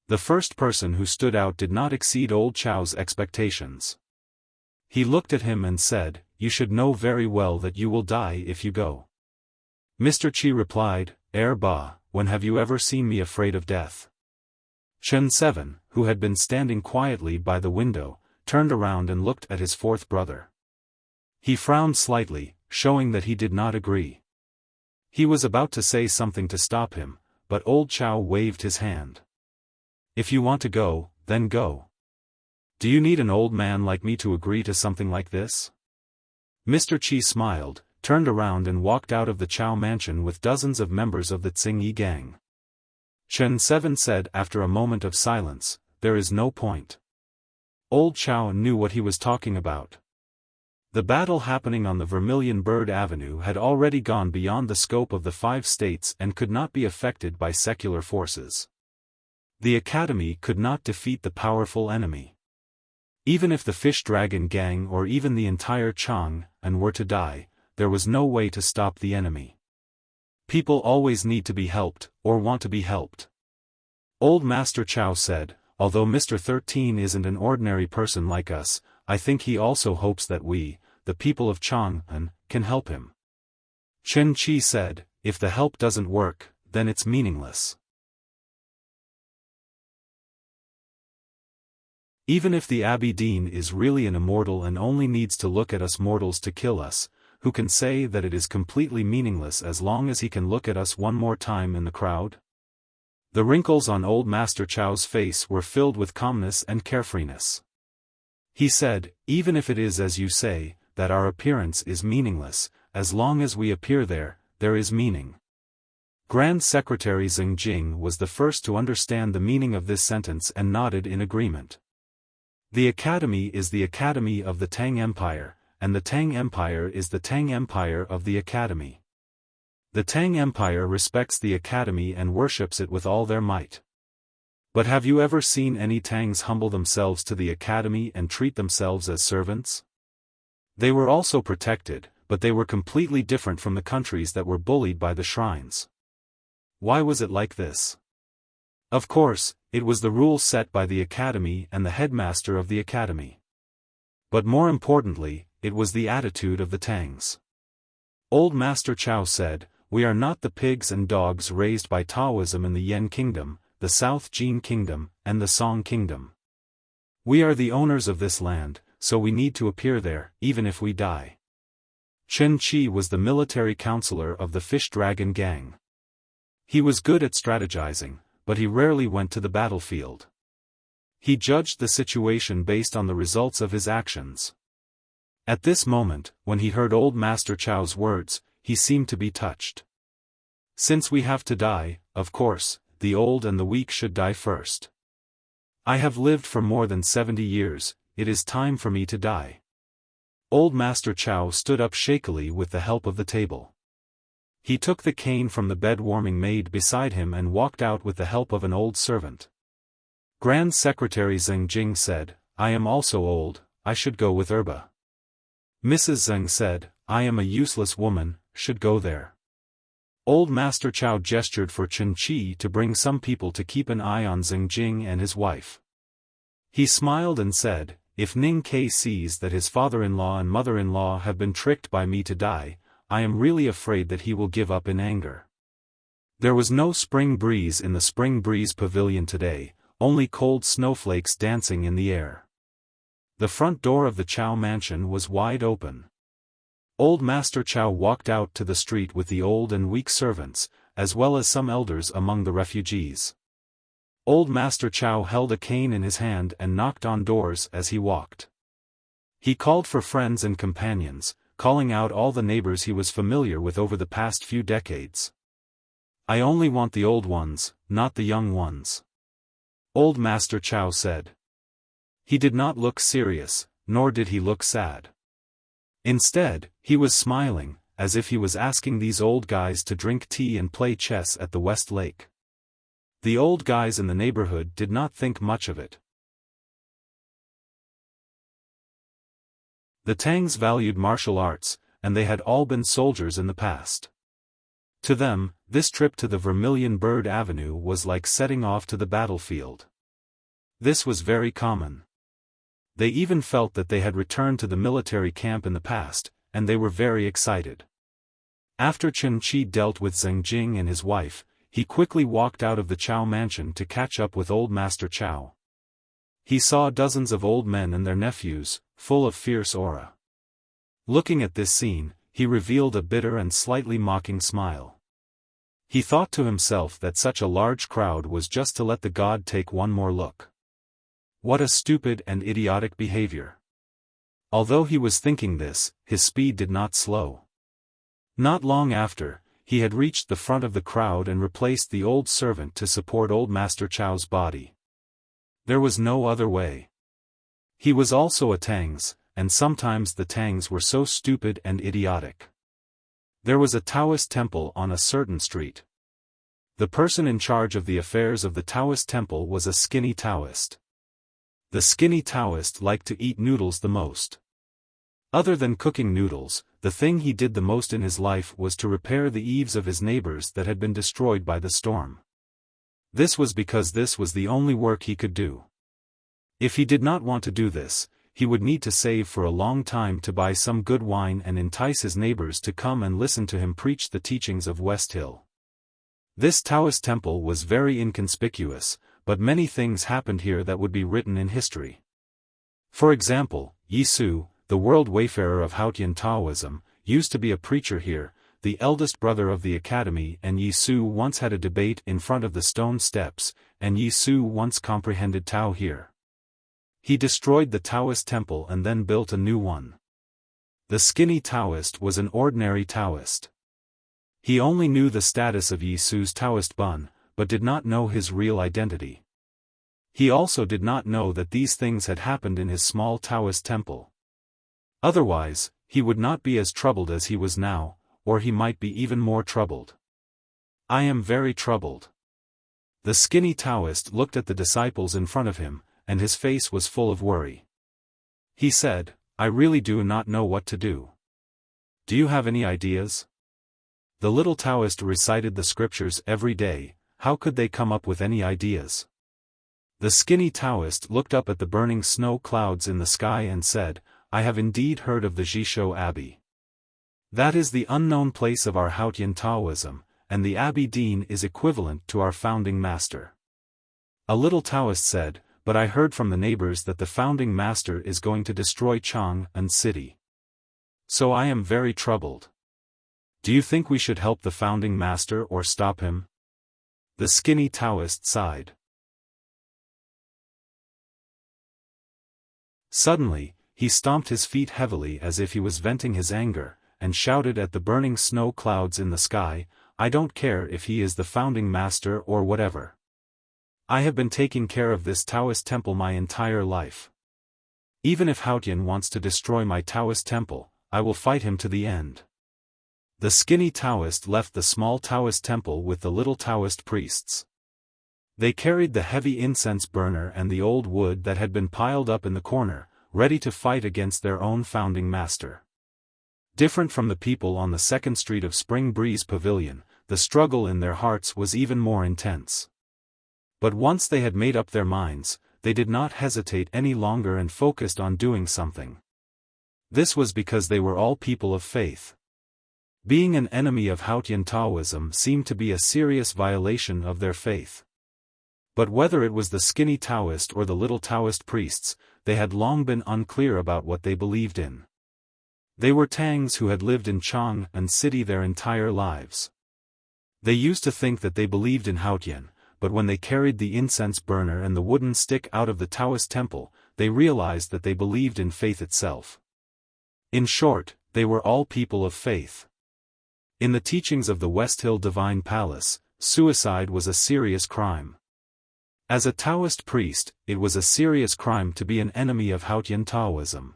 The first person who stood out did not exceed old Chao's expectations. He looked at him and said, you should know very well that you will die if you go. Mr. Qi replied, Ba, when have you ever seen me afraid of death? Chen 7, who had been standing quietly by the window, turned around and looked at his fourth brother. He frowned slightly, showing that he did not agree. He was about to say something to stop him, but old Chow waved his hand. If you want to go, then go. Do you need an old man like me to agree to something like this? Mr. Qi smiled, turned around and walked out of the Chow mansion with dozens of members of the Tsingyi gang. Chen 7 said after a moment of silence, there is no point. Old Chow knew what he was talking about. The battle happening on the Vermilion Bird Avenue had already gone beyond the scope of the 5 states and could not be affected by secular forces. The Academy could not defeat the powerful enemy. Even if the Fish Dragon Gang or even the entire Chang'an were to die, there was no way to stop the enemy. People always need to be helped, or want to be helped. Old Master Chow said, although Mr. 13 isn't an ordinary person like us, I think he also hopes that we, the people of Chang'an, can help him. Chen Qi said, if the help doesn't work, then it's meaningless. Even if the Abidine is really an immortal and only needs to look at us mortals to kill us, who can say that it is completely meaningless as long as he can look at us one more time in the crowd? The wrinkles on old Master Chow's face were filled with calmness and carefreeness. He said, even if it is as you say, that our appearance is meaningless, as long as we appear there, there is meaning. Grand Secretary Zheng Jing was the first to understand the meaning of this sentence and nodded in agreement. The Academy is the Academy of the Tang Empire, and the Tang Empire is the Tang Empire of the Academy. The Tang Empire respects the Academy and worships it with all their might. But have you ever seen any Tangs humble themselves to the Academy and treat themselves as servants? They were also protected, but they were completely different from the countries that were bullied by the shrines. Why was it like this? Of course, it was the rules set by the Academy and the headmaster of the Academy. But more importantly, it was the attitude of the Tangs. Old Master Chow said, we are not the pigs and dogs raised by Taoism in the Yen Kingdom, the South Jin Kingdom, and the Song Kingdom. We are the owners of this land, so we need to appear there, even if we die. Chen Qi was the military counselor of the Fish Dragon Gang. He was good at strategizing, but he rarely went to the battlefield. He judged the situation based on the results of his actions. At this moment, when he heard old Master Chow's words, he seemed to be touched. Since we have to die, of course, the old and the weak should die first. I have lived for more than 70 years, it is time for me to die. Old Master Chow stood up shakily with the help of the table. He took the cane from the bed-warming maid beside him and walked out with the help of an old servant. Grand Secretary Zheng Jing said, I am also old, I should go with Erba. Mrs. Zheng said, I am a useless woman, should go there. Old Master Chow gestured for Chen Qi to bring some people to keep an eye on Zheng Jing and his wife. He smiled and said, if Ning Ke sees that his father-in-law and mother-in-law have been tricked by me to die, I am really afraid that he will give up in anger. There was no spring breeze in the Spring Breeze Pavilion today, only cold snowflakes dancing in the air. The front door of the Chow mansion was wide open. Old Master Chow walked out to the street with the old and weak servants, as well as some elders among the refugees. Old Master Chow held a cane in his hand and knocked on doors as he walked. He called for friends and companions, calling out all the neighbors he was familiar with over the past few decades. I only want the old ones, not the young ones. Old Master Chow said. He did not look serious, nor did he look sad. Instead, he was smiling, as if he was asking these old guys to drink tea and play chess at the West Lake. The old guys in the neighborhood did not think much of it. The Tangs valued martial arts, and they had all been soldiers in the past. To them, this trip to the Vermilion Bird Avenue was like setting off to the battlefield. This was very common. They even felt that they had returned to the military camp in the past, and they were very excited. After Chen Qi dealt with Zheng Jing and his wife, he quickly walked out of the Chao mansion to catch up with old Master Chao. He saw dozens of old men and their nephews, full of fierce aura. Looking at this scene, he revealed a bitter and slightly mocking smile. He thought to himself that such a large crowd was just to let the god take one more look. What a stupid and idiotic behavior. Although he was thinking this, his speed did not slow. Not long after, he had reached the front of the crowd and replaced the old servant to support old Master Chao's body. There was no other way. He was also a Tangs, and sometimes the Tangs were so stupid and idiotic. There was a Taoist temple on a certain street. The person in charge of the affairs of the Taoist temple was a skinny Taoist. The skinny Taoist liked to eat noodles the most. Other than cooking noodles, the thing he did the most in his life was to repair the eaves of his neighbors that had been destroyed by the storm. This was because this was the only work he could do. If he did not want to do this, he would need to save for a long time to buy some good wine and entice his neighbors to come and listen to him preach the teachings of West Hill. This Taoist temple was very inconspicuous, but many things happened here that would be written in history. For example, Yi Su, the world wayfarer of Haotian Taoism, used to be a preacher here. The eldest brother of the academy and Yi Su once had a debate in front of the stone steps, and Yi Su once comprehended Tao here. He destroyed the Taoist temple and then built a new one. The skinny Taoist was an ordinary Taoist. He only knew the status of Yi Su's Taoist bun, but did not know his real identity. He also did not know that these things had happened in his small Taoist temple. Otherwise, he would not be as troubled as he was now, or he might be even more troubled. I am very troubled. The skinny Taoist looked at the disciples in front of him, and his face was full of worry. He said, I really do not know what to do. Do you have any ideas? The little Taoist recited the scriptures every day. How could they come up with any ideas? The skinny Taoist looked up at the burning snow clouds in the sky and said, I have indeed heard of the Jishou Abbey. That is the unknown place of our Haotian Taoism, and the Abbey Dean is equivalent to our founding master. A little Taoist said, but I heard from the neighbors that the founding master is going to destroy Chang'an City. So I am very troubled. Do you think we should help the founding master or stop him? The skinny Taoist sighed. Suddenly, he stomped his feet heavily as if he was venting his anger, and shouted at the burning snow clouds in the sky, I don't care if he is the founding master or whatever. I have been taking care of this Taoist temple my entire life. Even if Haotian wants to destroy my Taoist temple, I will fight him to the end. The skinny Taoist left the small Taoist temple with the little Taoist priests. They carried the heavy incense burner and the old wood that had been piled up in the corner, ready to fight against their own founding master. Different from the people on the second street of Spring Breeze Pavilion, the struggle in their hearts was even more intense. But once they had made up their minds, they did not hesitate any longer and focused on doing something. This was because they were all people of faith. Being an enemy of Haotian Taoism seemed to be a serious violation of their faith. But whether it was the skinny Taoist or the little Taoist priests, they had long been unclear about what they believed in. They were Tangs who had lived in Chang'an City their entire lives. They used to think that they believed in Haotian, but when they carried the incense burner and the wooden stick out of the Taoist temple, they realized that they believed in faith itself. In short, they were all people of faith. In the teachings of the West Hill Divine Palace, suicide was a serious crime. As a Taoist priest, it was a serious crime to be an enemy of Haotian Taoism.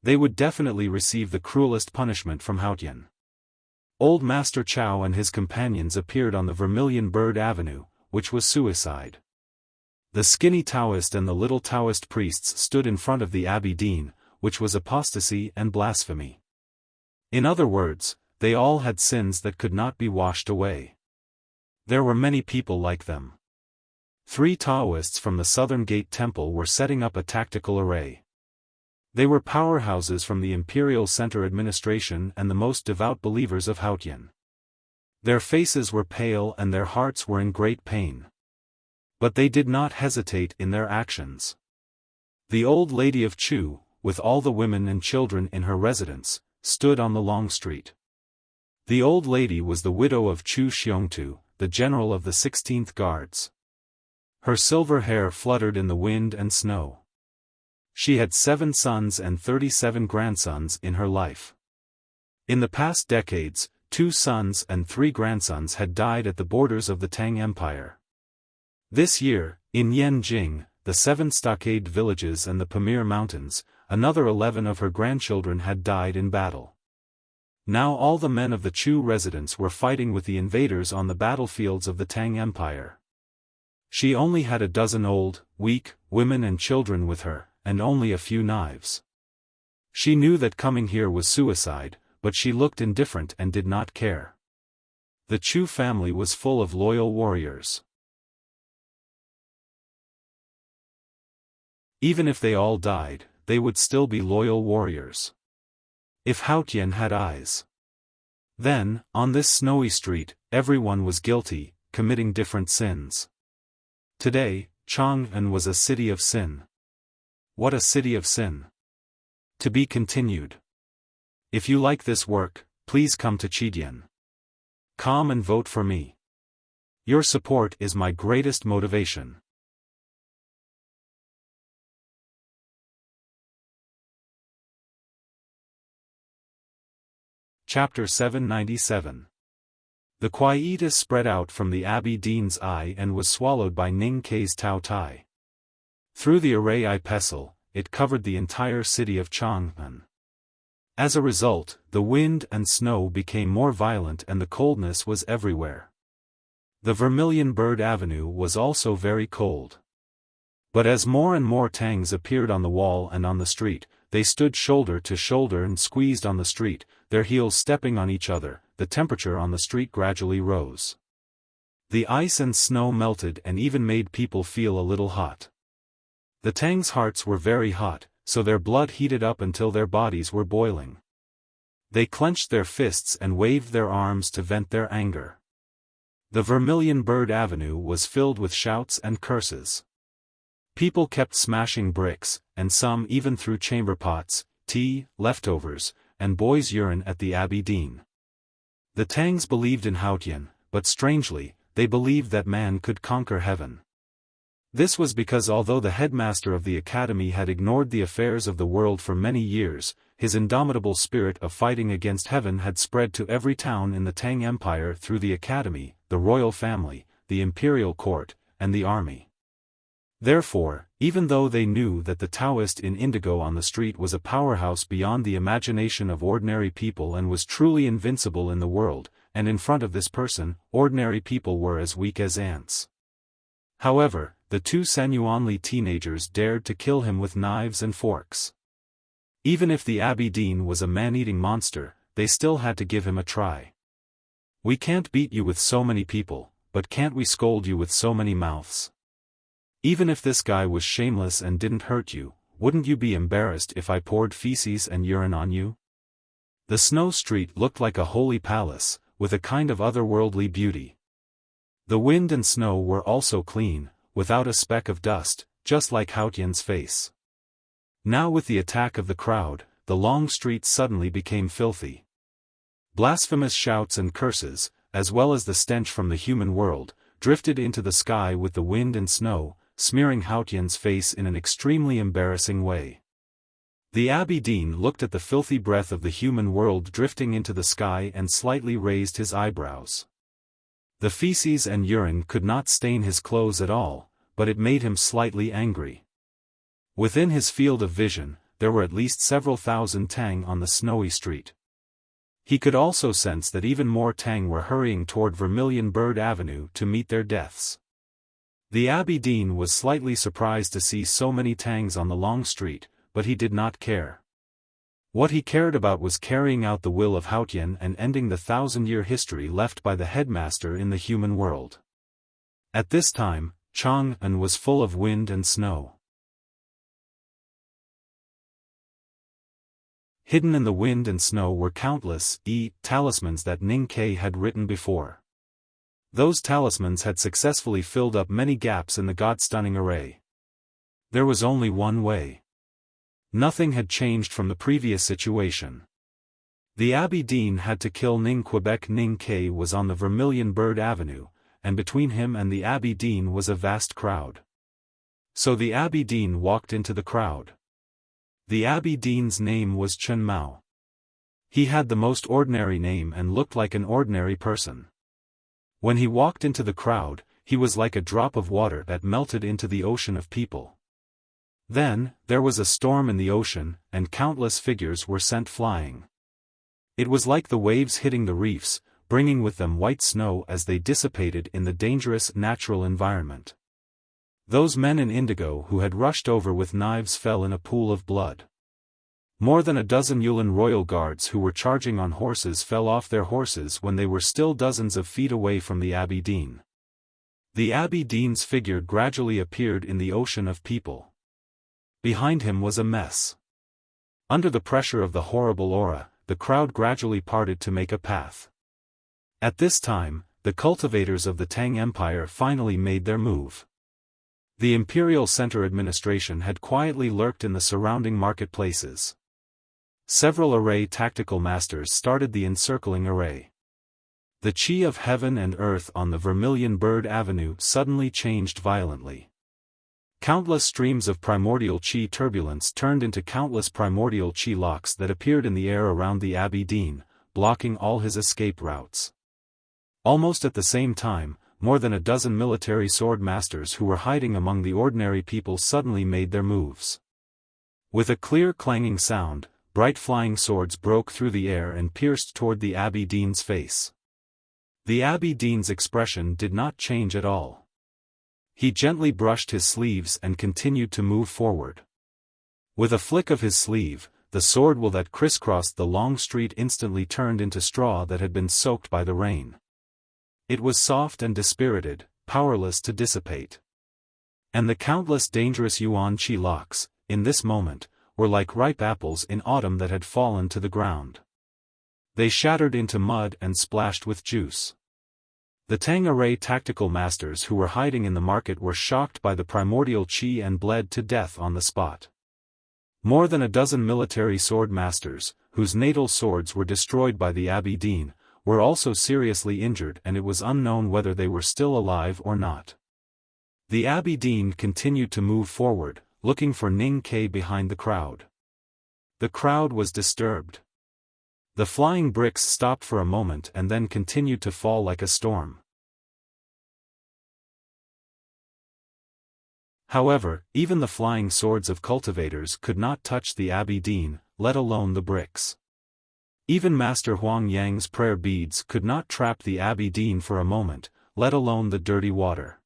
They would definitely receive the cruelest punishment from Haotian. Old Master Chao and his companions appeared on the Vermilion Bird Avenue, which was suicide. The skinny Taoist and the little Taoist priests stood in front of the Abbey Dean, which was apostasy and blasphemy. In other words, they all had sins that could not be washed away. There were many people like them. 3 Taoists from the Southern Gate Temple were setting up a tactical array. They were powerhouses from the Imperial Center administration and the most devout believers of Haotian. Their faces were pale and their hearts were in great pain. But they did not hesitate in their actions. The old lady of Chu, with all the women and children in her residence, stood on the long street. The old lady was the widow of Chu Xiongtu, the general of the 16th Guards. Her silver hair fluttered in the wind and snow. She had 7 sons and 37 grandsons in her life. In the past decades, 2 sons and 3 grandsons had died at the borders of the Tang Empire. This year, in Yanjing, the 7 stockade villages and the Pamir Mountains, another 11 of her grandchildren had died in battle. Now all the men of the Chu residence were fighting with the invaders on the battlefields of the Tang Empire. She only had a dozen old, weak, women and children with her, and only a few knives. She knew that coming here was suicide, but she looked indifferent and did not care. The Chu family was full of loyal warriors. Even if they all died, they would still be loyal warriors. If Haotian had eyes. Then, on this snowy street, everyone was guilty, committing different sins. Today, Chang'an was a city of sin. What a city of sin. To be continued. If you like this work, please come to Chidian. Come and vote for me. Your support is my greatest motivation. Chapter 797. The quietus spread out from the Abbey Dean's eye and was swallowed by Ning Kei's Tao Tai. Through the array I pestle, it covered the entire city of Chang'an. As a result, the wind and snow became more violent and the coldness was everywhere. The Vermilion Bird Avenue was also very cold. But as more and more Tangs appeared on the wall and on the street, they stood shoulder to shoulder and squeezed on the street, their heels stepping on each other. The temperature on the street gradually rose. The ice and snow melted and even made people feel a little hot. The Tangs' hearts were very hot, so their blood heated up until their bodies were boiling. They clenched their fists and waved their arms to vent their anger. The Vermilion Bird Avenue was filled with shouts and curses. People kept smashing bricks, and some even threw chamber pots, tea, leftovers, and boys' urine at the Abbey Dean. The Tangs believed in Haotian, but strangely, they believed that man could conquer heaven. This was because although the headmaster of the academy had ignored the affairs of the world for many years, his indomitable spirit of fighting against heaven had spread to every town in the Tang Empire through the academy, the royal family, the imperial court, and the army. Therefore, even though they knew that the Taoist in indigo on the street was a powerhouse beyond the imagination of ordinary people and was truly invincible in the world, and in front of this person, ordinary people were as weak as ants. However, the 2 Sanyuanli teenagers dared to kill him with knives and forks. Even if the Abbey Dean was a man-eating monster, they still had to give him a try. We can't beat you with so many people, but can't we scold you with so many mouths? Even if this guy was shameless and didn't hurt you, wouldn't you be embarrassed if I poured feces and urine on you? The snow street looked like a holy palace, with a kind of otherworldly beauty. The wind and snow were also clean, without a speck of dust, just like Haotian's face. Now with the attack of the crowd, the long street suddenly became filthy. Blasphemous shouts and curses, as well as the stench from the human world, drifted into the sky with the wind and snow, smearing Haotian's face in an extremely embarrassing way. The Abbey Dean looked at the filthy breath of the human world drifting into the sky and slightly raised his eyebrows. The feces and urine could not stain his clothes at all, but it made him slightly angry. Within his field of vision, there were at least several thousand Tang on the snowy street. He could also sense that even more Tang were hurrying toward Vermilion Bird Avenue to meet their deaths. The Abbey Dean was slightly surprised to see so many Tangs on the long street, but he did not care. What he cared about was carrying out the will of Haotian and ending the 1,000-year history left by the headmaster in the human world. At this time, Chang'an was full of wind and snow. Hidden in the wind and snow were countless talismans that Ning Ke had written before. Those talismans had successfully filled up many gaps in the god-stunning array. There was only one way. Nothing had changed from the previous situation. The Abbey Dean had to kill Ning Quebec. Ning Ke was on the Vermilion Bird Avenue, and between him and the Abbey Dean was a vast crowd. So the Abbey Dean walked into the crowd. The Abbey Dean's name was Chen Mao. He had the most ordinary name and looked like an ordinary person. When he walked into the crowd, he was like a drop of water that melted into the ocean of people. Then, there was a storm in the ocean, and countless figures were sent flying. It was like the waves hitting the reefs, bringing with them white snow as they dissipated in the dangerous natural environment. Those men in indigo who had rushed over with knives fell in a pool of blood. More than a dozen Yulin royal guards who were charging on horses fell off their horses when they were still dozens of feet away from the Abbey Dean. The Abbey Dean's figure gradually appeared in the ocean of people. Behind him was a mess. Under the pressure of the horrible aura, the crowd gradually parted to make a path. At this time, the cultivators of the Tang Empire finally made their move. The Imperial Center administration had quietly lurked in the surrounding marketplaces. Several array tactical masters started the encircling array. The chi of heaven and earth on the Vermilion Bird Avenue suddenly changed violently. Countless streams of primordial chi turbulence turned into countless primordial chi locks that appeared in the air around the Abbey Dean, blocking all his escape routes. Almost at the same time, more than a dozen military sword masters who were hiding among the ordinary people suddenly made their moves. With a clear clanging sound, bright flying swords broke through the air and pierced toward the Abbey Dean's face. The Abbey Dean's expression did not change at all. He gently brushed his sleeves and continued to move forward. With a flick of his sleeve, the sword will that crisscrossed the long street instantly turned into straw that had been soaked by the rain. It was soft and dispirited, powerless to dissipate. And the countless dangerous Yuan Qi locks, in this moment, were like ripe apples in autumn that had fallen to the ground. They shattered into mud and splashed with juice. The Tang Array tactical masters who were hiding in the market were shocked by the primordial qi and bled to death on the spot. More than a dozen military sword masters, whose natal swords were destroyed by the Abbey Dean, were also seriously injured, and it was unknown whether they were still alive or not. The Abbey Dean continued to move forward, looking for Ning Ke behind the crowd. The crowd was disturbed. The flying bricks stopped for a moment and then continued to fall like a storm. However, even the flying swords of cultivators could not touch the Abbey Dean, let alone the bricks. Even Master Huang Yang's prayer beads could not trap the Abbey Dean for a moment, let alone the dirty water.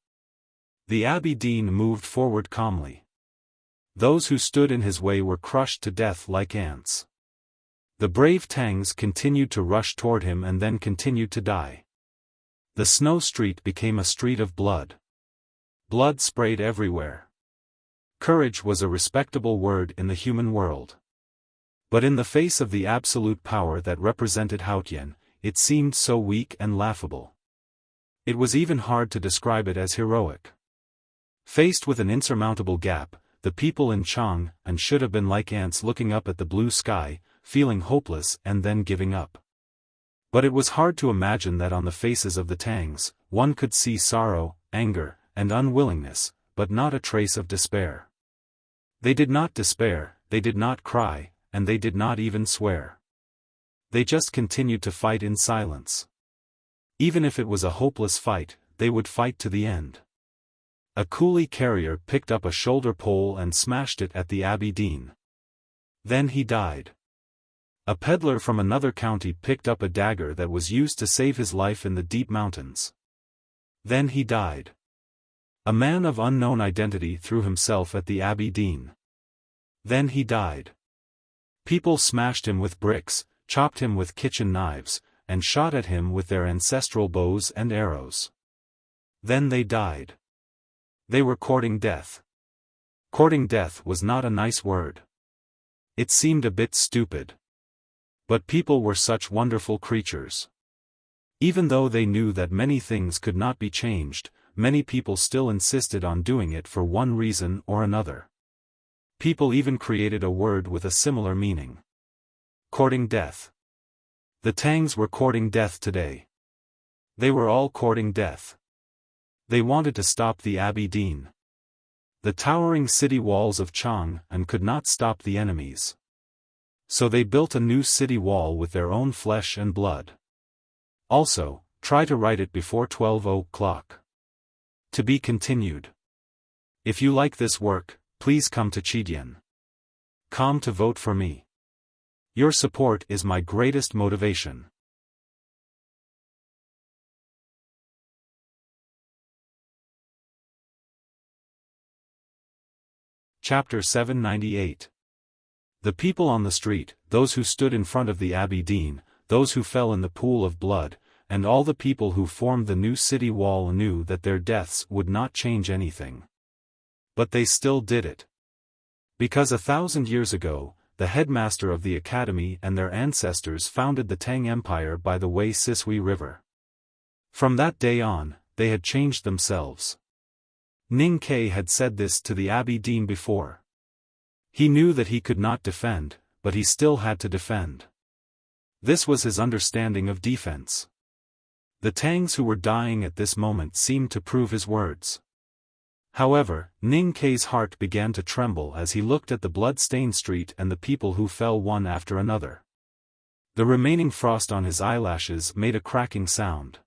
The Abbey Dean moved forward calmly. Those who stood in his way were crushed to death like ants. The brave Tangs continued to rush toward him and then continued to die. The snow street became a street of blood. Blood sprayed everywhere. Courage was a respectable word in the human world. But in the face of the absolute power that represented Haotian, it seemed so weak and laughable. It was even hard to describe it as heroic. Faced with an insurmountable gap, the people in Chang'an should have been like ants looking up at the blue sky, feeling hopeless and then giving up. But it was hard to imagine that on the faces of the Tangs, one could see sorrow, anger, and unwillingness, but not a trace of despair. They did not despair, they did not cry, and they did not even swear. They just continued to fight in silence. Even if it was a hopeless fight, they would fight to the end. A coolie carrier picked up a shoulder pole and smashed it at the Abbey Dean. Then he died. A peddler from another county picked up a dagger that was used to save his life in the deep mountains. Then he died. A man of unknown identity threw himself at the Abbey Dean. Then he died. People smashed him with bricks, chopped him with kitchen knives, and shot at him with their ancestral bows and arrows. Then they died. They were courting death. Courting death was not a nice word. It seemed a bit stupid. But people were such wonderful creatures. Even though they knew that many things could not be changed, many people still insisted on doing it for one reason or another. People even created a word with a similar meaning. Courting death. The Tangs were courting death today. They were all courting death. They wanted to stop the Abbey Dean, the towering city walls of Chang, and could not stop the enemies. So they built a new city wall with their own flesh and blood. Also, try to write it before 12 o'clock. To be continued. If you like this work, please come to Chidian.com to vote for me. Your support is my greatest motivation. Chapter 798. The people on the street, those who stood in front of the Abbey Dean, those who fell in the pool of blood, and all the people who formed the new city wall knew that their deaths would not change anything. But they still did it. Because 1,000 years ago, the headmaster of the academy and their ancestors founded the Tang Empire by the Wei Sisui River. From that day on, they had changed themselves. Ning Ke had said this to the Abbey Dean before. He knew that he could not defend, but he still had to defend. This was his understanding of defense. The Tangs who were dying at this moment seemed to prove his words. However, Ning Ke's heart began to tremble as he looked at the blood-stained street and the people who fell one after another. The remaining frost on his eyelashes made a cracking sound.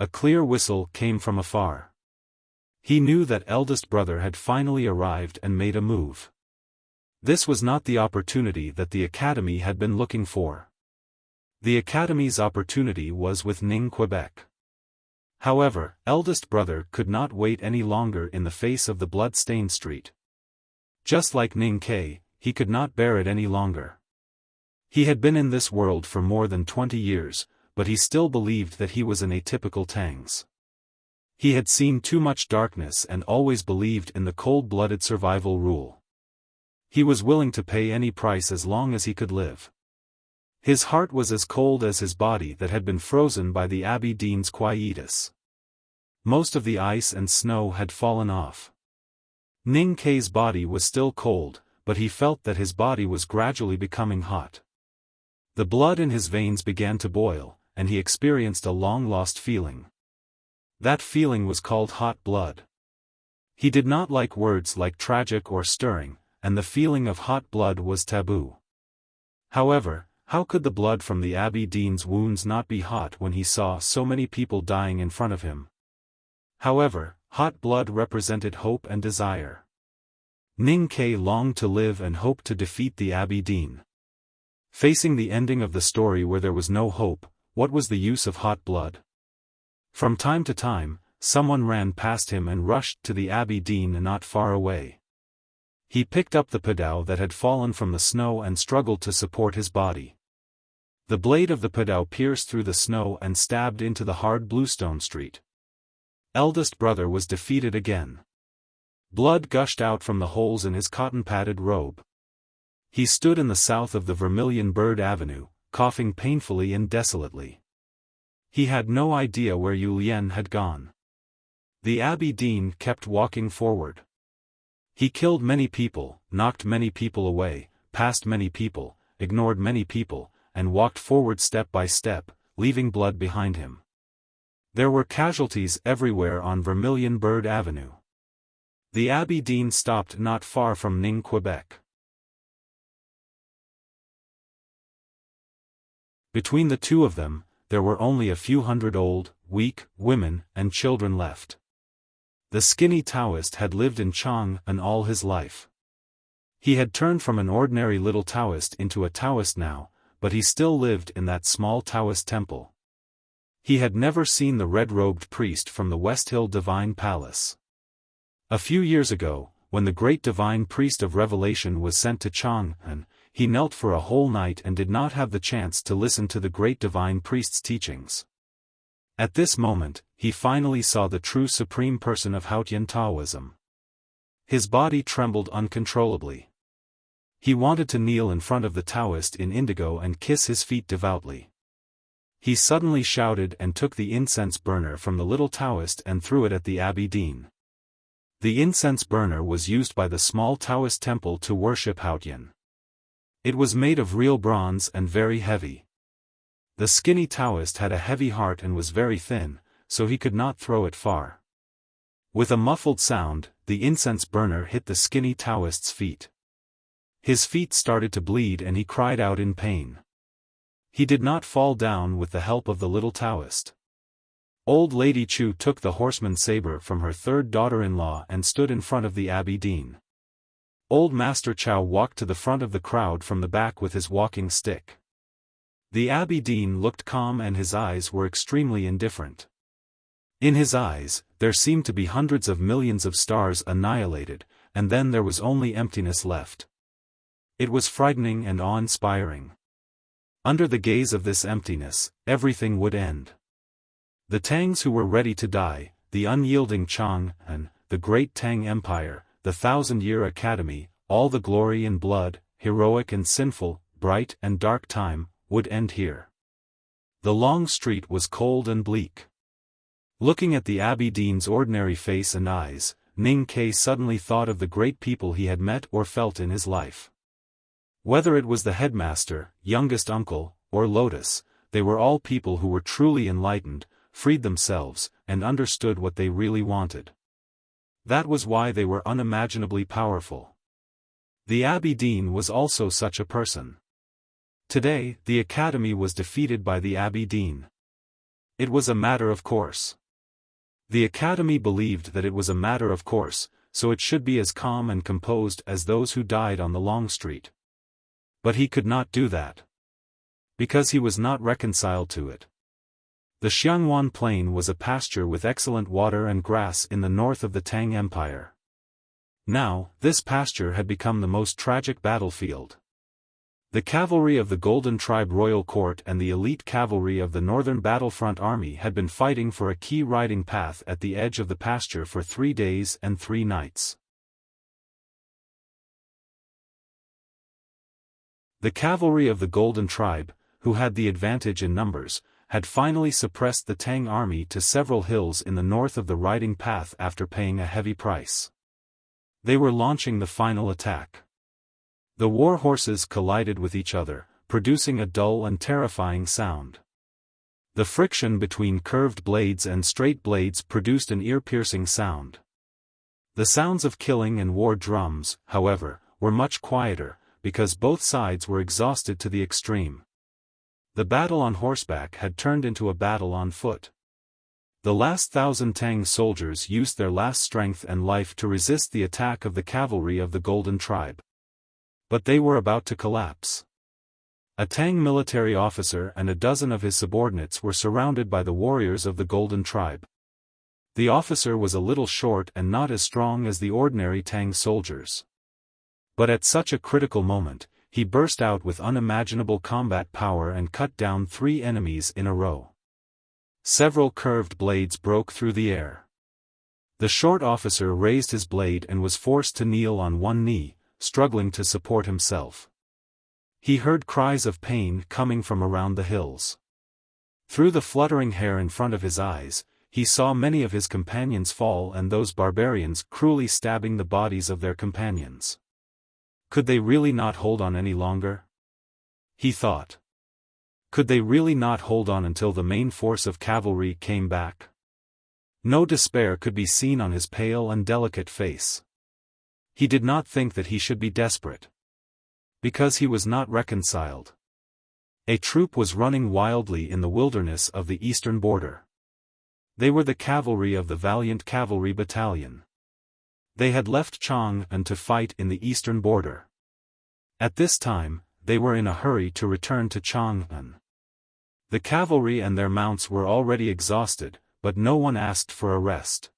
A clear whistle came from afar. He knew that eldest brother had finally arrived and made a move. This was not the opportunity that the academy had been looking for. The academy's opportunity was with Ning Quebec. However, eldest brother could not wait any longer in the face of the blood-stained street. Just like Ning Ke, he could not bear it any longer. He had been in this world for more than 20 years, but he still believed that he was an atypical Tangs. He had seen too much darkness and always believed in the cold-blooded survival rule. He was willing to pay any price as long as he could live. His heart was as cold as his body that had been frozen by the Abbey Dean's quietus. Most of the ice and snow had fallen off. Ning Ke's body was still cold, but he felt that his body was gradually becoming hot. The blood in his veins began to boil, and he experienced a long-lost feeling. That feeling was called hot blood. He did not like words like tragic or stirring, and the feeling of hot blood was taboo. However, how could the blood from the Abbey Dean's wounds not be hot when he saw so many people dying in front of him? However, hot blood represented hope and desire. Ning Ke longed to live and hoped to defeat the Abbey Dean. Facing the ending of the story where there was no hope, what was the use of hot blood? From time to time, someone ran past him and rushed to the Abbey Dean not far away. He picked up the padao that had fallen from the snow and struggled to support his body. The blade of the padao pierced through the snow and stabbed into the hard bluestone street. Eldest brother was defeated again. Blood gushed out from the holes in his cotton-padded robe. He stood in the south of the Vermilion Bird Avenue, coughing painfully and desolately. He had no idea where Yu Lian had gone. The Abbey Dean kept walking forward. He killed many people, knocked many people away, passed many people, ignored many people, and walked forward step by step, leaving blood behind him. There were casualties everywhere on Vermilion Bird Avenue. The Abbey Dean stopped not far from Ning Quebec. Between the two of them, there were only a few hundred old, weak, women, and children left. The skinny Taoist had lived in Chang'an all his life. He had turned from an ordinary little Taoist into a Taoist now, but he still lived in that small Taoist temple. He had never seen the red-robed priest from the West Hill Divine Palace. A few years ago, when the great divine priest of Revelation was sent to Chang'an, he knelt for a whole night and did not have the chance to listen to the great divine priest's teachings. At this moment, he finally saw the true supreme person of Haotian Taoism. His body trembled uncontrollably. He wanted to kneel in front of the Taoist in indigo and kiss his feet devoutly. He suddenly shouted and took the incense burner from the little Taoist and threw it at the Abbey Dean. The incense burner was used by the small Taoist temple to worship Haotian. It was made of real bronze and very heavy. The skinny Taoist had a heavy heart and was very thin, so he could not throw it far. With a muffled sound, the incense burner hit the skinny Taoist's feet. His feet started to bleed and he cried out in pain. He did not fall down with the help of the little Taoist. Old Lady Chu took the horseman's saber from her third daughter-in-law and stood in front of the Abbey Dean. Old Master Chow walked to the front of the crowd from the back with his walking stick. The Abbey Dean looked calm and his eyes were extremely indifferent. In his eyes, there seemed to be hundreds of millions of stars annihilated, and then there was only emptiness left. It was frightening and awe-inspiring. Under the gaze of this emptiness, everything would end. The Tangs who were ready to die, the unyielding Chang, and the great Tang Empire, the 1,000-year academy, all the glory and blood, heroic and sinful, bright and dark time, would end here. The long street was cold and bleak. Looking at the Abbey Dean's ordinary face and eyes, Ning Ke suddenly thought of the great people he had met or felt in his life. Whether it was the headmaster, youngest uncle, or Lotus, they were all people who were truly enlightened, freed themselves, and understood what they really wanted. That was why they were unimaginably powerful. The Abbey Dean was also such a person. Today, the academy was defeated by the Abbey Dean. It was a matter of course. The academy believed that it was a matter of course, so it should be as calm and composed as those who died on the long street. But he could not do that. Because he was not reconciled to it. The Xiangwan Plain was a pasture with excellent water and grass in the north of the Tang Empire. Now, this pasture had become the most tragic battlefield. The cavalry of the Golden Tribe Royal Court and the elite cavalry of the Northern Battlefront Army had been fighting for a key riding path at the edge of the pasture for 3 days and 3 nights. The cavalry of the Golden Tribe, who had the advantage in numbers, had finally suppressed the Tang army to several hills in the north of the riding path after paying a heavy price. They were launching the final attack. The war horses collided with each other, producing a dull and terrifying sound. The friction between curved blades and straight blades produced an ear-piercing sound. The sounds of killing and war drums, however, were much quieter, because both sides were exhausted to the extreme. The battle on horseback had turned into a battle on foot. The last 1,000 Tang soldiers used their last strength and life to resist the attack of the cavalry of the Golden Tribe. But they were about to collapse. A Tang military officer and a dozen of his subordinates were surrounded by the warriors of the Golden Tribe. The officer was a little short and not as strong as the ordinary Tang soldiers. But at such a critical moment, he burst out with unimaginable combat power and cut down 3 enemies in a row. Several curved blades broke through the air. The short officer raised his blade and was forced to kneel on one knee, struggling to support himself. He heard cries of pain coming from around the hills. Through the fluttering hair in front of his eyes, he saw many of his companions fall and those barbarians cruelly stabbing the bodies of their companions. Could they really not hold on any longer? He thought. Could they really not hold on until the main force of cavalry came back? No despair could be seen on his pale and delicate face. He did not think that he should be desperate. Because he was not reconciled. A troop was running wildly in the wilderness of the eastern border. They were the cavalry of the valiant cavalry battalion. They had left Chang'an to fight in the eastern border. At this time, they were in a hurry to return to Chang'an. The cavalry and their mounts were already exhausted, but no one asked for a rest.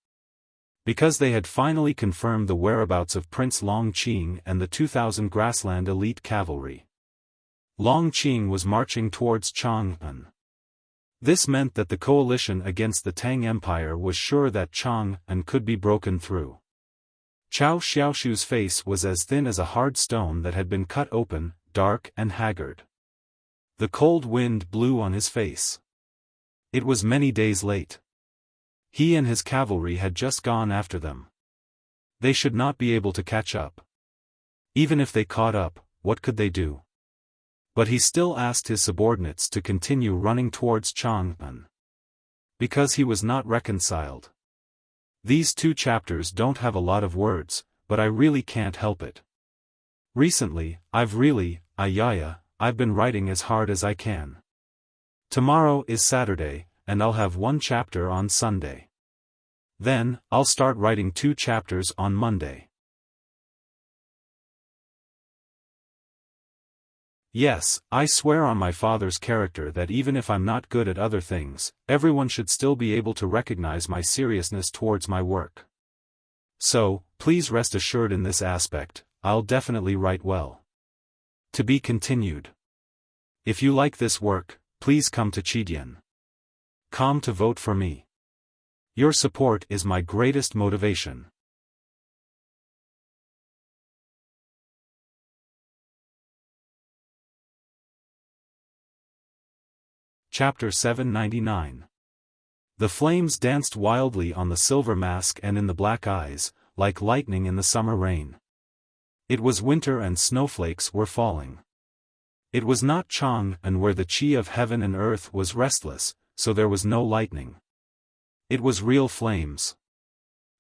Because they had finally confirmed the whereabouts of Prince Long Qing and the 2,000 grassland elite cavalry. Long Qing was marching towards Chang'an. This meant that the coalition against the Tang Empire was sure that Chang'an could be broken through. Chao Xiaoshu's face was as thin as a hard stone that had been cut open, dark and haggard. The cold wind blew on his face. It was many days late. He and his cavalry had just gone after them. They should not be able to catch up. Even if they caught up, what could they do? But he still asked his subordinates to continue running towards Chang'an. Because he was not reconciled. These 2 chapters don't have a lot of words, but I really can't help it. Recently, I've been writing as hard as I can. Tomorrow is Saturday, and I'll have 1 chapter on Sunday. Then, I'll start writing 2 chapters on Monday. Yes, I swear on my father's character that even if I'm not good at other things, everyone should still be able to recognize my seriousness towards my work. So, please rest assured in this aspect, I'll definitely write well. To be continued. If you like this work, please come to Chidian.com to vote for me. Your support is my greatest motivation. Chapter 799. The flames danced wildly on the silver mask and in the black eyes, like lightning in the summer rain. It was winter and snowflakes were falling. It was not Chang'an where the chi of heaven and earth was restless, so there was no lightning. It was real flames.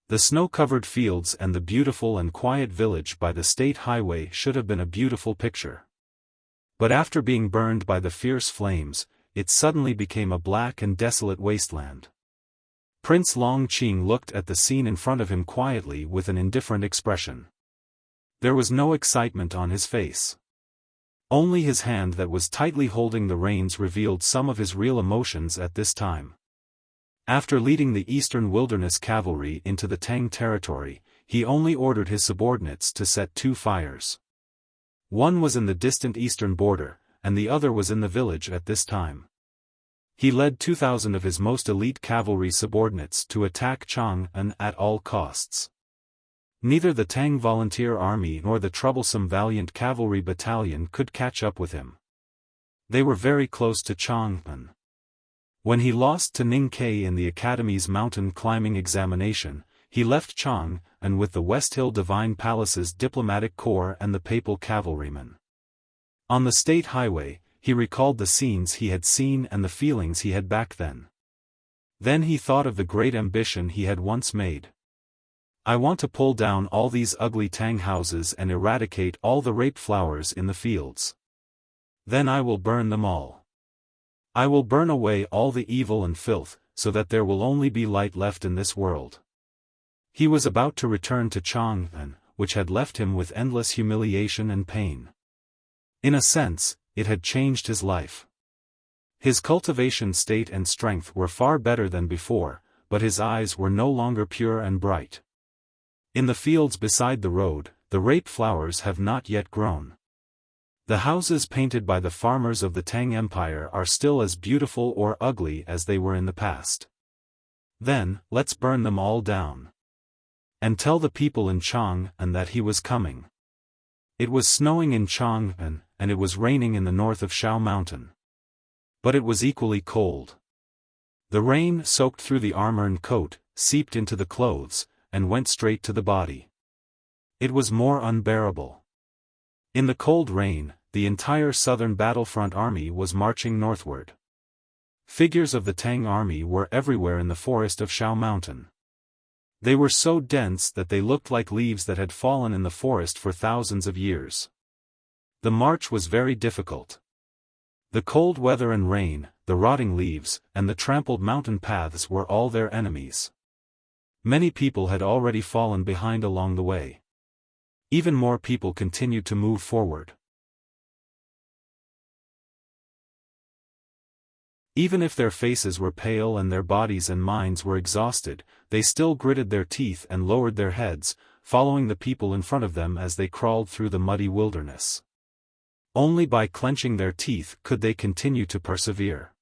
The snow-covered fields and the beautiful and quiet village by the state highway should have been a beautiful picture. But after being burned by the fierce flames, it suddenly became a black and desolate wasteland. Prince Longqing looked at the scene in front of him quietly with an indifferent expression. There was no excitement on his face. Only his hand that was tightly holding the reins revealed some of his real emotions at this time. After leading the Eastern Wilderness cavalry into the Tang territory, he only ordered his subordinates to set 2 fires. One was in the distant eastern border, and the other was in the village at this time. He led 2,000 of his most elite cavalry subordinates to attack Chang'an at all costs. Neither the Tang volunteer army nor the troublesome valiant cavalry battalion could catch up with him. They were very close to Chang'an. When he lost to Ning Kei in the Academy's mountain climbing examination, he left Chang'an with the West Hill Divine Palace's diplomatic corps and the papal cavalrymen. On the state highway, he recalled the scenes he had seen and the feelings he had back then. Then he thought of the great ambition he had once made. I want to pull down all these ugly Tang houses and eradicate all the rape flowers in the fields. Then I will burn them all. I will burn away all the evil and filth, so that there will only be light left in this world. He was about to return to Chang'an, which had left him with endless humiliation and pain. In a sense, it had changed his life. His cultivation state and strength were far better than before, but his eyes were no longer pure and bright. In the fields beside the road, the rape flowers have not yet grown. The houses painted by the farmers of the Tang Empire are still as beautiful or ugly as they were in the past. Then, let's burn them all down. And tell the people in Chang'an that he was coming. It was snowing in Chang'an, and it was raining in the north of Shao Mountain. But it was equally cold. The rain soaked through the armor and coat, seeped into the clothes, and went straight to the body. It was more unbearable. In the cold rain, the entire southern battlefront army was marching northward. Figures of the Tang army were everywhere in the forest of Shao Mountain. They were so dense that they looked like leaves that had fallen in the forest for thousands of years. The march was very difficult. The cold weather and rain, the rotting leaves, and the trampled mountain paths were all their enemies. Many people had already fallen behind along the way. Even more people continued to move forward. Even if their faces were pale and their bodies and minds were exhausted, they still gritted their teeth and lowered their heads, following the people in front of them as they crawled through the muddy wilderness. Only by clenching their teeth could they continue to persevere.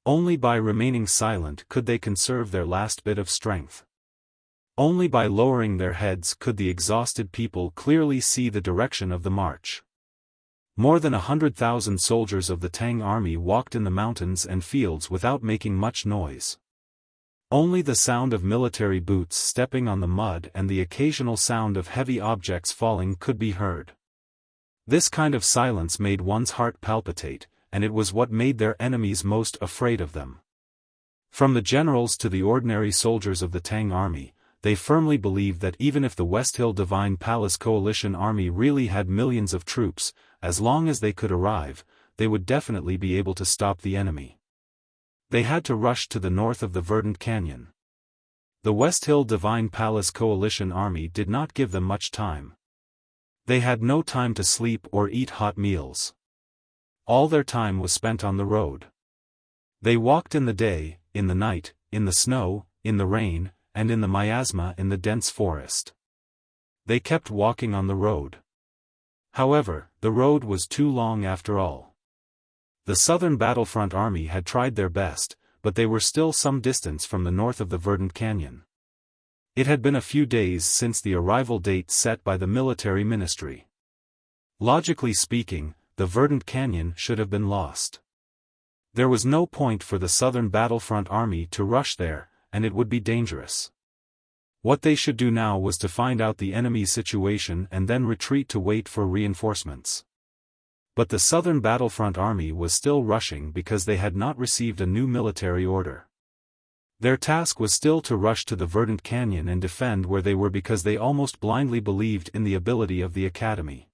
Only by remaining silent could they conserve their last bit of strength. Only by lowering their heads could the exhausted people clearly see the direction of the march. More than 100,000 soldiers of the Tang army walked in the mountains and fields without making much noise. Only the sound of military boots stepping on the mud and the occasional sound of heavy objects falling could be heard. This kind of silence made one's heart palpitate, and it was what made their enemies most afraid of them. From the generals to the ordinary soldiers of the Tang army, they firmly believed that even if the West Hill Divine Palace coalition army really had millions of troops, as long as they could arrive, they would definitely be able to stop the enemy. They had to rush to the north of the verdant canyon. The West Hill Divine Palace coalition army did not give them much time. They had no time to sleep or eat hot meals. All their time was spent on the road. They walked in the day, in the night, in the snow, in the rain, and in the miasma in the dense forest. They kept walking on the road. However, the road was too long after all. The Southern Battlefront Army had tried their best, but they were still some distance from the north of the verdant canyon. It had been a few days since the arrival date set by the military ministry. Logically speaking, the verdant canyon should have been lost. There was no point for the Southern Battlefront Army to rush there, and it would be dangerous. What they should do now was to find out the enemy's situation and then retreat to wait for reinforcements. But the Southern Battlefront Army was still rushing because they had not received a new military order. Their task was still to rush to the verdant canyon and defend where they were because they almost blindly believed in the ability of the academy.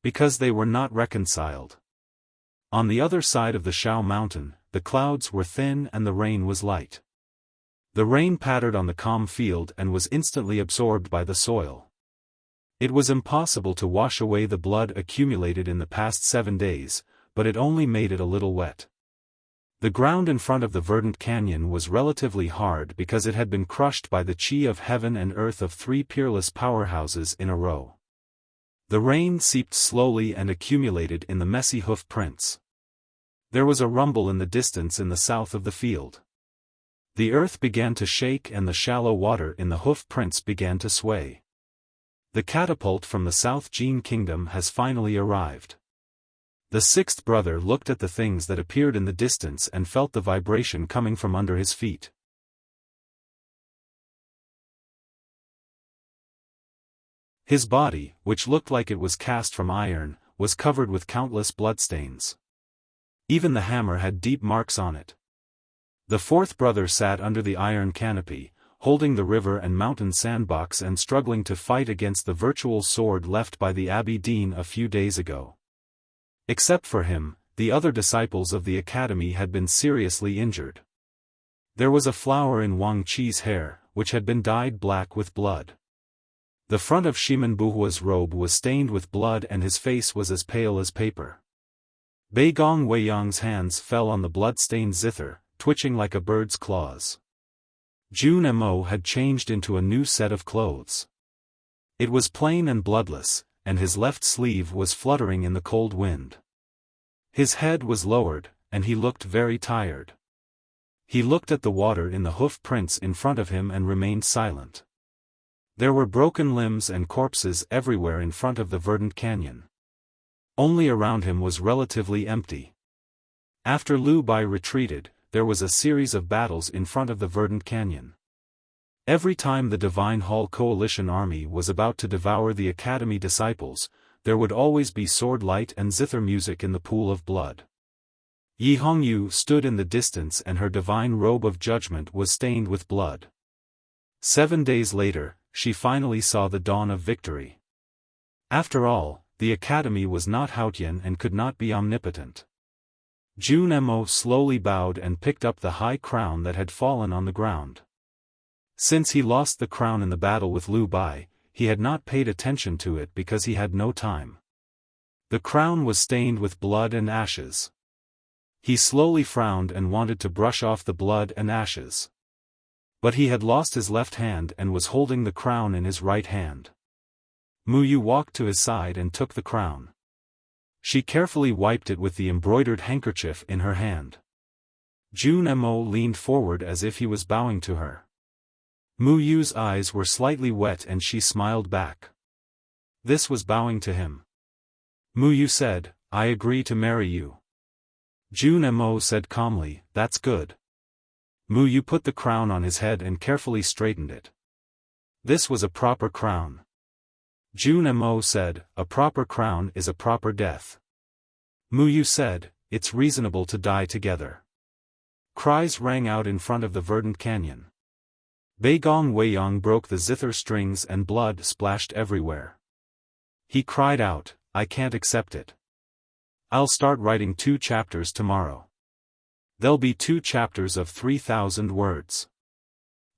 Because they were not reconciled. On the other side of the Shao Mountain, the clouds were thin and the rain was light. The rain pattered on the calm field and was instantly absorbed by the soil. It was impossible to wash away the blood accumulated in the past 7 days, but it only made it a little wet. The ground in front of the verdant canyon was relatively hard because it had been crushed by the chi of heaven and earth of 3 peerless powerhouses in a row. The rain seeped slowly and accumulated in the messy hoof prints. There was a rumble in the distance in the south of the field. The earth began to shake and the shallow water in the hoof prints began to sway. The catapult from the South Jin Kingdom has finally arrived. The sixth brother looked at the things that appeared in the distance and felt the vibration coming from under his feet. His body, which looked like it was cast from iron, was covered with countless bloodstains. Even the hammer had deep marks on it. The fourth brother sat under the iron canopy, holding the river and mountain sandbox and struggling to fight against the virtual sword left by the Abbey Dean a few days ago. Except for him, the other disciples of the academy had been seriously injured. There was a flower in Wang Qi's hair, which had been dyed black with blood. The front of Shiman Buhua's robe was stained with blood and his face was as pale as paper. Beigong Weiyang's hands fell on the blood-stained zither, twitching like a bird's claws. Jun Mo had changed into a new set of clothes. It was plain and bloodless, and his left sleeve was fluttering in the cold wind. His head was lowered, and he looked very tired. He looked at the water in the hoof prints in front of him and remained silent. There were broken limbs and corpses everywhere in front of the verdant canyon. Only around him was relatively empty. After Liu Bai retreated, there was a series of battles in front of the verdant canyon. Every time the Divine Hall Coalition army was about to devour the academy disciples, there would always be sword light and zither music in the pool of blood. Yi Hongyu stood in the distance and her divine robe of judgment was stained with blood. 7 days later, she finally saw the dawn of victory. After all, the academy was not Haotian and could not be omnipotent. Jun Mo slowly bowed and picked up the high crown that had fallen on the ground. Since he lost the crown in the battle with Liu Bai, he had not paid attention to it because he had no time. The crown was stained with blood and ashes. He slowly frowned and wanted to brush off the blood and ashes. But he had lost his left hand and was holding the crown in his right hand. Mu Yu walked to his side and took the crown. She carefully wiped it with the embroidered handkerchief in her hand. Jun Mo leaned forward as if he was bowing to her. Mu Yu's eyes were slightly wet and she smiled back. This was bowing to him. Mu Yu said, I agree to marry you. Jun Mo said calmly, that's good. Mu Yu put the crown on his head and carefully straightened it. This was a proper crown. Jun Mo said, a proper crown is a proper death. Mu Yu said, it's reasonable to die together. Cries rang out in front of the verdant canyon. Beigong Weiyang broke the zither strings and blood splashed everywhere. He cried out, I can't accept it. I'll start writing 2 chapters tomorrow. There'll be 2 chapters of 3,000 words.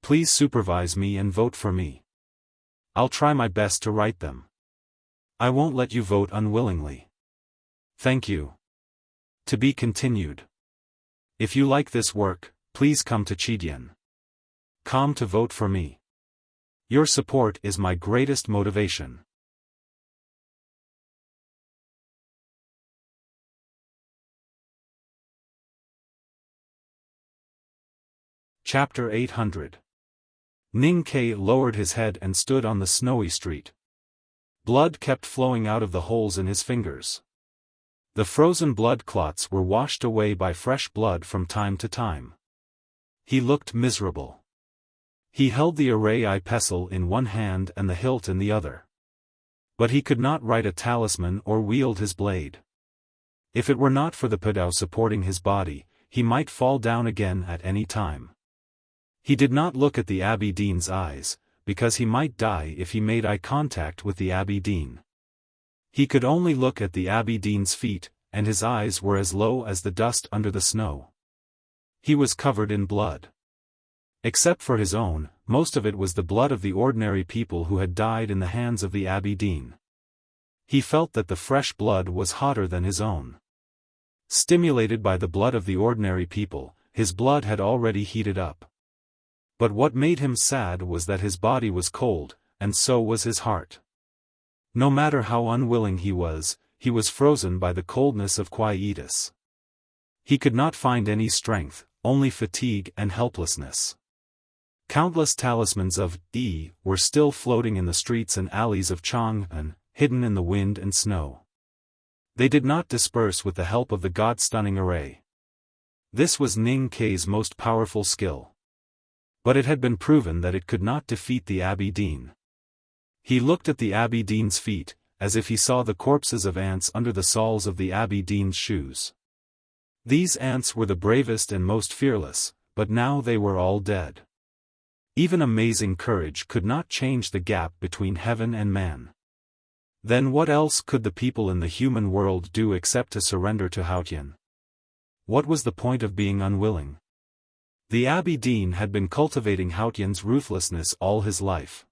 Please supervise me and vote for me. I'll try my best to write them. I won't let you vote unwillingly. Thank you. To be continued. If you like this work, please come to Chidian. Come to vote for me. Your support is my greatest motivation. Chapter 800. Ning Ke lowered his head and stood on the snowy street. Blood kept flowing out of the holes in his fingers. The frozen blood clots were washed away by fresh blood from time to time. He looked miserable. He held the array pestle in one hand and the hilt in the other. But he could not write a talisman or wield his blade. If it were not for the pedao supporting his body, he might fall down again at any time. He did not look at the Abbey Dean's eyes, because he might die if he made eye contact with the Abbey Dean. He could only look at the Abbey Dean's feet, and his eyes were as low as the dust under the snow. He was covered in blood. Except for his own, most of it was the blood of the ordinary people who had died in the hands of the Abbey Dean. He felt that the fresh blood was hotter than his own. Stimulated by the blood of the ordinary people, his blood had already heated up. But what made him sad was that his body was cold, and so was his heart. No matter how unwilling he was frozen by the coldness of quietus. He could not find any strength, only fatigue and helplessness. Countless talismans of Yi were still floating in the streets and alleys of Chang'an, hidden in the wind and snow. They did not disperse with the help of the god-stunning array. This was Ning Ke's most powerful skill. But it had been proven that it could not defeat the Abbey Dean. He looked at the Abbey Dean's feet, as if he saw the corpses of ants under the soles of the Abbey Dean's shoes. These ants were the bravest and most fearless, but now they were all dead. Even amazing courage could not change the gap between heaven and man. Then what else could the people in the human world do except to surrender to Haotian? What was the point of being unwilling? The Abbey Dean had been cultivating Haotian's ruthlessness all his life.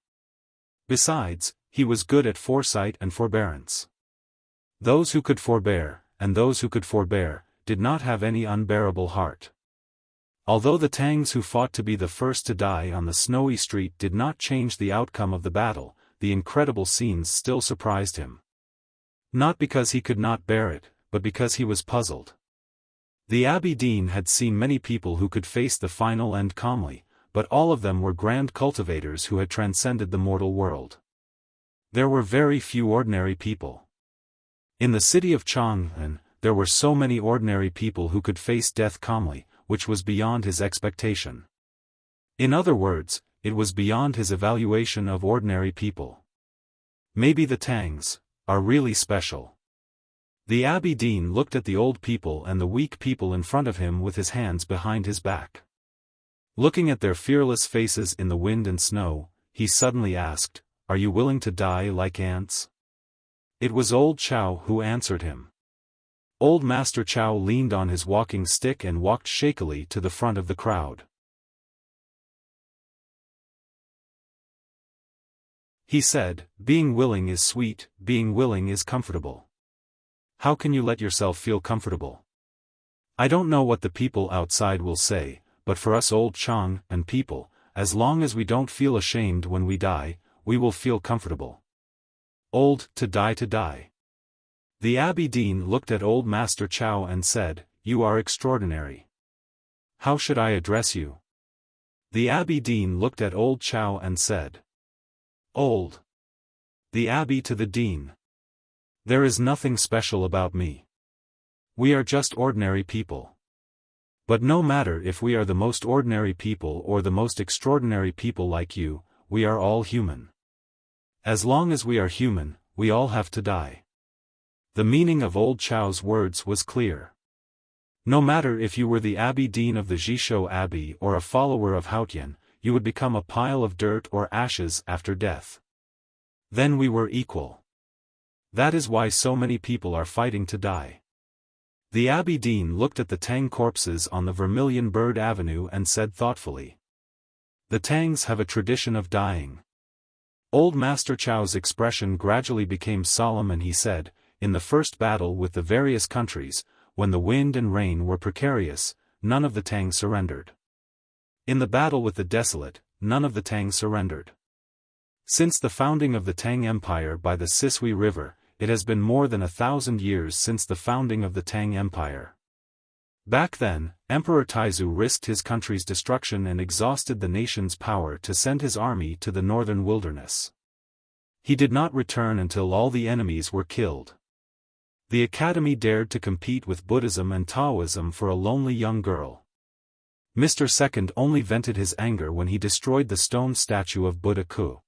Besides, he was good at foresight and forbearance. Those who could forbear, and those who could forbear, did not have any unbearable heart. Although the Tangs who fought to be the first to die on the snowy street did not change the outcome of the battle, the incredible scenes still surprised him. Not because he could not bear it, but because he was puzzled. The Abbey Dean had seen many people who could face the final end calmly, but all of them were grand cultivators who had transcended the mortal world. There were very few ordinary people. In the city of Chang'an, there were so many ordinary people who could face death calmly, which was beyond his expectation. In other words, it was beyond his evaluation of ordinary people. Maybe the Tangs are really special. The Abbey Dean looked at the old people and the weak people in front of him with his hands behind his back. Looking at their fearless faces in the wind and snow, he suddenly asked, "Are you willing to die like ants?" It was old Chow who answered him. Old Master Chow leaned on his walking stick and walked shakily to the front of the crowd. He said, "Being willing is sweet, being willing is comfortable. How can you let yourself feel comfortable? I don't know what the people outside will say, but for us old Chang'an people, as long as we don't feel ashamed when we die, we will feel comfortable. Old, to die to die." The Abbey Dean looked at old Master Chow and said, "You are extraordinary. How should I address you? The Abbey Dean looked at old Chow and said. Old. The Abbey to the Dean. There is nothing special about me. We are just ordinary people. But no matter if we are the most ordinary people or the most extraordinary people like you, we are all human. As long as we are human, we all have to die. The meaning of old Chow's words was clear. No matter if you were the Abbey Dean of the Jishou Abbey or a follower of Haotian, you would become a pile of dirt or ashes after death. Then we were equal. That is why so many people are fighting to die. The Abbey Dean looked at the Tang corpses on the Vermilion Bird Avenue and said thoughtfully. The Tangs have a tradition of dying. Old Master Chow's expression gradually became solemn and he said, in the first battle with the various countries, when the wind and rain were precarious, none of the Tang surrendered. In the battle with the desolate, none of the Tang surrendered. Since the founding of the Tang Empire by the Sisui River, it has been more than 1,000 years since the founding of the Tang Empire. Back then, Emperor Taizu risked his country's destruction and exhausted the nation's power to send his army to the northern wilderness. He did not return until all the enemies were killed. The academy dared to compete with Buddhism and Taoism for a lonely young girl. Mr. Second only vented his anger when he destroyed the stone statue of Buddha Ku.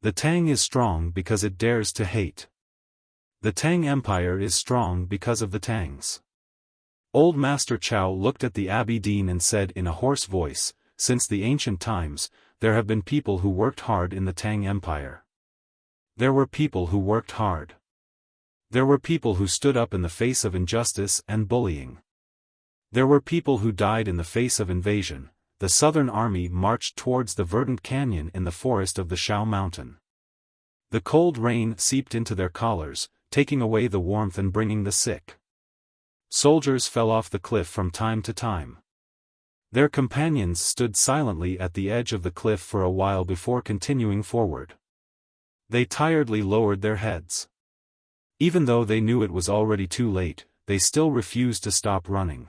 The Tang is strong because it dares to hate. The Tang Empire is strong because of the Tangs. Old Master Chow looked at the Abbey Dean and said in a hoarse voice, since the ancient times, there have been people who worked hard in the Tang Empire. There were people who worked hard. There were people who stood up in the face of injustice and bullying. There were people who died in the face of invasion. The Southern Army marched towards the verdant canyon in the forest of the Shao Mountain. The cold rain seeped into their collars, taking away the warmth and bringing the sick. Soldiers fell off the cliff from time to time. Their companions stood silently at the edge of the cliff for a while before continuing forward. They tiredly lowered their heads. Even though they knew it was already too late, they still refused to stop running.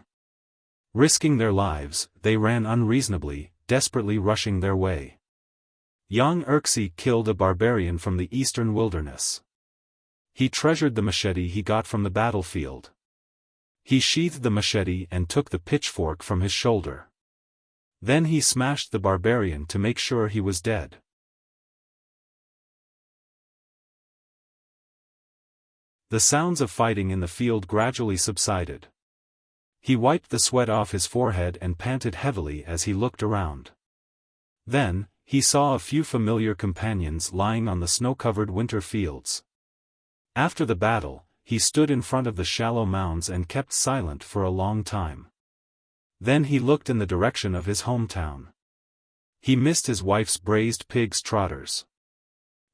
Risking their lives, they ran unreasonably, desperately rushing their way. Young Urxi killed a barbarian from the eastern wilderness. He treasured the machete he got from the battlefield. He sheathed the machete and took the pitchfork from his shoulder. Then he smashed the barbarian to make sure he was dead. The sounds of fighting in the field gradually subsided. He wiped the sweat off his forehead and panted heavily as he looked around. Then, he saw a few familiar companions lying on the snow-covered winter fields. After the battle, he stood in front of the shallow mounds and kept silent for a long time. Then he looked in the direction of his hometown. He missed his wife's braised pig's trotters.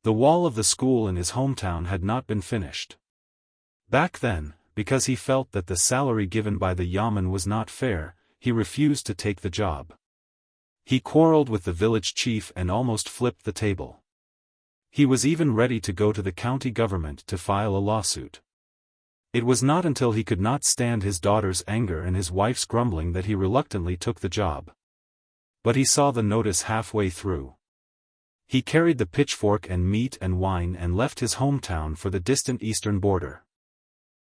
The wall of the school in his hometown had not been finished. Back then, because he felt that the salary given by the yamen was not fair, he refused to take the job. He quarreled with the village chief and almost flipped the table. He was even ready to go to the county government to file a lawsuit. It was not until he could not stand his daughter's anger and his wife's grumbling that he reluctantly took the job. But he saw the notice halfway through. He carried the pitchfork and meat and wine and left his hometown for the distant eastern border.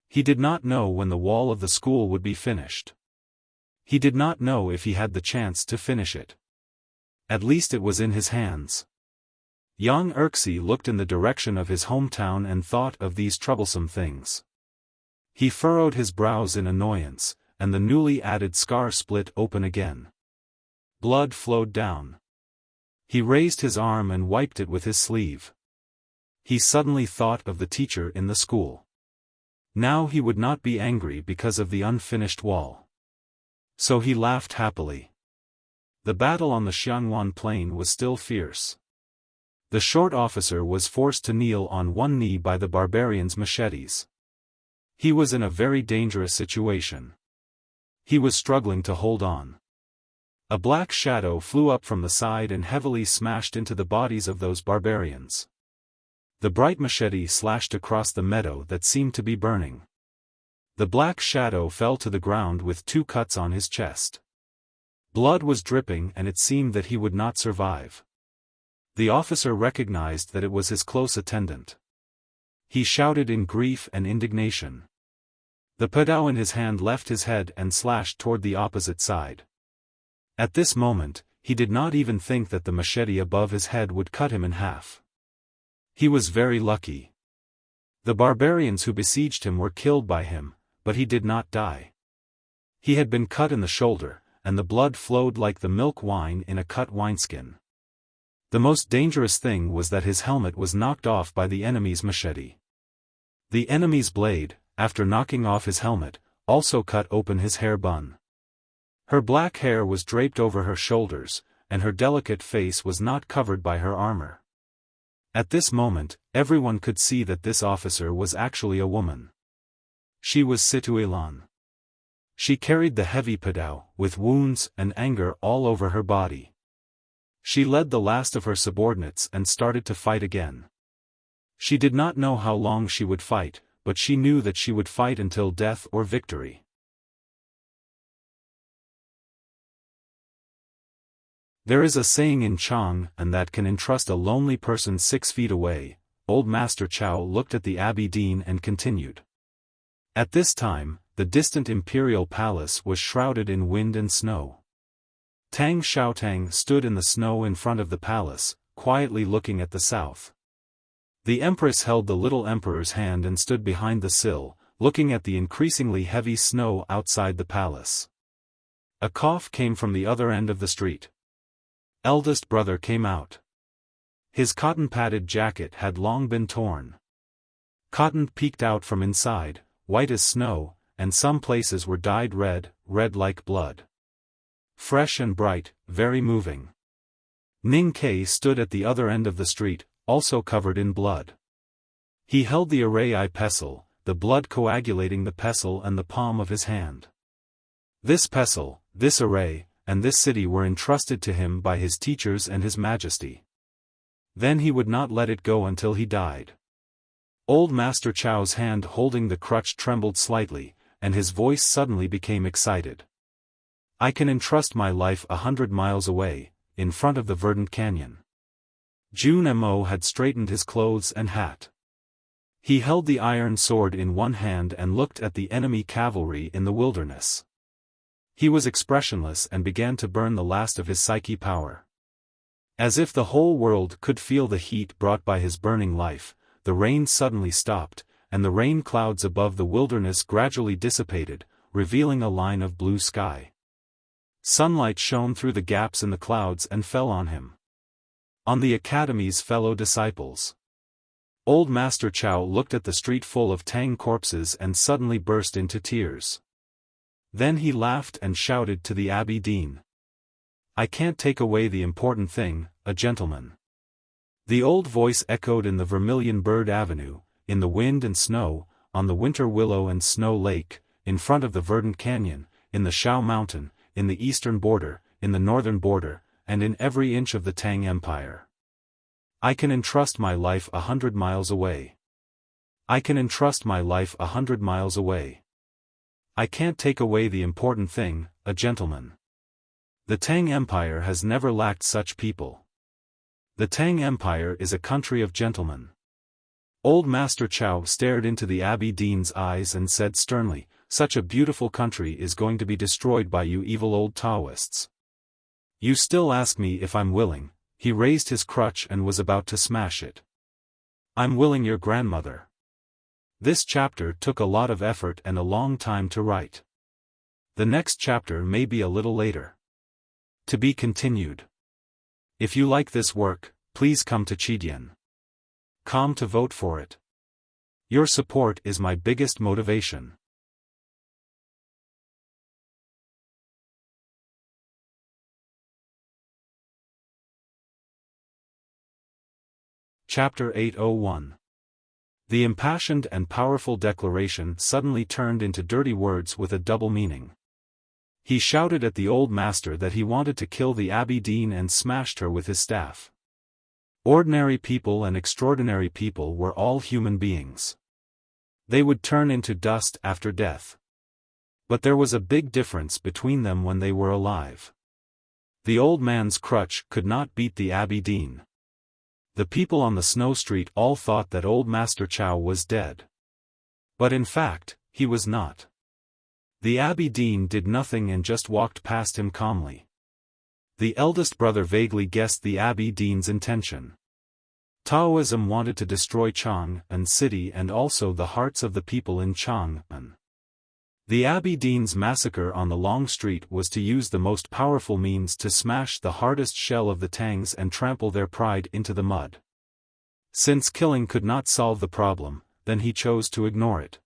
He did not know when the wall of the school would be finished. He did not know if he had the chance to finish it. At least it was in his hands. Young Urxi looked in the direction of his hometown and thought of these troublesome things. He furrowed his brows in annoyance, and the newly added scar split open again. Blood flowed down. He raised his arm and wiped it with his sleeve. He suddenly thought of the teacher in the school. Now he would not be angry because of the unfinished wall. So he laughed happily. The battle on the Xiangwan plain was still fierce. The short officer was forced to kneel on one knee by the barbarians' machetes. He was in a very dangerous situation. He was struggling to hold on. A black shadow flew up from the side and heavily smashed into the bodies of those barbarians. The bright machete slashed across the meadow that seemed to be burning. The black shadow fell to the ground with 2 cuts on his chest. Blood was dripping and it seemed that he would not survive. The officer recognized that it was his close attendant. He shouted in grief and indignation. The padao in his hand left his head and slashed toward the opposite side. At this moment, he did not even think that the machete above his head would cut him in half. He was very lucky. The barbarians who besieged him were killed by him, but he did not die. He had been cut in the shoulder, and the blood flowed like the milk wine in a cut wineskin. The most dangerous thing was that his helmet was knocked off by the enemy's machete. The enemy's blade, after knocking off his helmet, also cut open his hair bun. Her black hair was draped over her shoulders, and her delicate face was not covered by her armor. At this moment, everyone could see that this officer was actually a woman. She was Situelan. She carried the heavy padao, with wounds and anger all over her body. She led the last of her subordinates and started to fight again. She did not know how long she would fight, but she knew that she would fight until death or victory. There is a saying in Chang and that can entrust a lonely person 6 feet away. Old Master Chow looked at the Abbey Dean and continued. At this time, the distant imperial palace was shrouded in wind and snow. Tang Xiaotang stood in the snow in front of the palace, quietly looking at the south. The empress held the little emperor's hand and stood behind the sill, looking at the increasingly heavy snow outside the palace. A cough came from the other end of the street. Eldest brother came out. His cotton-padded jacket had long been torn. Cotton peeked out from inside, white as snow, and some places were dyed red, red like blood. Fresh and bright, very moving. Ning Kei stood at the other end of the street, also covered in blood. He held the array pestle, the blood coagulating the pestle and the palm of his hand. This pestle, this array, and this city were entrusted to him by his teachers and his majesty. Then he would not let it go until he died. Old Master Chow's hand holding the crutch trembled slightly, and his voice suddenly became excited. I can entrust my life 100 miles away, in front of the verdant canyon. Jun Mo had straightened his clothes and hat. He held the iron sword in one hand and looked at the enemy cavalry in the wilderness. He was expressionless and began to burn the last of his psyche power. As if the whole world could feel the heat brought by his burning life, the rain suddenly stopped, and the rain clouds above the wilderness gradually dissipated, revealing a line of blue sky. Sunlight shone through the gaps in the clouds and fell on him. On the academy's fellow disciples. Old Master Chow looked at the street full of Tang corpses and suddenly burst into tears. Then he laughed and shouted to the Abbey Dean. I can't take away the important thing, a gentleman. The old voice echoed in the Vermilion Bird Avenue, in the wind and snow, on the winter willow and snow lake, in front of the verdant canyon, in the Shao Mountain, in the eastern border, in the northern border, and in every inch of the Tang Empire. I can entrust my life 100 miles away. I can entrust my life 100 miles away. I can't take away the important thing, a gentleman. The Tang Empire has never lacked such people. The Tang Empire is a country of gentlemen. Old Master Chow stared into the Abbey Dean's eyes and said sternly, such a beautiful country is going to be destroyed by you evil old Taoists. You still ask me if I'm willing. He raised his crutch and was about to smash it. I'm willing, your grandmother. This chapter took a lot of effort and a long time to write. The next chapter may be a little later. To be continued. If you like this work, please come to Chidian.com to vote for it. Your support is my biggest motivation. Chapter 801. The impassioned and powerful declaration suddenly turned into dirty words with a double meaning. He shouted at the old master that he wanted to kill the Abbey Dean and smashed her with his staff. Ordinary people and extraordinary people were all human beings. They would turn into dust after death. But there was a big difference between them when they were alive. The old man's crutch could not beat the Abbey Dean. The people on the snow street all thought that old Master Chow was dead. But in fact, he was not. The Abbey Dean did nothing and just walked past him calmly. The eldest brother vaguely guessed the Abbey Dean's intention. Taoism wanted to destroy Chang'an City and also the hearts of the people in Chang'an. The Abbey Dean's massacre on the Long Street was to use the most powerful means to smash the hardest shell of the Tangs and trample their pride into the mud. Since killing could not solve the problem, then he chose to ignore it.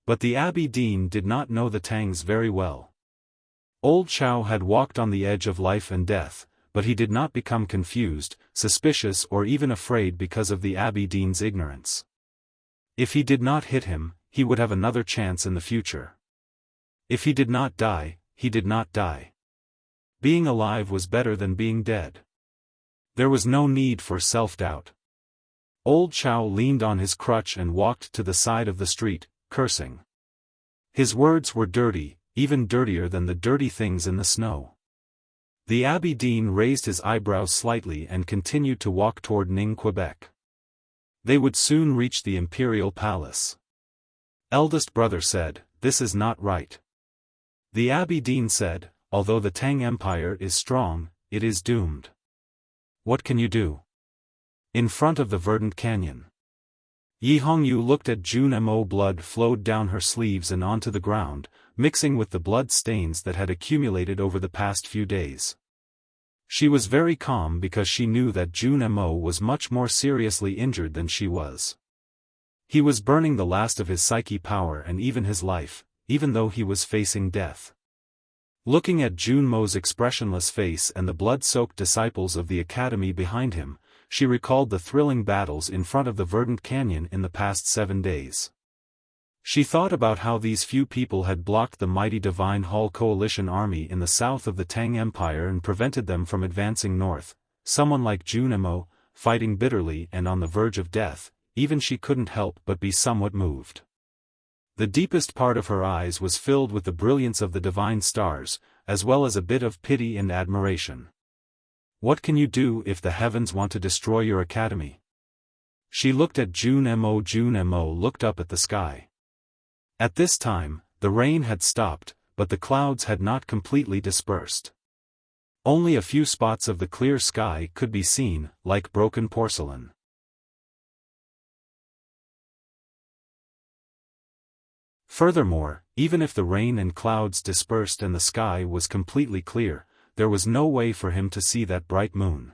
But the Abbey Dean did not know the Tangs very well. Old Chow had walked on the edge of life and death, but he did not become confused, suspicious or even afraid because of the Abbey Dean's ignorance. If he did not hit him, he would have another chance in the future. If he did not die, he did not die. Being alive was better than being dead. There was no need for self-doubt. Old Chow leaned on his crutch and walked to the side of the street, cursing. His words were dirty, even dirtier than the dirty things in the snow. The Abbey Dean raised his eyebrows slightly and continued to walk toward Ning, Quebec. They would soon reach the imperial palace. Eldest brother said, "This is not right." The Abbey Dean said, "Although the Tang Empire is strong, it is doomed. What can you do?" In front of the verdant canyon. Yi Hongyu looked at Jun Mo. Blood flowed down her sleeves and onto the ground, mixing with the blood stains that had accumulated over the past few days. She was very calm because she knew that Jun Mo was much more seriously injured than she was. He was burning the last of his psyche power and even his life, even though he was facing death. Looking at Jun Mo's expressionless face and the blood-soaked disciples of the academy behind him, she recalled the thrilling battles in front of the verdant canyon in the past 7 days. She thought about how these few people had blocked the mighty Divine Hall coalition army in the south of the Tang Empire and prevented them from advancing north. Someone like Jun Mo, fighting bitterly and on the verge of death, even she couldn't help but be somewhat moved. The deepest part of her eyes was filled with the brilliance of the divine stars, as well as a bit of pity and admiration. What can you do if the heavens want to destroy your academy? She looked at Jun Mo. Jun Mo looked up at the sky. At this time, the rain had stopped, but the clouds had not completely dispersed. Only a few spots of the clear sky could be seen, like broken porcelain. Furthermore, even if the rain and clouds dispersed and the sky was completely clear, there was no way for him to see that bright moon.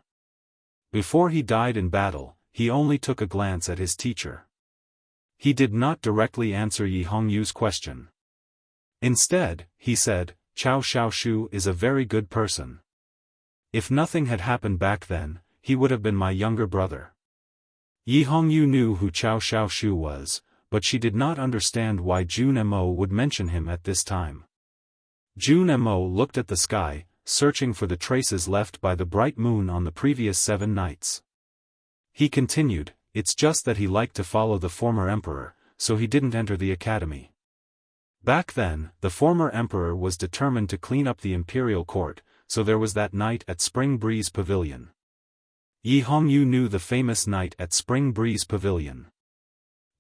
Before he died in battle, he only took a glance at his teacher. He did not directly answer Yi Hongyu's question. Instead, he said, "Chow Xiaoshu is a very good person. If nothing had happened back then, he would have been my younger brother." Yi Hongyu knew who Chow Xiaoshu was, but she did not understand why Jun Mo would mention him at this time. Jun Mo looked at the sky, searching for the traces left by the bright moon on the previous 7 nights. He continued, "It's just that he liked to follow the former emperor, so he didn't enter the academy. Back then, the former emperor was determined to clean up the imperial court, so there was that night at Spring Breeze Pavilion." Yi Hongyu knew the famous night at Spring Breeze Pavilion.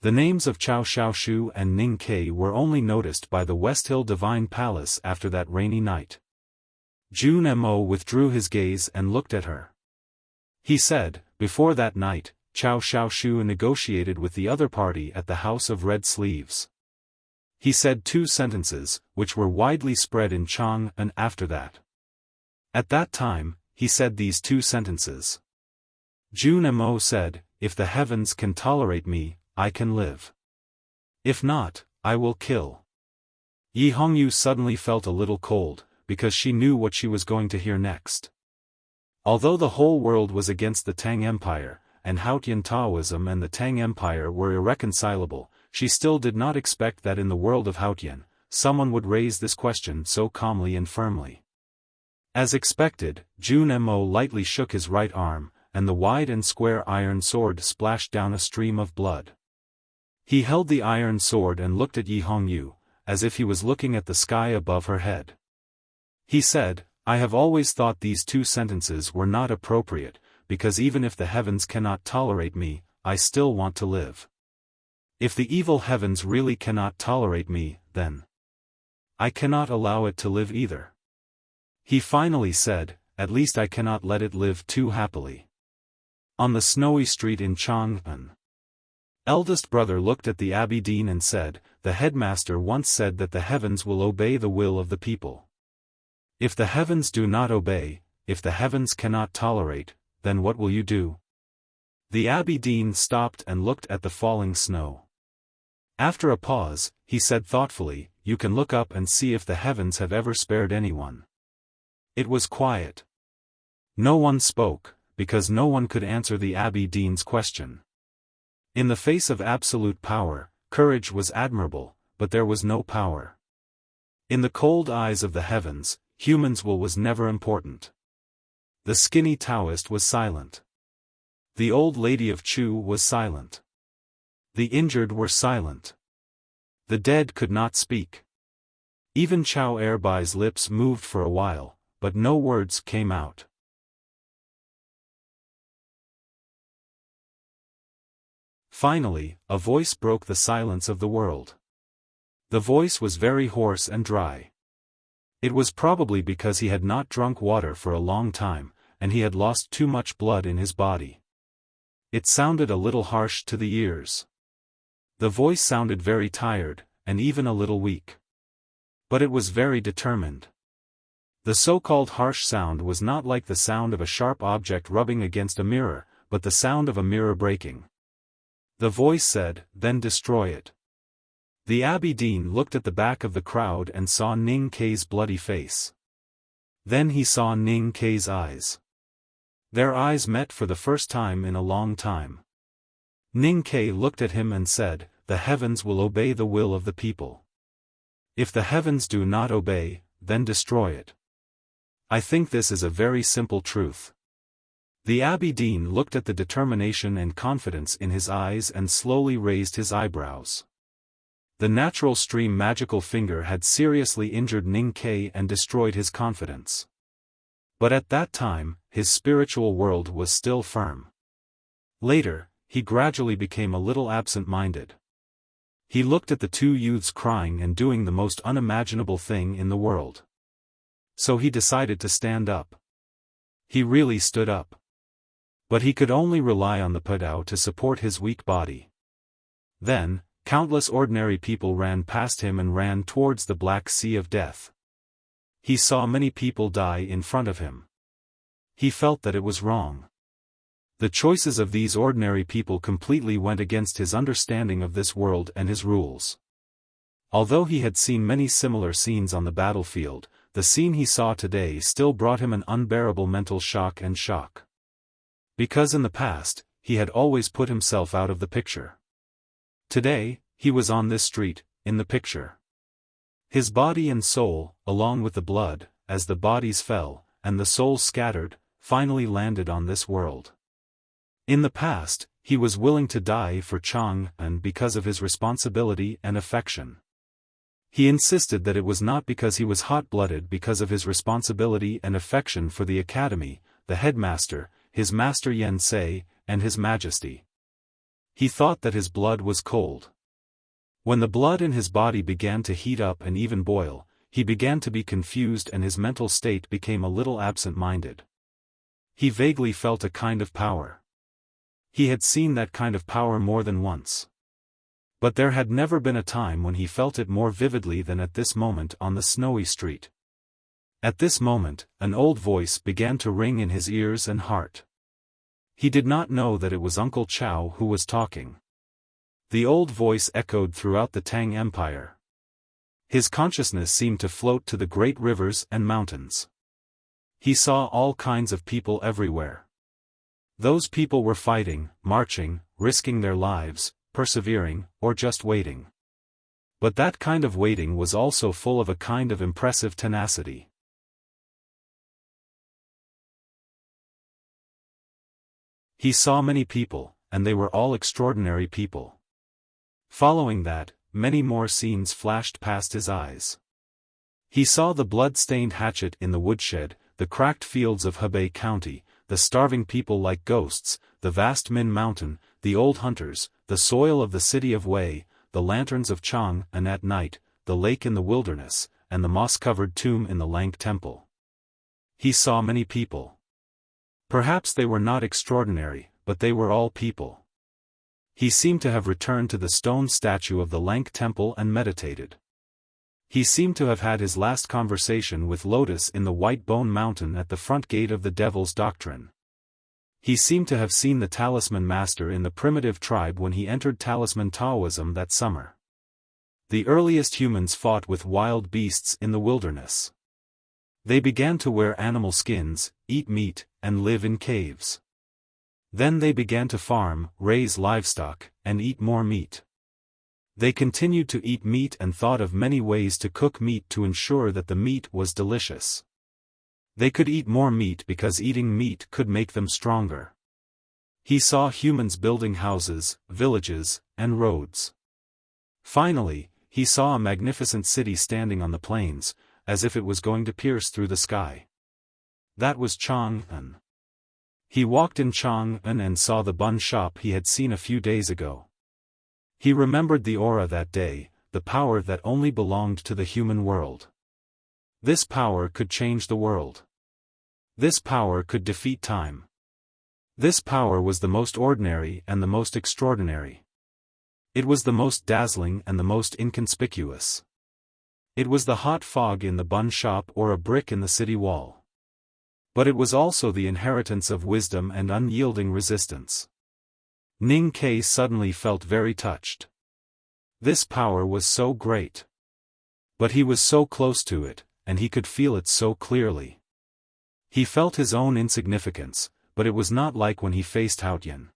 The names of Chow Xiaoshu and Ning Ke were only noticed by the West Hill Divine Palace after that rainy night. Jun Mo withdrew his gaze and looked at her. He said, "Before that night, Chow Xiaoshu negotiated with the other party at the House of Red Sleeves." He said 2 sentences, which were widely spread in Chang'an after that. At that time, he said these 2 sentences. Jun Mo said, "If the heavens can tolerate me, I can live. If not, I will kill." Yi Hongyu suddenly felt a little cold, because she knew what she was going to hear next. Although the whole world was against the Tang Empire, and Haotian Taoism and the Tang Empire were irreconcilable, she still did not expect that in the world of Haotian, someone would raise this question so calmly and firmly. As expected, Jun Mo lightly shook his right arm, and the wide and square iron sword splashed down a stream of blood. He held the iron sword and looked at Yi Hongyu, as if he was looking at the sky above her head. He said, I have always thought these two sentences were not appropriate, because even if the heavens cannot tolerate me, I still want to live. If the evil heavens really cannot tolerate me, then I cannot allow it to live either. He finally said, at least I cannot let it live too happily. On the snowy street in Chang'an, eldest brother looked at the Abbey Dean and said, the headmaster once said that the heavens will obey the will of the people. If the heavens do not obey, if the heavens cannot tolerate, then what will you do? The Abbey Dean stopped and looked at the falling snow. After a pause, he said thoughtfully, you can look up and see if the heavens have ever spared anyone. It was quiet. No one spoke, because no one could answer the Abbey Dean's question. In the face of absolute power, courage was admirable, but there was no power. In the cold eyes of the heavens, humans' will was never important. The skinny Taoist was silent. The old lady of Chu was silent. The injured were silent. The dead could not speak. Even Chao Erbai's lips moved for a while, but no words came out. Finally, a voice broke the silence of the world. The voice was very hoarse and dry. It was probably because he had not drunk water for a long time, and he had lost too much blood in his body. It sounded a little harsh to the ears. The voice sounded very tired, and even a little weak. But it was very determined. The so-called harsh sound was not like the sound of a sharp object rubbing against a mirror, but the sound of a mirror breaking. The voice said, then destroy it. The Abbey Dean looked at the back of the crowd and saw Ning Kei's bloody face. Then he saw Ning Kei's eyes. Their eyes met for the first time in a long time. Ning Kei looked at him and said, the heavens will obey the will of the people. If the heavens do not obey, then destroy it. I think this is a very simple truth. The Abbey Dean looked at the determination and confidence in his eyes and slowly raised his eyebrows. The natural stream magical finger had seriously injured Ning Kei and destroyed his confidence. But at that time, his spiritual world was still firm. Later, he gradually became a little absent-minded. He looked at the two youths crying and doing the most unimaginable thing in the world. So he decided to stand up. He really stood up. But he could only rely on the Padao to support his weak body. Then, countless ordinary people ran past him and ran towards the Black Sea of Death. He saw many people die in front of him. He felt that it was wrong. The choices of these ordinary people completely went against his understanding of this world and his rules. Although he had seen many similar scenes on the battlefield, the scene he saw today still brought him an unbearable mental shock. Because in the past, he had always put himself out of the picture. Today, he was on this street, in the picture. His body and soul, along with the blood, as the bodies fell, and the souls scattered, finally landed on this world. In the past, he was willing to die for Chang'an because of his responsibility and affection. He insisted that it was not because he was hot-blooded because of his responsibility and affection for the academy, the headmaster, his master Yen Sei, and his majesty. He thought that his blood was cold. When the blood in his body began to heat up and even boil, he began to be confused and his mental state became a little absent-minded. He vaguely felt a kind of power. He had seen that kind of power more than once. But there had never been a time when he felt it more vividly than at this moment on the snowy street. At this moment, an old voice began to ring in his ears and heart. He did not know that it was Uncle Chao who was talking. The old voice echoed throughout the Tang Empire. His consciousness seemed to float to the great rivers and mountains. He saw all kinds of people everywhere. Those people were fighting, marching, risking their lives, persevering, or just waiting. But that kind of waiting was also full of a kind of impressive tenacity. He saw many people, and they were all extraordinary people. Following that, many more scenes flashed past his eyes. He saw the blood-stained hatchet in the woodshed, the cracked fields of Hebei County, the starving people like ghosts, the vast Min Mountain, the old hunters, the soil of the city of Wei, the lanterns of Chang, and at night, the lake in the wilderness, and the moss-covered tomb in the Lank Temple. He saw many people. Perhaps they were not extraordinary, but they were all people. He seemed to have returned to the stone statue of the Lank Temple and meditated. He seemed to have had his last conversation with Lotus in the White Bone Mountain at the front gate of the Devil's Doctrine. He seemed to have seen the Talisman Master in the primitive tribe when he entered Talisman Taoism that summer. The earliest humans fought with wild beasts in the wilderness. They began to wear animal skins, eat meat, and live in caves. Then they began to farm, raise livestock, and eat more meat. They continued to eat meat and thought of many ways to cook meat to ensure that the meat was delicious. They could eat more meat because eating meat could make them stronger. He saw humans building houses, villages, and roads. Finally, he saw a magnificent city standing on the plains, as if it was going to pierce through the sky. That was Chang'an. He walked in Chang'an and saw the bun shop he had seen a few days ago. He remembered the aura that day, the power that only belonged to the human world. This power could change the world. This power could defeat time. This power was the most ordinary and the most extraordinary. It was the most dazzling and the most inconspicuous. It was the hot fog in the bun shop or a brick in the city wall. But it was also the inheritance of wisdom and unyielding resistance. Ning Kai suddenly felt very touched. This power was so great. But he was so close to it, and he could feel it so clearly. He felt his own insignificance, but it was not like when he faced Haotian.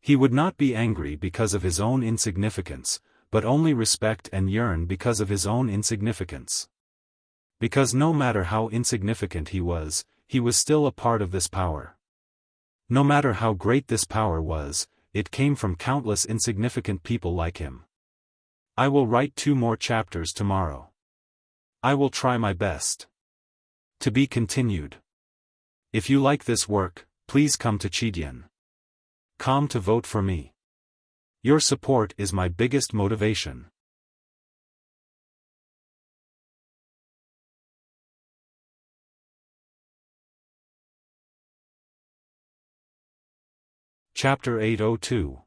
He would not be angry because of his own insignificance, but only respect and yearn because of his own insignificance. Because no matter how insignificant he was still a part of this power. No matter how great this power was, it came from countless insignificant people like him. I will write 2 more chapters tomorrow. I will try my best. To be continued. If you like this work, please come to Chidian.com to vote for me. Your support is my biggest motivation. Chapter 802.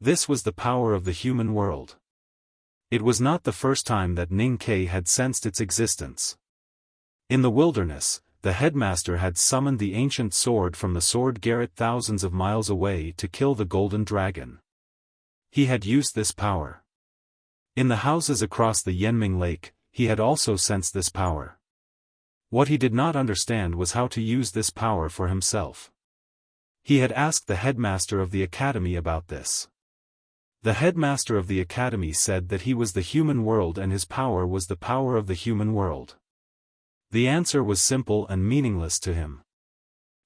This was the power of the human world. It was not the first time that Ning Kai had sensed its existence. In the wilderness, the headmaster had summoned the ancient sword from the sword garret thousands of miles away to kill the golden dragon. He had used this power. In the houses across the Yanming Lake, he had also sensed this power. What he did not understand was how to use this power for himself. He had asked the headmaster of the academy about this. The headmaster of the academy said that he was the human world and his power was the power of the human world. The answer was simple and meaningless to him.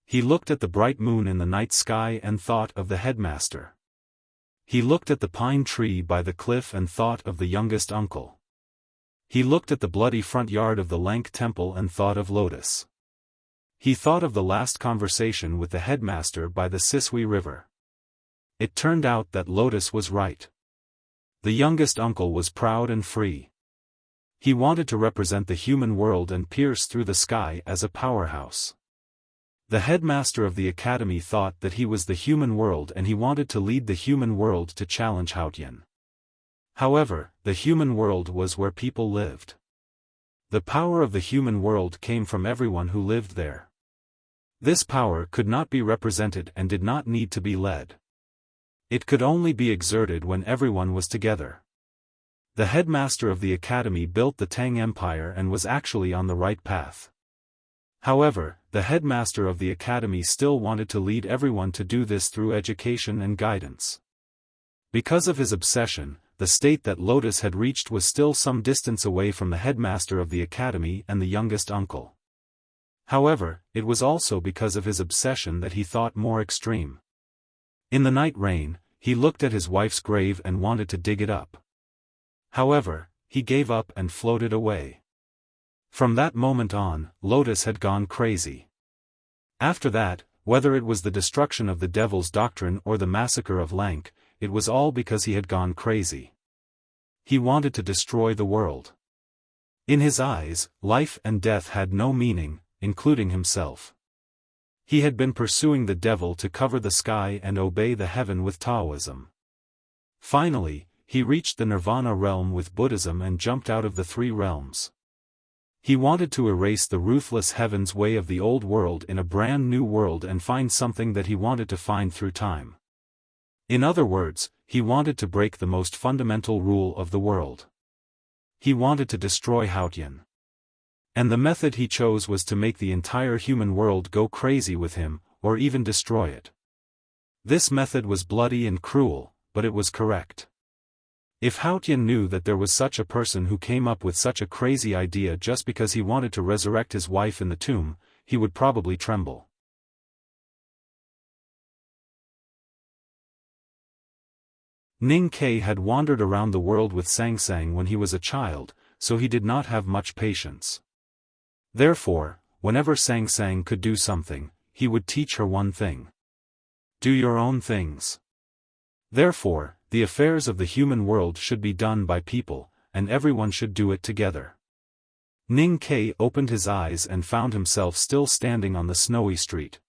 He looked at the bright moon in the night sky and thought of the headmaster. He looked at the pine tree by the cliff and thought of the youngest uncle. He looked at the bloody front yard of the Lank Temple and thought of Lotus. He thought of the last conversation with the headmaster by the Sisui River. It turned out that Lotus was right. The youngest uncle was proud and free. He wanted to represent the human world and pierce through the sky as a powerhouse. The headmaster of the academy thought that he was the human world and he wanted to lead the human world to challenge Haotian. However, the human world was where people lived. The power of the human world came from everyone who lived there. This power could not be represented and did not need to be led. It could only be exerted when everyone was together. The headmaster of the academy built the Tang Empire and was actually on the right path. However, the headmaster of the academy still wanted to lead everyone to do this through education and guidance. Because of his obsession, the state that Lotus had reached was still some distance away from the headmaster of the academy and the youngest uncle. However, it was also because of his obsession that he thought more extreme. In the night rain, he looked at his wife's grave and wanted to dig it up. However, he gave up and floated away. From that moment on, Lotus had gone crazy. After that, whether it was the destruction of the devil's doctrine or the massacre of Lank, it was all because he had gone crazy. He wanted to destroy the world. In his eyes, life and death had no meaning, including himself. He had been pursuing the devil to cover the sky and obey the heaven with Taoism. Finally, he reached the Nirvana realm with Buddhism and jumped out of the three realms. He wanted to erase the ruthless heaven's way of the old world in a brand new world and find something that he wanted to find through time. In other words, he wanted to break the most fundamental rule of the world. He wanted to destroy Haotian. And the method he chose was to make the entire human world go crazy with him, or even destroy it. This method was bloody and cruel, but it was correct. If Haotian knew that there was such a person who came up with such a crazy idea just because he wanted to resurrect his wife in the tomb, he would probably tremble. Ning Ke had wandered around the world with Sang Sang when he was a child, so he did not have much patience. Therefore, whenever Sang Sang could do something, he would teach her one thing. Do your own things. Therefore, the affairs of the human world should be done by people, and everyone should do it together. Ning Ke opened his eyes and found himself still standing on the snowy street.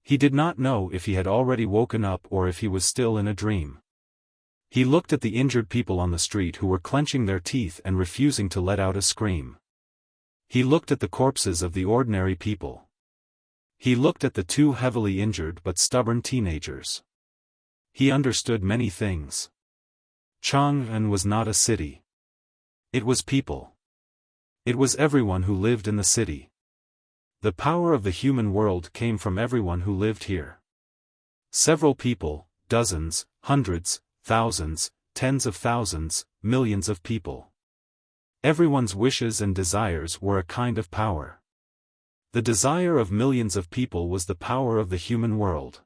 He did not know if he had already woken up or if he was still in a dream. He looked at the injured people on the street who were clenching their teeth and refusing to let out a scream. He looked at the corpses of the ordinary people. He looked at the two heavily injured but stubborn teenagers. He understood many things. Chang'an was not a city. It was people. It was everyone who lived in the city. The power of the human world came from everyone who lived here. Several people, dozens, hundreds, thousands, tens of thousands, millions of people. Everyone's wishes and desires were a kind of power. The desire of millions of people was the power of the human world.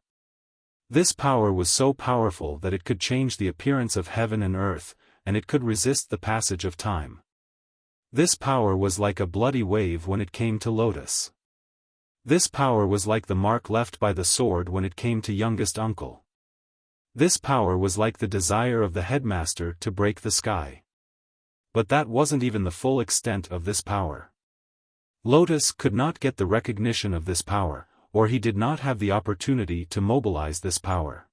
This power was so powerful that it could change the appearance of heaven and earth, and it could resist the passage of time. This power was like a bloody wave when it came to Lotus. This power was like the mark left by the sword when it came to youngest uncle. This power was like the desire of the headmaster to break the sky. But that wasn't even the full extent of this power. Lotus could not get the recognition of this power, or he did not have the opportunity to mobilize this power.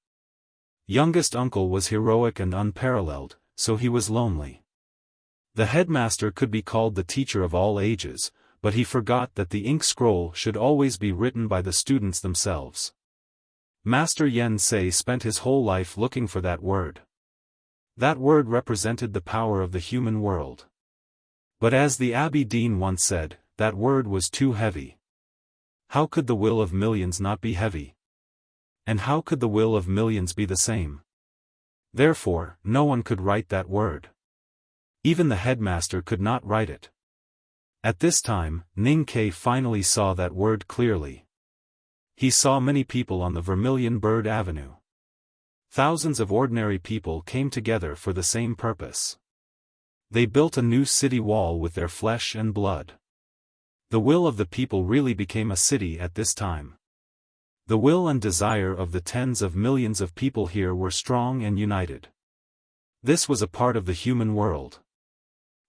Youngest uncle was heroic and unparalleled, so he was lonely. The headmaster could be called the teacher of all ages, but he forgot that the ink scroll should always be written by the students themselves. Master Yen Sei spent his whole life looking for that word. That word represented the power of the human world. But as the Abbey Dean once said, that word was too heavy. How could the will of millions not be heavy? And how could the will of millions be the same? Therefore, no one could write that word. Even the headmaster could not write it. At this time, Ning Ke finally saw that word clearly. He saw many people on the Vermilion Bird Avenue. Thousands of ordinary people came together for the same purpose. They built a new city wall with their flesh and blood. The will of the people really became a city at this time. The will and desire of the tens of millions of people here were strong and united. This was a part of the human world.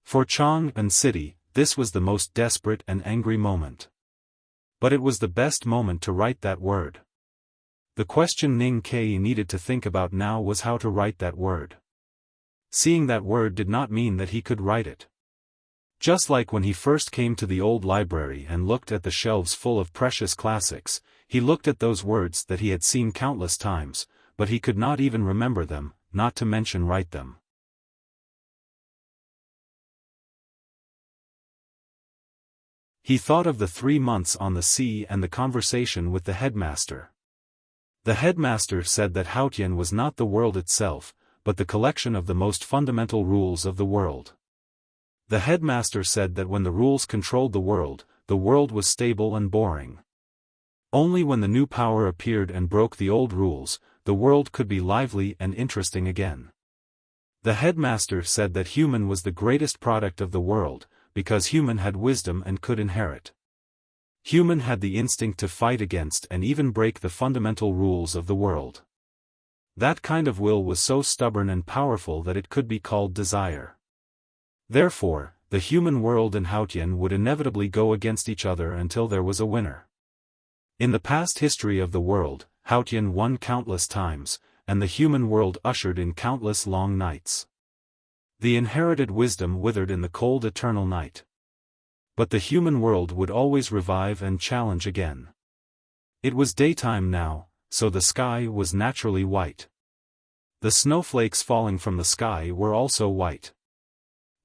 For Chang'an City, this was the most desperate and angry moment. But it was the best moment to write that word. The question Ning Ke needed to think about now was how to write that word. Seeing that word did not mean that he could write it. Just like when he first came to the old library and looked at the shelves full of precious classics, he looked at those words that he had seen countless times, but he could not even remember them, not to mention write them. He thought of the 3 months on the sea and the conversation with the headmaster. The headmaster said that Haotian was not the world itself, but the collection of the most fundamental rules of the world. The headmaster said that when the rules controlled the world was stable and boring. Only when the new power appeared and broke the old rules, the world could be lively and interesting again. The headmaster said that human was the greatest product of the world, because human had wisdom and could inherit. Human had the instinct to fight against and even break the fundamental rules of the world. That kind of will was so stubborn and powerful that it could be called desire. Therefore, the human world and Haotian would inevitably go against each other until there was a winner. In the past history of the world, Haotian won countless times, and the human world ushered in countless long nights. The inherited wisdom withered in the cold eternal night. But the human world would always revive and challenge again. It was daytime now, so the sky was naturally white. The snowflakes falling from the sky were also white.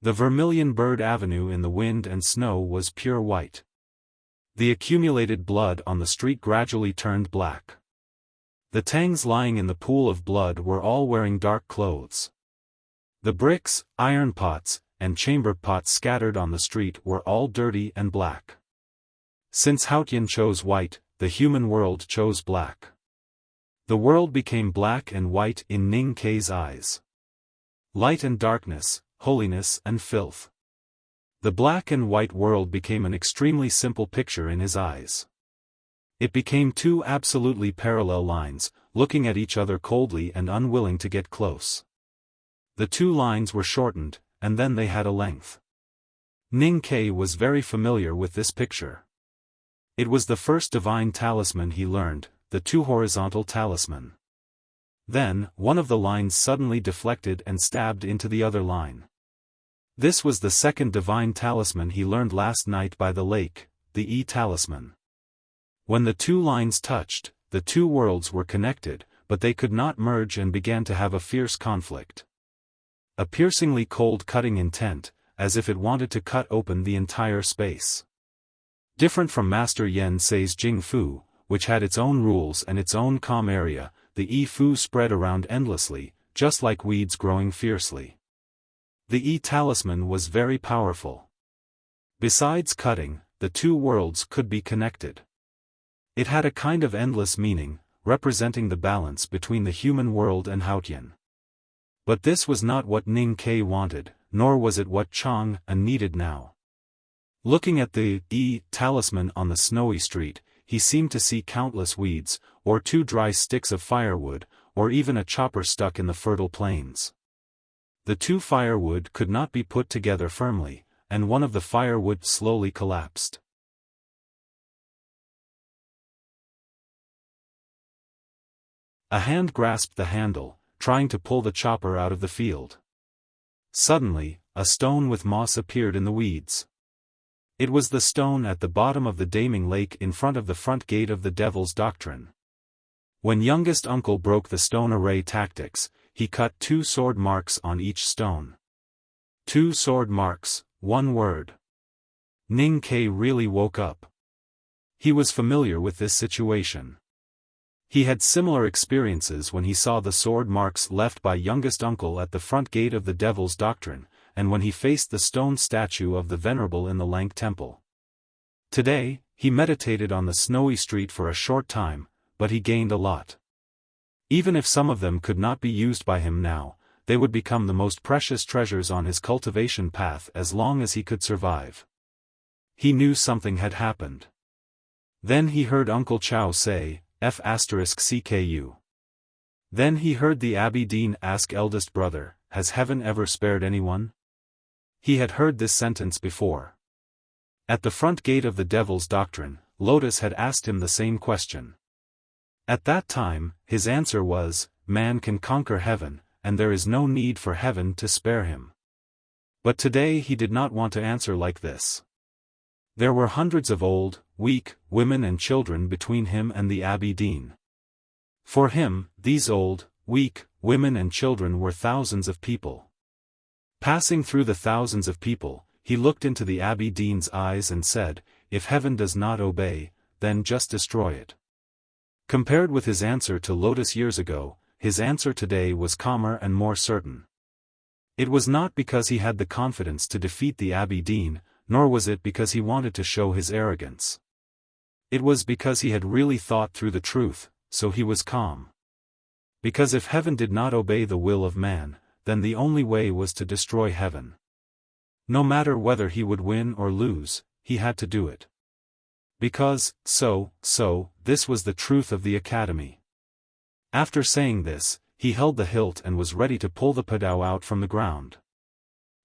The vermilion bird avenue in the wind and snow was pure white. The accumulated blood on the street gradually turned black. The Tangs lying in the pool of blood were all wearing dark clothes. The bricks, iron pots, and chamber pots scattered on the street were all dirty and black. Since Haotian chose white, the human world chose black. The world became black and white in Ning Kei's eyes. Light and darkness, holiness and filth. The black and white world became an extremely simple picture in his eyes. It became two absolutely parallel lines, looking at each other coldly and unwilling to get close. The two lines were shortened, and then they had a length. Ning Kei was very familiar with this picture. It was the first divine talisman he learned, the two horizontal talisman. Then, one of the lines suddenly deflected and stabbed into the other line. This was the second divine talisman he learned last night by the lake, the E-talisman. When the two lines touched, the two worlds were connected, but they could not merge and began to have a fierce conflict. A piercingly cold cutting intent, as if it wanted to cut open the entire space. Different from Master Yen Sei's Jing Fu, which had its own rules and its own calm area, the E-Fu spread around endlessly, just like weeds growing fiercely. The E-talisman was very powerful. Besides cutting, the two worlds could be connected. It had a kind of endless meaning, representing the balance between the human world and Haotian. But this was not what Ning Kei wanted, nor was it what Chang'an needed now. Looking at the E-talisman on the snowy street, he seemed to see countless weeds, or two dry sticks of firewood, or even a chopper stuck in the fertile plains. The two firewood could not be put together firmly, and one of the firewood slowly collapsed. A hand grasped the handle, trying to pull the chopper out of the field. Suddenly, a stone with moss appeared in the weeds. It was the stone at the bottom of the Daming Lake in front of the front gate of the Devil's Doctrine. When youngest uncle broke the stone array tactics, he cut 2 sword marks on each stone. 2 sword marks, 1 word. Ning Kei really woke up. He was familiar with this situation. He had similar experiences when he saw the sword marks left by youngest uncle at the front gate of the Devil's Doctrine, and when he faced the stone statue of the Venerable in the Lank Temple. Today, he meditated on the snowy street for a short time, but he gained a lot. Even if some of them could not be used by him now, they would become the most precious treasures on his cultivation path as long as he could survive. He knew something had happened. Then he heard Uncle Chow say, F***CKU. Then he heard the Abbey Dean ask eldest brother, has heaven ever spared anyone? He had heard this sentence before. At the front gate of the Devil's Doctrine, Lotus had asked him the same question. At that time, his answer was, man can conquer heaven, and there is no need for heaven to spare him. But today he did not want to answer like this. There were hundreds of old, weak, women and children between him and the Abbey Dean. For him, these old, weak, women and children were thousands of people. Passing through the thousands of people, he looked into the Abbey Dean's eyes and said, if heaven does not obey, then just destroy it. Compared with his answer to Lotus years ago, his answer today was calmer and more certain. It was not because he had the confidence to defeat the Abbey Dean, nor was it because he wanted to show his arrogance. It was because he had really thought through the truth, so he was calm. Because if heaven did not obey the will of man, then the only way was to destroy heaven. No matter whether he would win or lose, he had to do it. Because, this was the truth of the academy. After saying this, he held the hilt and was ready to pull the padao out from the ground.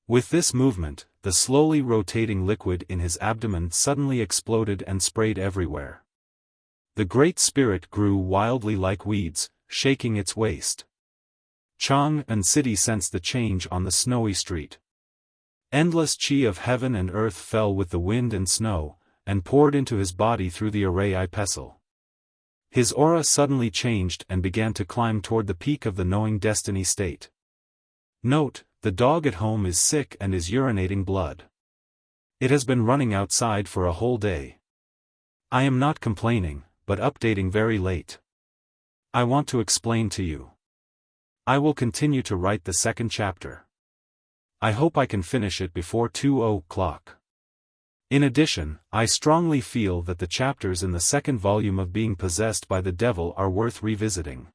With this movement, the slowly rotating liquid in his abdomen suddenly exploded and sprayed everywhere. The Great Spirit grew wildly like weeds, shaking its waist. Chang'an City sensed the change on the snowy street. Endless qi of heaven and earth fell with the wind and snow, and poured into his body through the array pestle. His aura suddenly changed and began to climb toward the peak of the knowing destiny state. Note, the dog at home is sick and is urinating blood. It has been running outside for a whole day. I am not complaining, but updating very late. I want to explain to you. I will continue to write the second chapter. I hope I can finish it before 2:00. In addition, I strongly feel that the chapters in the second volume of Being Possessed by the Devil are worth revisiting.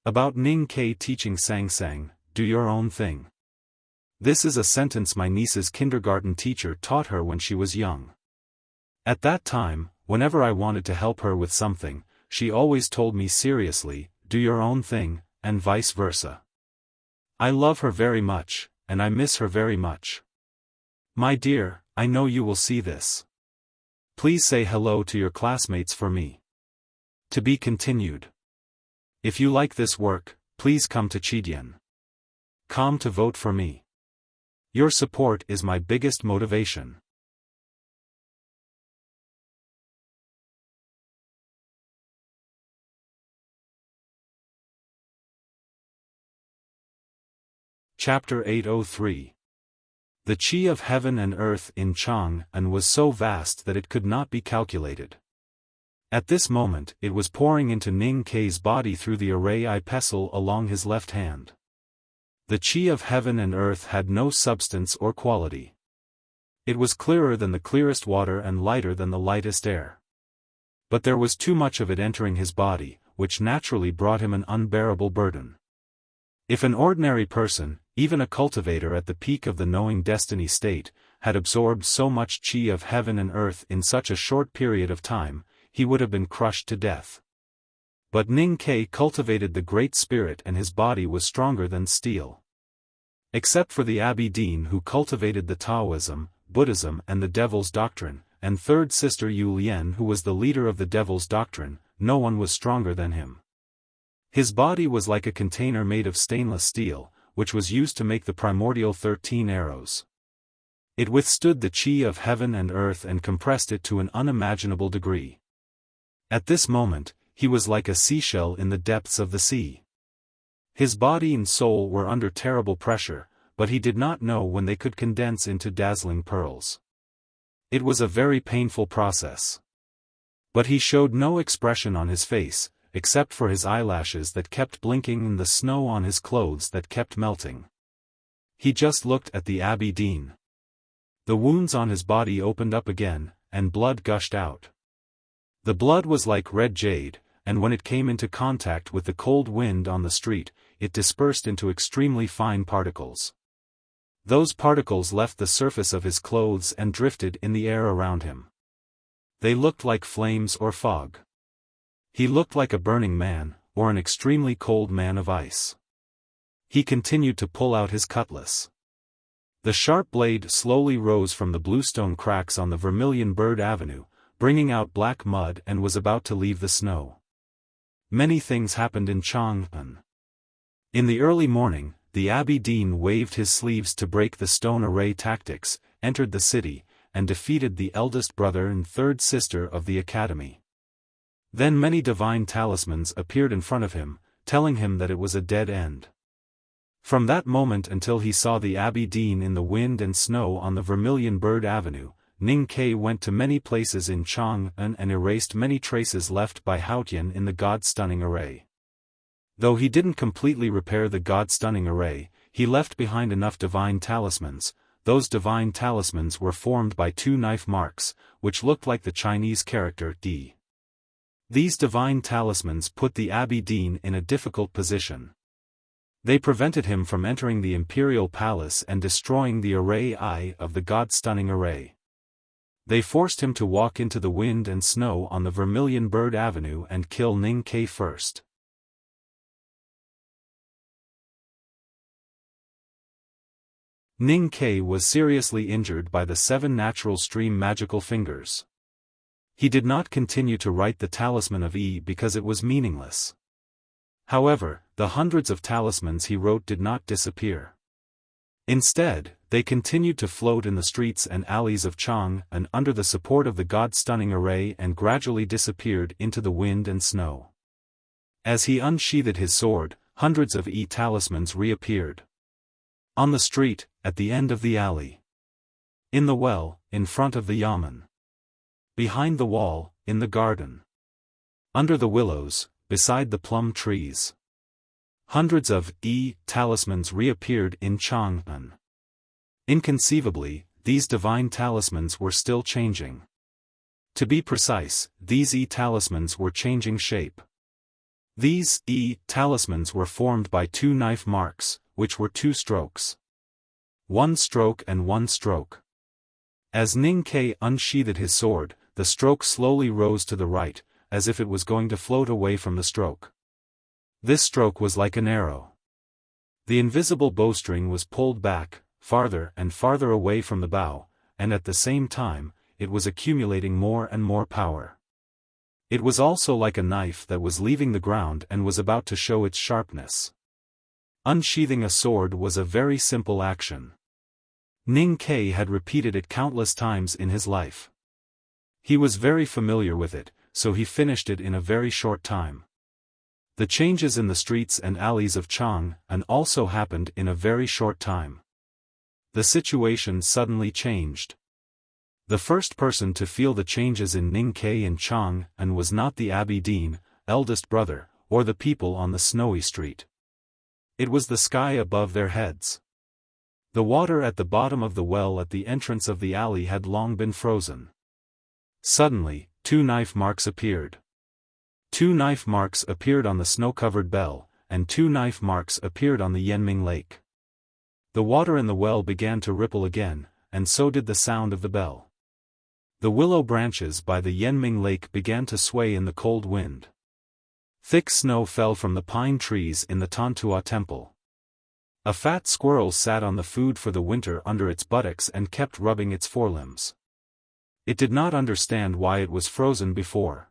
About Ning Ke teaching Sang Sang, do your own thing. This is a sentence my niece's kindergarten teacher taught her when she was young. At that time, whenever I wanted to help her with something, she always told me seriously, do your own thing, and vice versa. I love her very much, and I miss her very much. My dear, I know you will see this. Please say hello to your classmates for me. To be continued. If you like this work, please come to Chidian.com to vote for me. Your support is my biggest motivation. Chapter 803. The qi of heaven and earth in Chang'an was so vast that it could not be calculated. At this moment it was pouring into Ning Ke's body through the array pestle along his left hand. The qi of heaven and earth had no substance or quality. It was clearer than the clearest water and lighter than the lightest air. But there was too much of it entering his body, which naturally brought him an unbearable burden. If an ordinary person, even a cultivator at the peak of the knowing destiny state, had absorbed so much qi of heaven and earth in such a short period of time, he would have been crushed to death. But Ning Ke cultivated the Great Spirit and his body was stronger than steel. Except for the Abbé Dean who cultivated the Taoism, Buddhism and the Devil's Doctrine, and third sister Yu Lian who was the leader of the Devil's Doctrine, no one was stronger than him. His body was like a container made of stainless steel, which was used to make the primordial 13 arrows. It withstood the qi of heaven and earth and compressed it to an unimaginable degree. At this moment, he was like a seashell in the depths of the sea. His body and soul were under terrible pressure, but he did not know when they could condense into dazzling pearls. It was a very painful process. But he showed no expression on his face, except for his eyelashes that kept blinking and the snow on his clothes that kept melting. He just looked at the Abbé Dean. The wounds on his body opened up again, and blood gushed out. The blood was like red jade, and when it came into contact with the cold wind on the street, it dispersed into extremely fine particles. Those particles left the surface of his clothes and drifted in the air around him. They looked like flames or fog. He looked like a burning man, or an extremely cold man of ice. He continued to pull out his cutlass. The sharp blade slowly rose from the bluestone cracks on the Vermilion Bird Avenue, bringing out black mud and was about to leave the snow. Many things happened in Chang'an. In the early morning, the Abbé Dean waved his sleeves to break the stone array tactics, entered the city, and defeated the eldest brother and third sister of the academy. Then many divine talismans appeared in front of him, telling him that it was a dead end. From that moment until he saw the Abbé Dean in the wind and snow on the Vermilion Bird Avenue, Ning Ke went to many places in Chang'an and erased many traces left by Haotian in the God-stunning array. Though he didn't completely repair the God-stunning array, he left behind enough divine talismans. Those divine talismans were formed by 2 knife marks, which looked like the Chinese character D. These divine talismans put the Abbé Dean in a difficult position. They prevented him from entering the imperial palace and destroying the array of the god-stunning array. They forced him to walk into the wind and snow on the Vermilion Bird Avenue and kill Ning Ke first. Ning Ke was seriously injured by the 7 natural stream magical fingers. He did not continue to write the Talisman of Yi because it was meaningless. However, the hundreds of talismans he wrote did not disappear. Instead, they continued to float in the streets and alleys of Chang and under the support of the god-stunning array and gradually disappeared into the wind and snow. As he unsheathed his sword, hundreds of Yi talismans reappeared. On the street, at the end of the alley. In the well, in front of the yamen. Behind the wall, in the garden. Under the willows, beside the plum trees. Hundreds of Yi talismans reappeared in Chang'an. Inconceivably, these divine talismans were still changing. To be precise, these Yi talismans were changing shape. These Yi talismans were formed by 2 knife marks, which were 2 strokes. 1 stroke and 1 stroke. As Ning Ke unsheathed his sword, the stroke slowly rose to the right, as if it was going to float away from the stroke. This stroke was like an arrow. The invisible bowstring was pulled back, farther and farther away from the bow, and at the same time, it was accumulating more and more power. It was also like a knife that was leaving the ground and was about to show its sharpness. Unsheathing a sword was a very simple action. Ning Ke had repeated it countless times in his life. He was very familiar with it, so he finished it in a very short time. The changes in the streets and alleys of Chang'an also happened in a very short time. The situation suddenly changed. The first person to feel the changes in Ning Ke and Chang'an was not the Abidine, eldest brother, or the people on the snowy street. It was the sky above their heads. The water at the bottom of the well at the entrance of the alley had long been frozen. Suddenly, 2 knife marks appeared. 2 knife marks appeared on the snow-covered bell, and 2 knife marks appeared on the Yanming Lake. The water in the well began to ripple again, and so did the sound of the bell. The willow branches by the Yanming Lake began to sway in the cold wind. Thick snow fell from the pine trees in the Tantua temple. A fat squirrel sat on the food for the winter under its buttocks and kept rubbing its forelimbs. It did not understand why it was frozen before.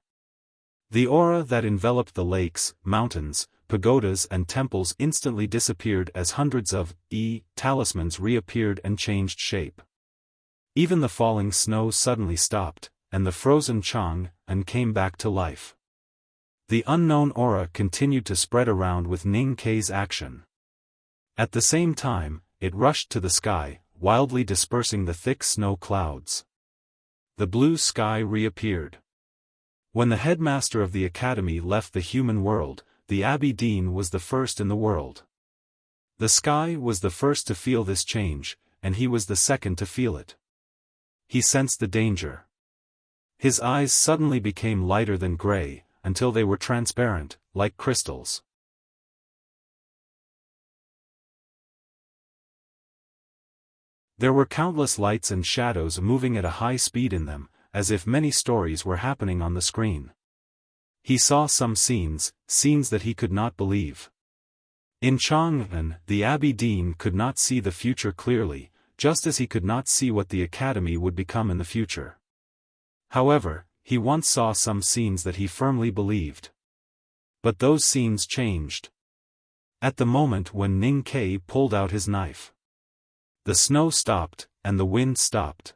The aura that enveloped the lakes, mountains, pagodas and temples instantly disappeared as hundreds of Yi talismans reappeared and changed shape. Even the falling snow suddenly stopped, and the frozen Chang'an came back to life. The unknown aura continued to spread around with Ning Ke's action. At the same time, it rushed to the sky, wildly dispersing the thick snow clouds. The blue sky reappeared. When the headmaster of the academy left the human world, the Abidine was the first in the world. The sky was the first to feel this change, and he was the second to feel it. He sensed the danger. His eyes suddenly became lighter than gray, until they were transparent, like crystals. There were countless lights and shadows moving at a high speed in them, as if many stories were happening on the screen. He saw some scenes that he could not believe. In Chang'an, the Abidine could not see the future clearly, just as he could not see what the academy would become in the future. However, he once saw some scenes that he firmly believed. But those scenes changed. At the moment when Ning Ke pulled out his knife. The snow stopped, and the wind stopped.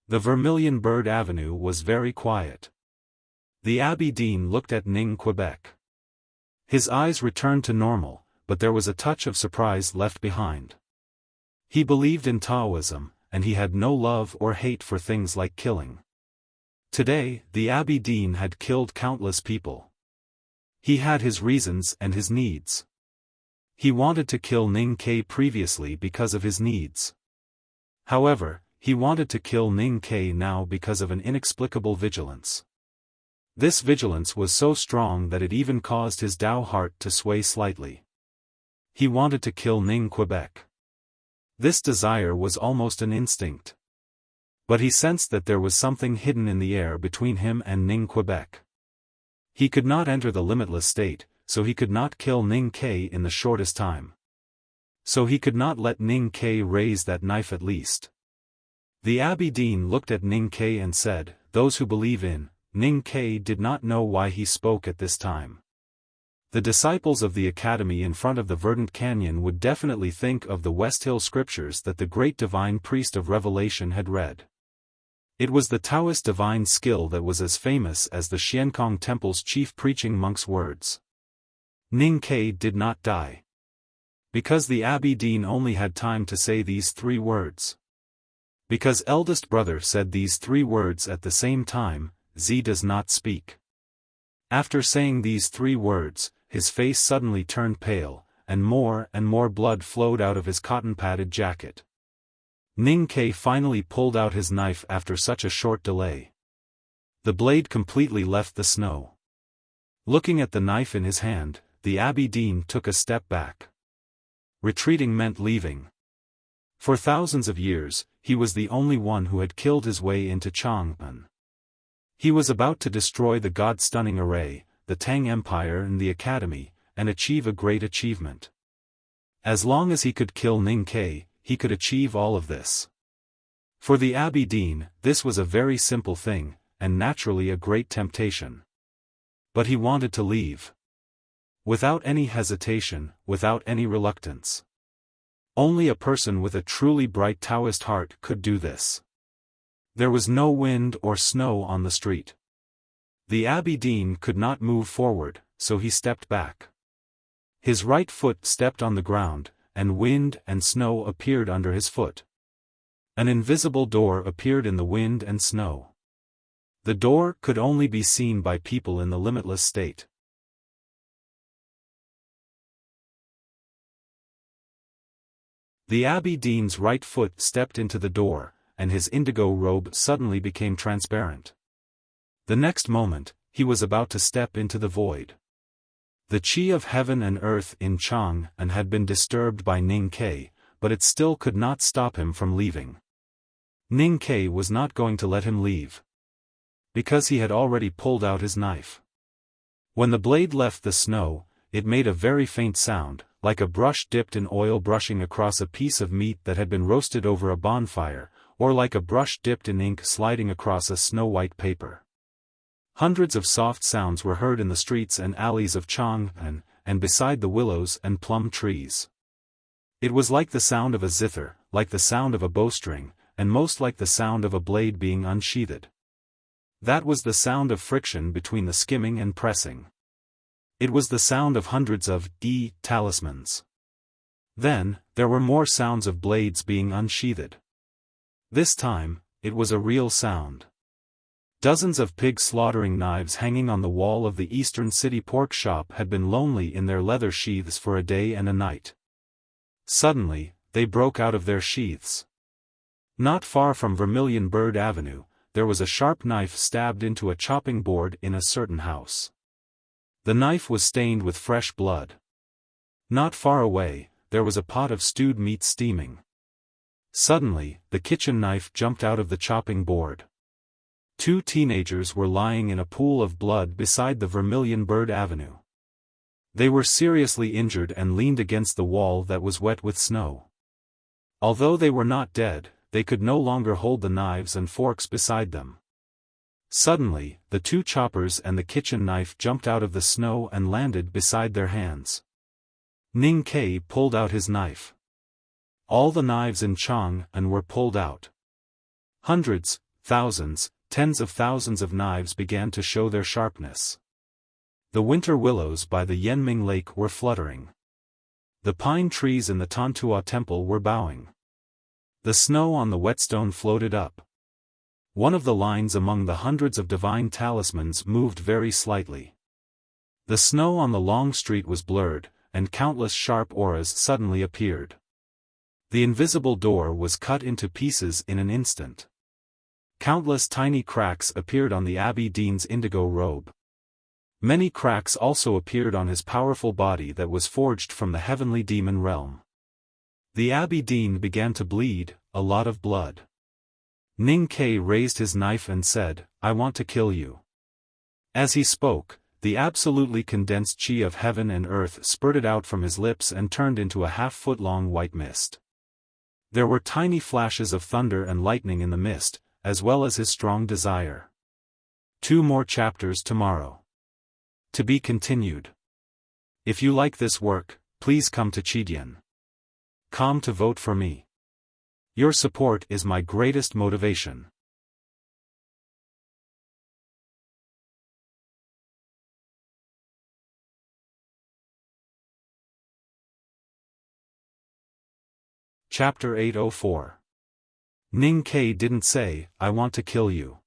The Vermilion Bird Avenue was very quiet. The Abidine looked at Ning Quebec. His eyes returned to normal, but there was a touch of surprise left behind. He believed in Taoism, and he had no love or hate for things like killing. Today, the Abidine had killed countless people. He had his reasons and his needs. He wanted to kill Ning Ke previously because of his needs. However, he wanted to kill Ning Ke now because of an inexplicable vigilance. This vigilance was so strong that it even caused his Tao heart to sway slightly. He wanted to kill Ning Quebec. This desire was almost an instinct. But he sensed that there was something hidden in the air between him and Ning Quebec. He could not enter the limitless state, so he could not kill Ning K in the shortest time. So he could not let Ning K raise that knife at least. The Abbé Dean looked at Ning K and said, "Those who believe in Ning K did not know why he spoke at this time. The disciples of the academy in front of the verdant canyon would definitely think of the West Hill scriptures that the great divine priest of Revelation had read. It was the Taoist divine skill that was as famous as the Xiankong Temple's chief preaching monk's words. Ning K did not die. Because the Abbé Dean only had time to say these 3 words. Because eldest brother said these 3 words at the same time, Z does not speak. After saying these 3 words, his face suddenly turned pale, and more blood flowed out of his cotton-padded jacket. Ning K finally pulled out his knife after such a short delay. The blade completely left the snow. Looking at the knife in his hand, the Abbé Dean took a step back. Retreating meant leaving. For thousands of years, he was the only one who had killed his way into Chang'an. He was about to destroy the God-stunning array, the Tang Empire and the Academy, and achieve a great achievement. As long as he could kill Ning K, he could achieve all of this. For the Abbé Dean, this was a very simple thing, and naturally a great temptation. But he wanted to leave. Without any hesitation, without any reluctance. Only a person with a truly bright Taoist heart could do this. There was no wind or snow on the street. The Abbé Dean could not move forward, so he stepped back. His right foot stepped on the ground, and wind and snow appeared under his foot. An invisible door appeared in the wind and snow. The door could only be seen by people in the limitless state. The Abbé Dean's right foot stepped into the door, and his indigo robe suddenly became transparent. The next moment, he was about to step into the void. The qi of heaven and earth in Chang'an had been disturbed by Ning K, but it still could not stop him from leaving. Ning K was not going to let him leave. Because he had already pulled out his knife. When the blade left the snow, it made a very faint sound, like a brush dipped in oil brushing across a piece of meat that had been roasted over a bonfire, or like a brush dipped in ink sliding across a snow-white paper. Hundreds of soft sounds were heard in the streets and alleys of Chang'an, and beside the willows and plum trees. It was like the sound of a zither, like the sound of a bowstring, and most like the sound of a blade being unsheathed. That was the sound of friction between the skimming and pressing. It was the sound of hundreds of talismans. Then, there were more sounds of blades being unsheathed. This time, it was a real sound. Dozens of pig slaughtering knives hanging on the wall of the Eastern City pork shop had been lonely in their leather sheaths for a day and a night. Suddenly, they broke out of their sheaths. Not far from Vermilion Bird Avenue, there was a sharp knife stabbed into a chopping board in a certain house. The knife was stained with fresh blood. Not far away, there was a pot of stewed meat steaming. Suddenly, the kitchen knife jumped out of the chopping board. 2 teenagers were lying in a pool of blood beside the Vermilion Bird Avenue. They were seriously injured and leaned against the wall that was wet with snow. Although they were not dead, they could no longer hold the knives and forks beside them. Suddenly, the 2 choppers and the kitchen knife jumped out of the snow and landed beside their hands. Ning K pulled out his knife. All the knives in Chang'an were pulled out. Hundreds, thousands, tens of thousands of knives began to show their sharpness. The winter willows by the Yanming Lake were fluttering. The pine trees in the Tantua Temple were bowing. The snow on the whetstone floated up. One of the lines among the hundreds of divine talismans moved very slightly. The snow on the long street was blurred, and countless sharp auras suddenly appeared. The invisible door was cut into pieces in an instant. Countless tiny cracks appeared on the Abbé Dean's indigo robe. Many cracks also appeared on his powerful body that was forged from the heavenly demon realm. The Abbey Dean began to bleed, a lot of blood. Ning Ke raised his knife and said, "I want to kill you." As he spoke, the absolutely condensed chi of heaven and earth spurted out from his lips and turned into a half-foot-long white mist. There were tiny flashes of thunder and lightning in the mist, as well as his strong desire. 2 more chapters tomorrow. To be continued. If you like this work, please come to Chidian.com to vote for me. Your support is my greatest motivation. Chapter 804. Ning Ke didn't say, "I want to kill you."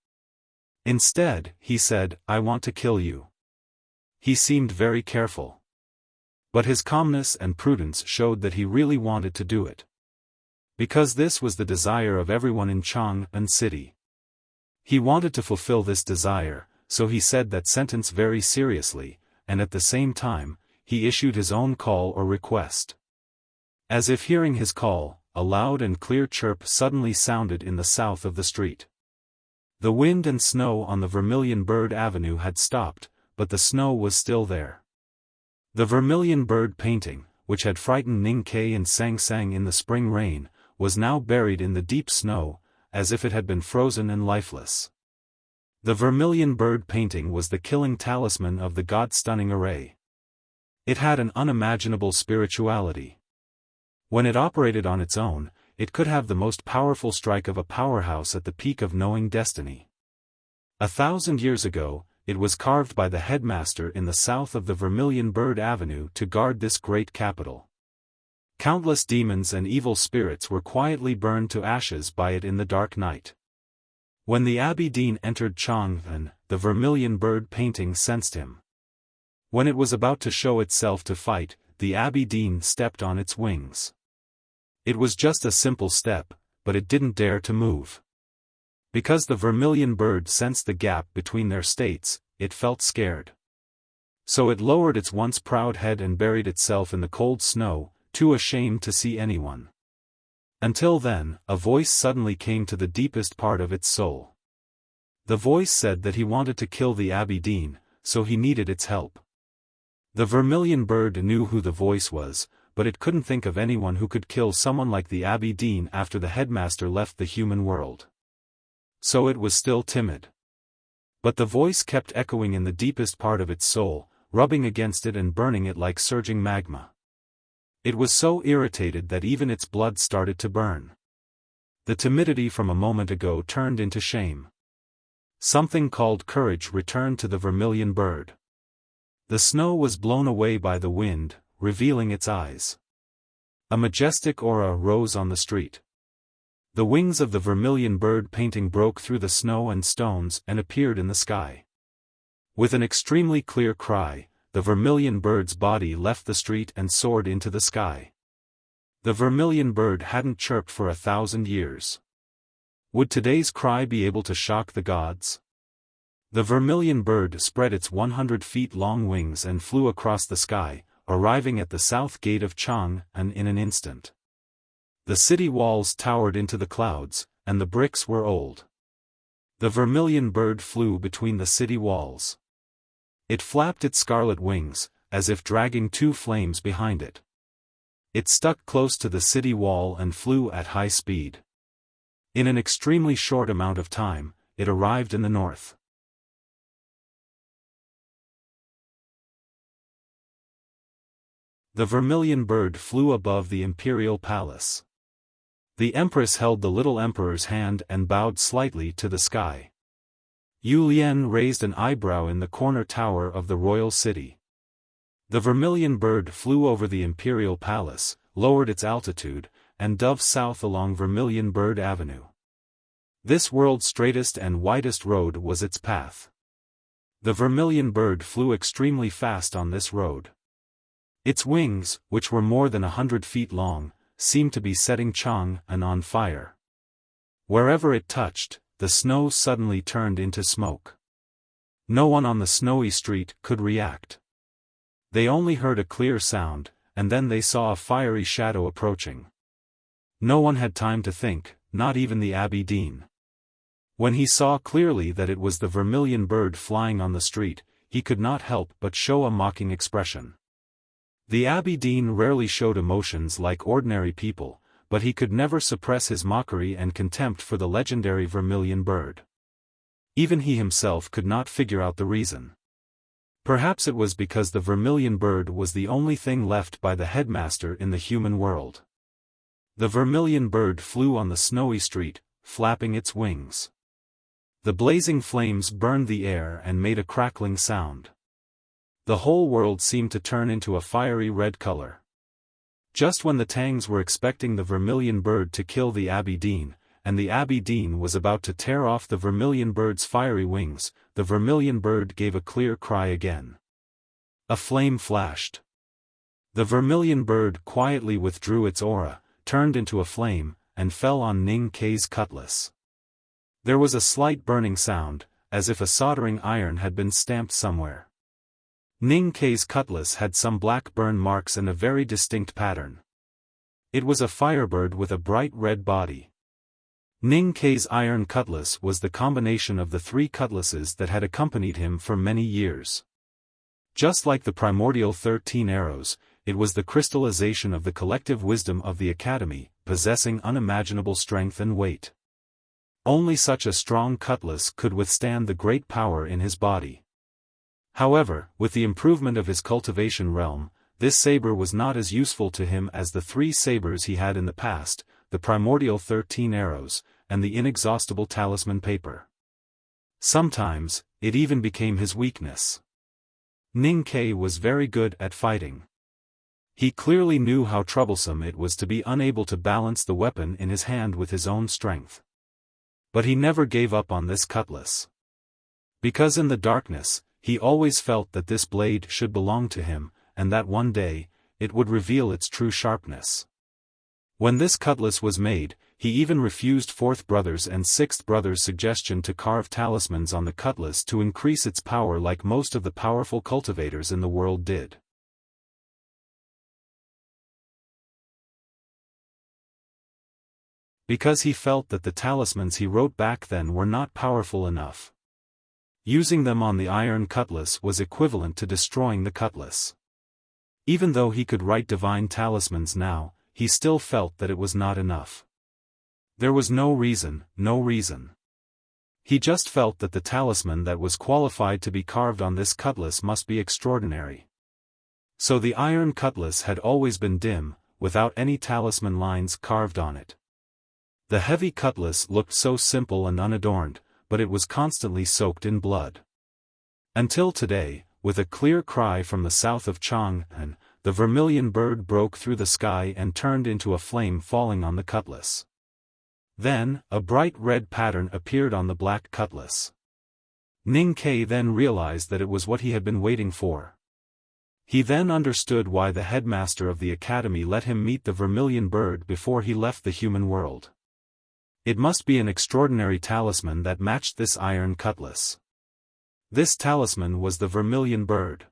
Instead, he said, "I want to kill you." He seemed very careful. But his calmness and prudence showed that he really wanted to do it. Because this was the desire of everyone in Chang'an City. He wanted to fulfill this desire, so he said that sentence very seriously, and at the same time, he issued his own call or request. As if hearing his call, a loud and clear chirp suddenly sounded in the south of the street. The wind and snow on the Vermilion Bird Avenue had stopped, but the snow was still there. The vermilion bird painting, which had frightened Ning Ke and Sang Sang in the spring rain, was now buried in the deep snow, as if it had been frozen and lifeless. The vermilion bird painting was the killing talisman of the god-stunning array. It had an unimaginable spirituality. When it operated on its own, it could have the most powerful strike of a powerhouse at the peak of knowing destiny. 1,000 years ago, it was carved by the headmaster in the south of the Vermilion Bird Avenue to guard this great capital. Countless demons and evil spirits were quietly burned to ashes by it in the dark night. When the Abbey Dean entered Chang'an, the Vermilion Bird painting sensed him. When it was about to show itself to fight, the Abbey Dean stepped on its wings. It was just a simple step, but it didn't dare to move. Because the Vermilion Bird sensed the gap between their states, it felt scared. So it lowered its once proud head and buried itself in the cold snow, too ashamed to see anyone. Until then, a voice suddenly came to the deepest part of its soul. The voice said that he wanted to kill the Abbey Dean, so he needed its help. The Vermilion Bird knew who the voice was, but it couldn't think of anyone who could kill someone like the Abbey Dean after the headmaster left the human world. So it was still timid. But the voice kept echoing in the deepest part of its soul, rubbing against it and burning it like surging magma. It was so irritated that even its blood started to burn. The timidity from a moment ago turned into shame. Something called courage returned to the Vermilion Bird. The snow was blown away by the wind, revealing its eyes. A majestic aura rose on the street. The wings of the Vermilion Bird painting broke through the snow and stones and appeared in the sky. With an extremely clear cry, the Vermilion Bird's body left the street and soared into the sky. The Vermilion Bird hadn't chirped for 1,000 years. Would today's cry be able to shock the gods? The Vermilion Bird spread its 100-feet-long wings and flew across the sky, arriving at the south gate of Chang'an in an instant. The city walls towered into the clouds, and the bricks were old. The Vermilion Bird flew between the city walls. It flapped its scarlet wings, as if dragging 2 flames behind it. It stuck close to the city wall and flew at high speed. In an extremely short amount of time, it arrived in the north. The Vermilion Bird flew above the imperial palace. The Empress held the little Emperor's hand and bowed slightly to the sky. Yu Lian raised an eyebrow in the corner tower of the royal city. The Vermilion Bird flew over the imperial palace, lowered its altitude, and dove south along Vermilion Bird Avenue. This world's straightest and widest road was its path. The Vermilion Bird flew extremely fast on this road. Its wings, which were more than 100 feet long, seemed to be setting Chang'an on fire. Wherever it touched, the snow suddenly turned into smoke. No one on the snowy street could react. They only heard a clear sound, and then they saw a fiery shadow approaching. No one had time to think, not even the Abbey Dean. When he saw clearly that it was the vermilion bird flying on the street, he could not help but show a mocking expression. The Abbey Dean rarely showed emotions like ordinary people, but he could never suppress his mockery and contempt for the legendary vermilion bird. Even he himself could not figure out the reason. Perhaps it was because the vermilion bird was the only thing left by the headmaster in the human world. The vermilion bird flew on the snowy street, flapping its wings. The blazing flames burned the air and made a crackling sound. The whole world seemed to turn into a fiery red color. Just when the Tangs were expecting the vermilion bird to kill the Abbey Dean, and the Abbey Dean was about to tear off the vermilion bird's fiery wings, the vermilion bird gave a clear cry again. A flame flashed. The vermilion bird quietly withdrew its aura, turned into a flame, and fell on Ning Kei's cutlass. There was a slight burning sound, as if a soldering iron had been stamped somewhere. Ning Kei's cutlass had some black burn marks and a very distinct pattern. It was a firebird with a bright red body. Ning Kei's iron cutlass was the combination of the 3 cutlasses that had accompanied him for many years. Just like the primordial 13 arrows, it was the crystallization of the collective wisdom of the Academy, possessing unimaginable strength and weight. Only such a strong cutlass could withstand the great power in his body. However, with the improvement of his cultivation realm, this saber was not as useful to him as the 3 sabers he had in the past, the primordial 13 arrows, and the inexhaustible talisman paper. Sometimes, it even became his weakness. Ning Kei was very good at fighting. He clearly knew how troublesome it was to be unable to balance the weapon in his hand with his own strength. But he never gave up on this cutlass. Because in the darkness, he always felt that this blade should belong to him, and that one day, it would reveal its true sharpness. When this cutlass was made, he even refused 4th brother's and 6th brother's suggestion to carve talismans on the cutlass to increase its power like most of the powerful cultivators in the world did. Because he felt that the talismans he wrote back then were not powerful enough. Using them on the iron cutlass was equivalent to destroying the cutlass. Even though he could write divine talismans now, he still felt that it was not enough. There was no reason. He just felt that the talisman that was qualified to be carved on this cutlass must be extraordinary. So the iron cutlass had always been dim, without any talisman lines carved on it. The heavy cutlass looked so simple and unadorned, but it was constantly soaked in blood. Until today, with a clear cry from the south of Chang'an, the vermilion bird broke through the sky and turned into a flame falling on the cutlass. Then, a bright red pattern appeared on the black cutlass. Ning Kei then realized that it was what he had been waiting for. He then understood why the headmaster of the academy let him meet the vermilion bird before he left the human world. It must be an extraordinary talisman that matched this iron cutlass. This talisman was the vermilion bird.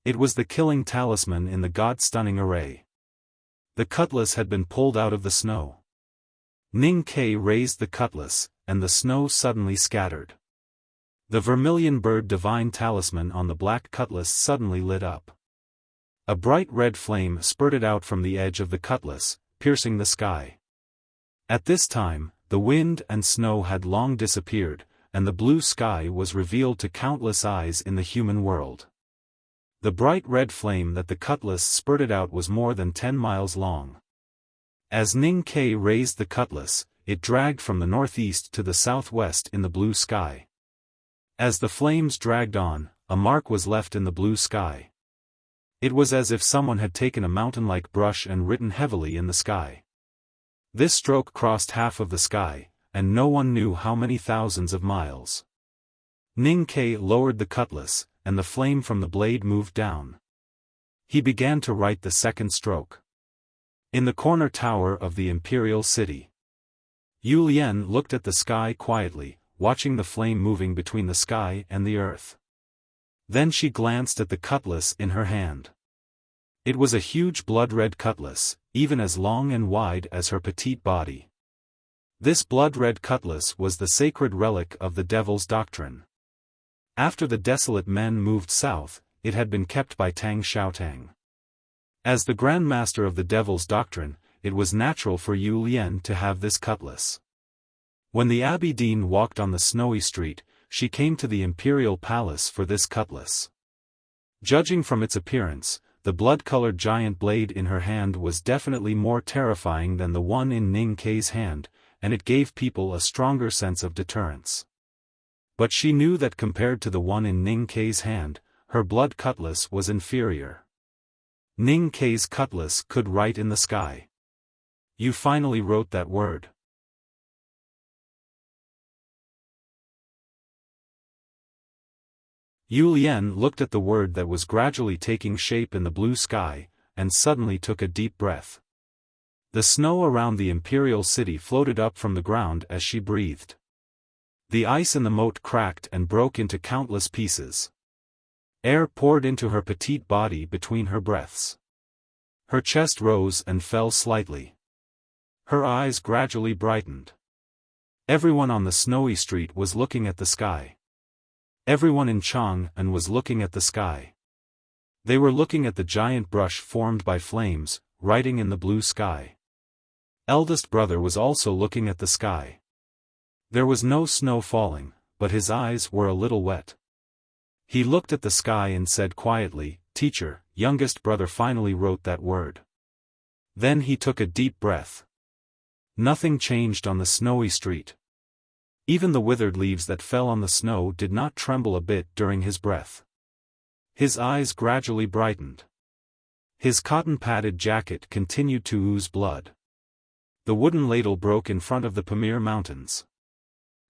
It was the killing talisman in the god-stunning array. The cutlass had been pulled out of the snow. Ning Kei raised the cutlass, and the snow suddenly scattered. The vermilion bird divine talisman on the black cutlass suddenly lit up. A bright red flame spurted out from the edge of the cutlass, piercing the sky. At this time, the wind and snow had long disappeared, and the blue sky was revealed to countless eyes in the human world. The bright red flame that the cutlass spurted out was more than 10 miles long. As Ning Kei raised the cutlass, it dragged from the northeast to the southwest in the blue sky. As the flames dragged on, a mark was left in the blue sky. It was as if someone had taken a mountain-like brush and written heavily in the sky. This stroke crossed half of the sky, and no one knew how many thousands of miles. Ning Kei lowered the cutlass, and the flame from the blade moved down. He began to write the second stroke. In the corner tower of the imperial city, Yu Lian looked at the sky quietly, watching the flame moving between the sky and the earth. Then she glanced at the cutlass in her hand. It was a huge blood-red cutlass, even as long and wide as her petite body. This blood-red cutlass was the sacred relic of the Devil's Doctrine. After the desolate men moved south, it had been kept by Tang Xiaotang. As the Grand Master of the Devil's Doctrine, it was natural for Yu Lian to have this cutlass. When the Abbey Dean walked on the snowy street, she came to the imperial palace for this cutlass. Judging from its appearance, the blood-colored giant blade in her hand was definitely more terrifying than the one in Ning Kei's hand, and it gave people a stronger sense of deterrence. But she knew that compared to the one in Ning Kei's hand, her blood cutlass was inferior. Ning Kei's cutlass could write in the sky. You finally wrote that word. Yu Lian looked at the word that was gradually taking shape in the blue sky, and suddenly took a deep breath. The snow around the imperial city floated up from the ground as she breathed. The ice in the moat cracked and broke into countless pieces. Air poured into her petite body between her breaths. Her chest rose and fell slightly. Her eyes gradually brightened. Everyone on the snowy street was looking at the sky. Everyone in Chang'an was looking at the sky. They were looking at the giant brush formed by flames, writing in the blue sky. Eldest brother was also looking at the sky. There was no snow falling, but his eyes were a little wet. He looked at the sky and said quietly, "Teacher, youngest brother finally wrote that word." Then he took a deep breath. Nothing changed on the snowy street. Even the withered leaves that fell on the snow did not tremble a bit during his breath. His eyes gradually brightened. His cotton-padded jacket continued to ooze blood. The wooden ladle broke in front of the Pamir Mountains.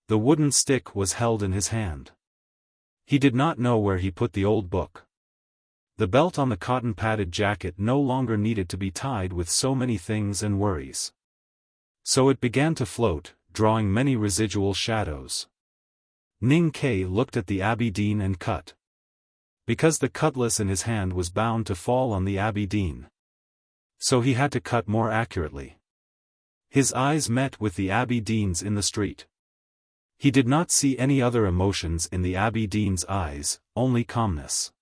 The wooden stick was held in his hand. He did not know where he put the old book. The belt on the cotton-padded jacket no longer needed to be tied with so many things and worries. So it began to float, drawing many residual shadows. Ning Kei looked at the Abbey Dean and cut. Because the cutlass in his hand was bound to fall on the Abbey Dean. So he had to cut more accurately. His eyes met with the Abbey Dean's in the street. He did not see any other emotions in the Abbey Dean's eyes, only calmness.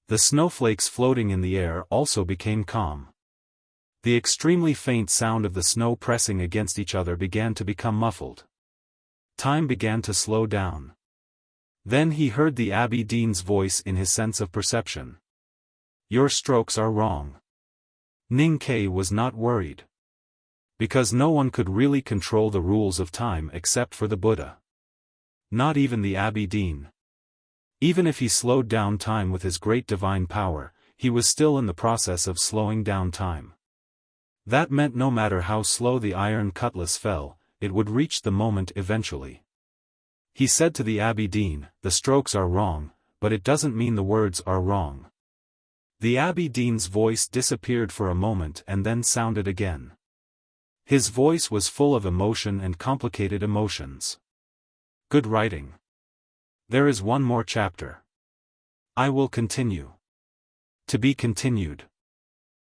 The snowflakes floating in the air also became calm. The extremely faint sound of the snow pressing against each other began to become muffled. Time began to slow down. Then he heard the Abbey Dean's voice in his sense of perception. "Your strokes are wrong." Ning Kei was not worried. Because no one could really control the rules of time except for the Buddha. Not even the Abbey Dean. Even if he slowed down time with his great divine power, he was still in the process of slowing down time. That meant no matter how slow the iron cutlass fell, it would reach the moment eventually. He said to the Abbey Dean, "The strokes are wrong, but it doesn't mean the words are wrong." The Abbey Dean's voice disappeared for a moment and then sounded again. His voice was full of emotion and complicated emotions. Good writing. There is one more chapter. I will continue. To be continued.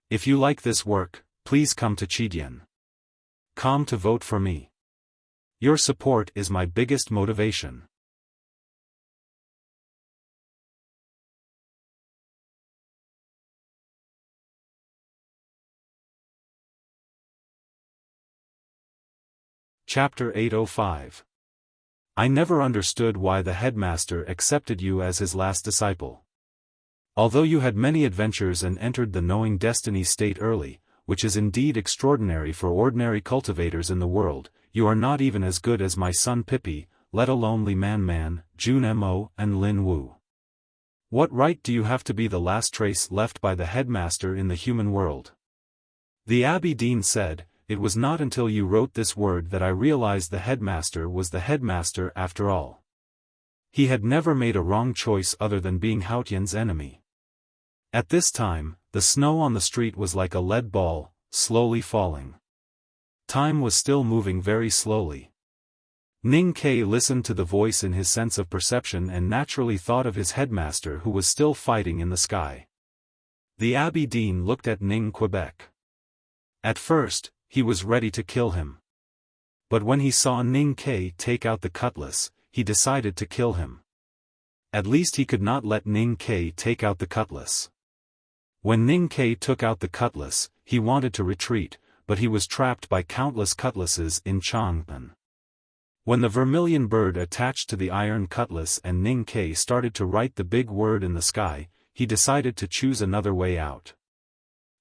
If you like this work, please come to Chidian.com to vote for me. Your support is my biggest motivation. Chapter 805. I never understood why the headmaster accepted you as his last disciple. Although you had many adventures and entered the knowing destiny state early, which is indeed extraordinary for ordinary cultivators in the world, you are not even as good as my son Pippi, let alone Li Man, Jun Mo, and Lin Wu. What right do you have to be the last trace left by the headmaster in the human world? The Abbey Dean said, "It was not until you wrote this word that I realized the headmaster was the headmaster after all. He had never made a wrong choice other than being Haotian's enemy." At this time, the snow on the street was like a lead ball, slowly falling. Time was still moving very slowly. Ning Ke listened to the voice in his sense of perception and naturally thought of his headmaster who was still fighting in the sky. The Abbey Dean looked at Ning Quebec. At first, he was ready to kill him. But when he saw Ning Ke take out the cutlass, he decided to kill him. At least he could not let Ning Ke take out the cutlass. When Ning Ke took out the cutlass, he wanted to retreat, but he was trapped by countless cutlasses in Chang'an. When the vermilion bird attached to the iron cutlass and Ning Ke started to write the big word in the sky, he decided to choose another way out.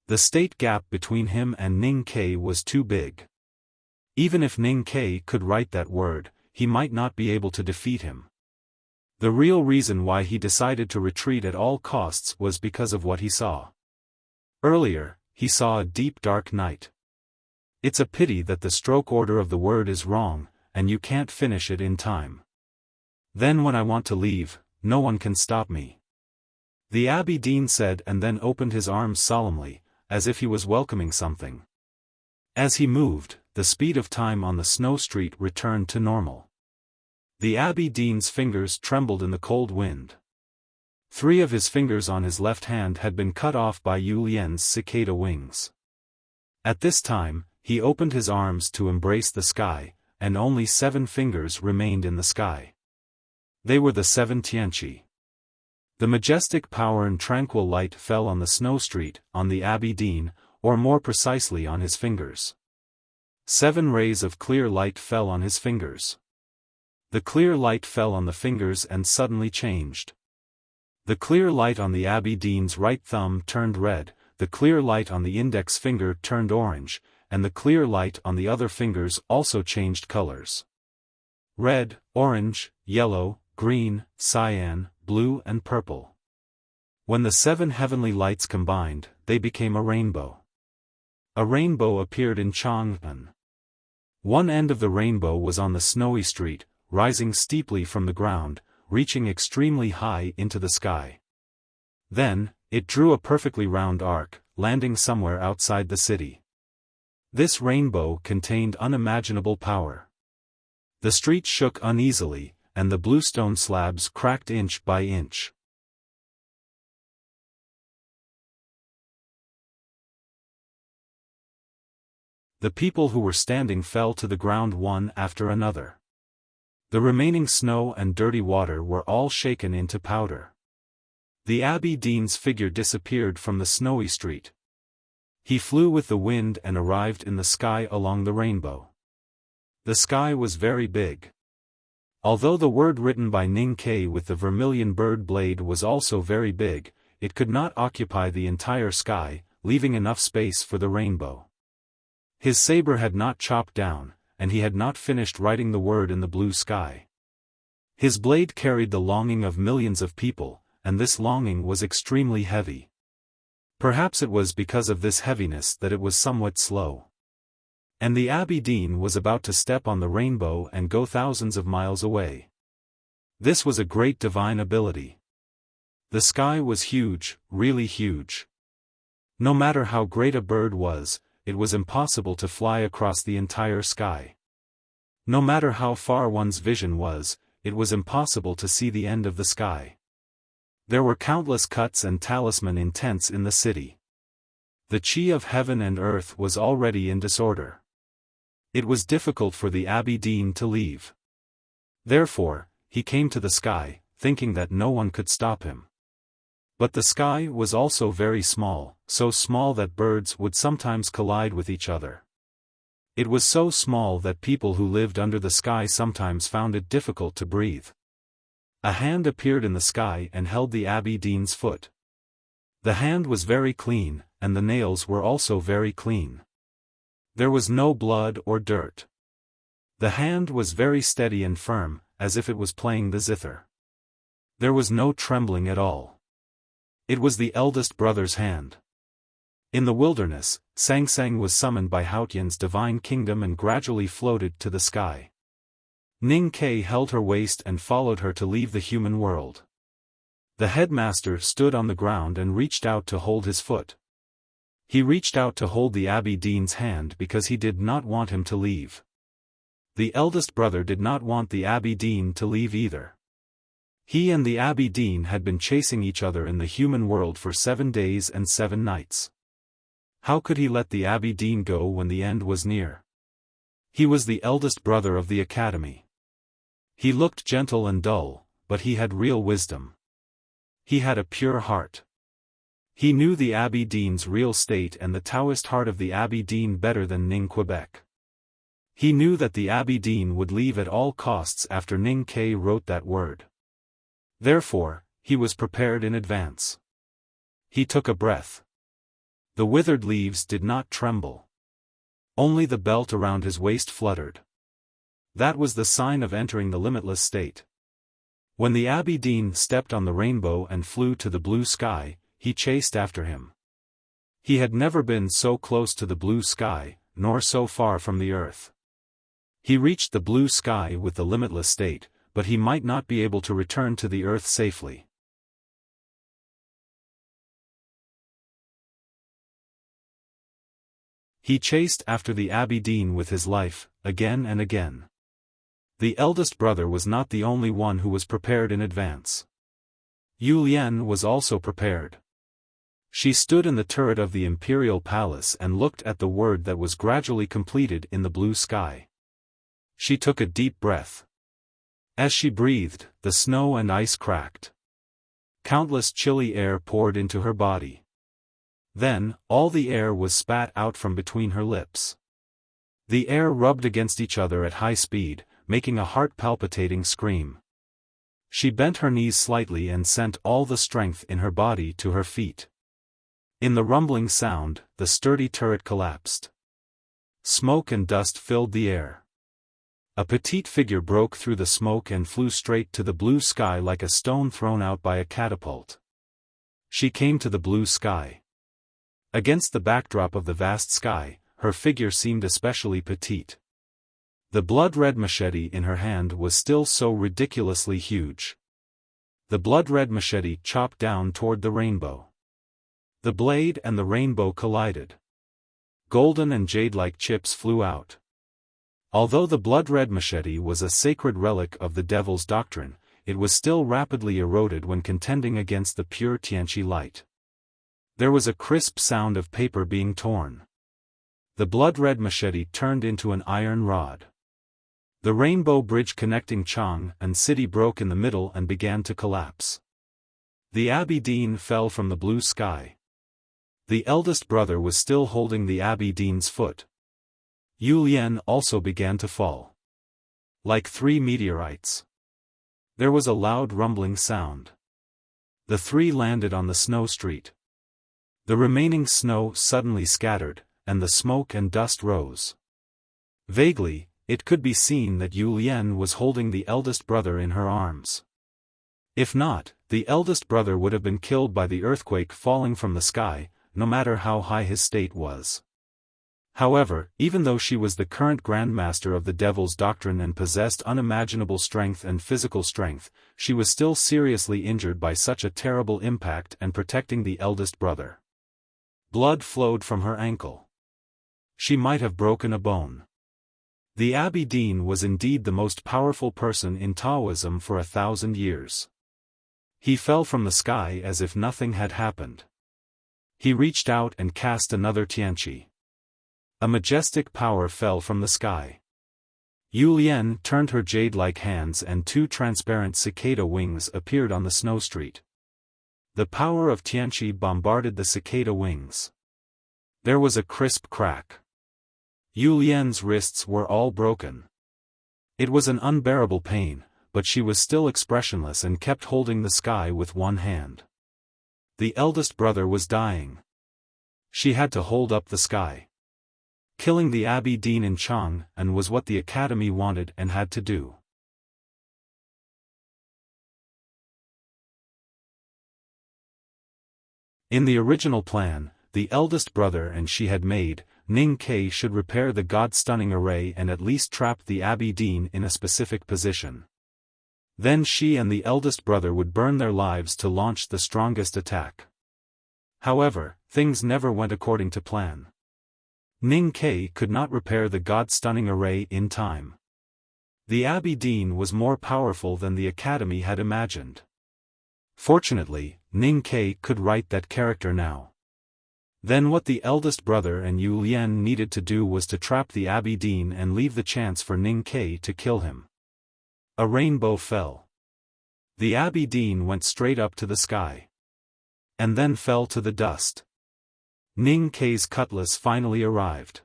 The state gap between him and Ning Ke was too big. Even if Ning Ke could write that word, he might not be able to defeat him. The real reason why he decided to retreat at all costs was because of what he saw. Earlier, he saw a deep dark night. It's a pity that the stroke order of the word is wrong, and you can't finish it in time. Then when I want to leave, no one can stop me. The Abbey Dean said and then opened his arms solemnly, as if he was welcoming something. As he moved, the speed of time on the snow street returned to normal. The Abbey Dean's fingers trembled in the cold wind. 3 of his fingers on his left hand had been cut off by Yu Lian's cicada wings. At this time, he opened his arms to embrace the sky, and only 7 fingers remained in the sky. They were the 7 Tianqi. The majestic power and tranquil light fell on the snow street, on the Abbey Dean, or more precisely on his fingers. 7 rays of clear light fell on his fingers. The clear light fell on the fingers and suddenly changed. The clear light on the Abbey Dean's right thumb turned red, the clear light on the index finger turned orange, and the clear light on the other fingers also changed colors. Red, orange, yellow, green, cyan, blue and purple. When the 7 heavenly lights combined, they became a rainbow. A rainbow appeared in Chang'an. One end of the rainbow was on the snowy street, rising steeply from the ground, reaching extremely high into the sky. Then, it drew a perfectly round arc, landing somewhere outside the city. This rainbow contained unimaginable power. The street shook uneasily, and the bluestone slabs cracked inch by inch. The people who were standing fell to the ground one after another. The remaining snow and dirty water were all shaken into powder. The Abbey Dean's figure disappeared from the snowy street. He flew with the wind and arrived in the sky along the rainbow. The sky was very big. Although the word written by Ning Ke with the vermilion bird blade was also very big, it could not occupy the entire sky, leaving enough space for the rainbow. His saber had not chopped down, and he had not finished writing the word in the blue sky. His blade carried the longing of millions of people, and this longing was extremely heavy. Perhaps it was because of this heaviness that it was somewhat slow. And the Abbey Dean was about to step on the rainbow and go thousands of miles away. This was a great divine ability. The sky was huge, really huge. No matter how great a bird was, it was impossible to fly across the entire sky. No matter how far one's vision was, it was impossible to see the end of the sky. There were countless cuts and talisman in tents in the city. The chi of heaven and earth was already in disorder. It was difficult for the Abbey Dean to leave. Therefore, he came to the sky, thinking that no one could stop him. But the sky was also very small, so small that birds would sometimes collide with each other. It was so small that people who lived under the sky sometimes found it difficult to breathe. A hand appeared in the sky and held the Abbey Dean's foot. The hand was very clean, and the nails were also very clean. There was no blood or dirt. The hand was very steady and firm, as if it was playing the zither. There was no trembling at all. It was the eldest brother's hand. In the wilderness, Sang Sang was summoned by Haotian's divine kingdom and gradually floated to the sky. Ning Ke held her waist and followed her to leave the human world. The headmaster stood on the ground and reached out to hold his foot. He reached out to hold the Abbey Dean's hand because he did not want him to leave. The eldest brother did not want the Abbey Dean to leave either. He and the Abbey Dean had been chasing each other in the human world for 7 days and 7 nights. How could he let the Abbey Dean go when the end was near? He was the eldest brother of the academy. He looked gentle and dull, but he had real wisdom. He had a pure heart. He knew the Abbey Dean's real state and the Taoist heart of the Abbey Dean better than Ning Quebec. He knew that the Abbey Dean would leave at all costs after Ning Ke wrote that word. Therefore, he was prepared in advance. He took a breath. The withered leaves did not tremble. Only the belt around his waist fluttered. That was the sign of entering the limitless state. When the Abbey Dean stepped on the rainbow and flew to the blue sky, he chased after him. He had never been so close to the blue sky, nor so far from the earth. He reached the blue sky with the limitless state, but he might not be able to return to the earth safely. He chased after the Abbey Dean with his life, again and again. The eldest brother was not the only one who was prepared in advance. Yu Lian was also prepared. She stood in the turret of the imperial palace and looked at the word that was gradually completed in the blue sky. She took a deep breath. As she breathed, the snow and ice cracked. Countless chilly air poured into her body. Then, all the air was spat out from between her lips. The air rubbed against each other at high speed, making a heart-palpitating scream. She bent her knees slightly and sent all the strength in her body to her feet. In the rumbling sound, the sturdy turret collapsed. Smoke and dust filled the air. A petite figure broke through the smoke and flew straight to the blue sky like a stone thrown out by a catapult. She came to the blue sky. Against the backdrop of the vast sky, her figure seemed especially petite. The blood-red machete in her hand was still so ridiculously huge. The blood-red machete chopped down toward the rainbow. The blade and the rainbow collided. Golden and jade-like chips flew out. Although the blood-red machete was a sacred relic of the devil's doctrine, it was still rapidly eroded when contending against the pure Tianqi light. There was a crisp sound of paper being torn. The blood-red machete turned into an iron rod. The rainbow bridge connecting Chang and city broke in the middle and began to collapse. The Abbey Dean fell from the blue sky. The eldest brother was still holding the Abbey Dean's foot. Yu Lian also began to fall. Like 3 meteorites. There was a loud rumbling sound. The 3 landed on the snow street. The remaining snow suddenly scattered, and the smoke and dust rose. Vaguely, it could be seen that Yu Lian was holding the eldest brother in her arms. If not, the eldest brother would have been killed by the earthquake falling from the sky, no matter how high his state was. However, even though she was the current grandmaster of the devil's doctrine and possessed unimaginable strength and physical strength, she was still seriously injured by such a terrible impact and protecting the eldest brother. Blood flowed from her ankle. She might have broken a bone. The Abbey Dean was indeed the most powerful person in Taoism for 1,000 years. He fell from the sky as if nothing had happened. He reached out and cast another Tianqi. A majestic power fell from the sky. Yu Lian turned her jade-like hands and 2 transparent cicada wings appeared on the snow street. The power of Tianqi bombarded the cicada wings. There was a crisp crack. Yu Lian's wrists were all broken. It was an unbearable pain, but she was still expressionless and kept holding the sky with one hand. The eldest brother was dying. She had to hold up the sky. Killing the Abbey Dean in Chang'an was what the academy wanted and had to do. In the original plan, the eldest brother and she had made, Ning Ke should repair the God-stunning array and at least trap the Abbey Dean in a specific position. Then she and the eldest brother would burn their lives to launch the strongest attack. However, things never went according to plan. Ning Ke could not repair the God-stunning array in time. The Abbey Dean was more powerful than the Academy had imagined. Fortunately, Ning Ke could write that character now. Then what the eldest brother and Yu Lian needed to do was to trap the Abbey Dean and leave the chance for Ning Ke to kill him. A rainbow fell. The Abbey Dean went straight up to the sky. And then fell to the dust. Ning Ke's cutlass finally arrived.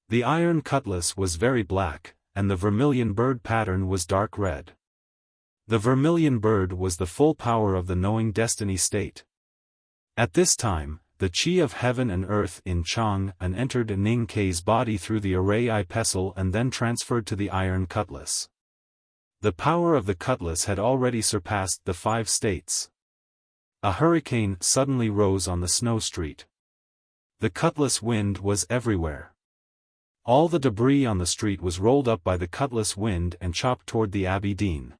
The iron cutlass was very black, and the vermilion bird pattern was dark red. The vermilion bird was the full power of the knowing destiny state. At this time, the chi of heaven and earth in Chang and entered Ning Ke's body through the array eye pestle and then transferred to the iron cutlass. The power of the cutlass had already surpassed the 5 states. A hurricane suddenly rose on the snow street. The cutlass wind was everywhere. All the debris on the street was rolled up by the cutlass wind and chopped toward the Abbey Dean.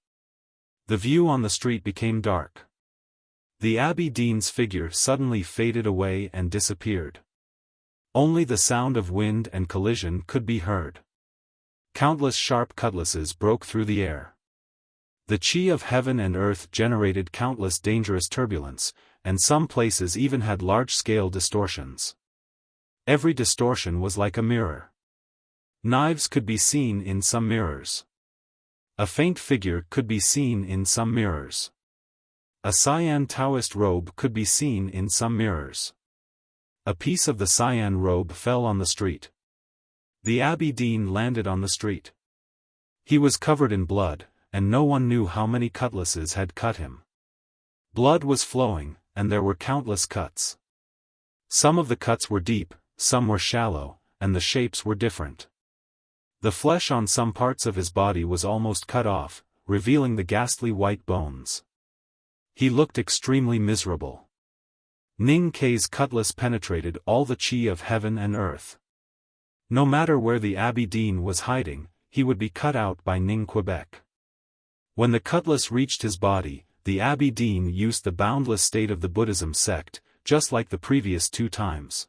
The view on the street became dark. The Abbey Dean's figure suddenly faded away and disappeared. Only the sound of wind and collision could be heard. Countless sharp cutlasses broke through the air. The chi of heaven and earth generated countless dangerous turbulence, and some places even had large-scale distortions. Every distortion was like a mirror. Knives could be seen in some mirrors. A faint figure could be seen in some mirrors. A cyan Taoist robe could be seen in some mirrors. A piece of the cyan robe fell on the street. The Abbey Dean landed on the street. He was covered in blood, and no one knew how many cutlasses had cut him. Blood was flowing, and there were countless cuts. Some of the cuts were deep, some were shallow, and the shapes were different. The flesh on some parts of his body was almost cut off, revealing the ghastly white bones. He looked extremely miserable. Ning Ke's cutlass penetrated all the chi of heaven and earth. No matter where the Abbey Dean was hiding, he would be cut out by Ning Quebec. When the cutlass reached his body, the Abbey Dean used the boundless state of the Buddhism sect, just like the previous 2 times.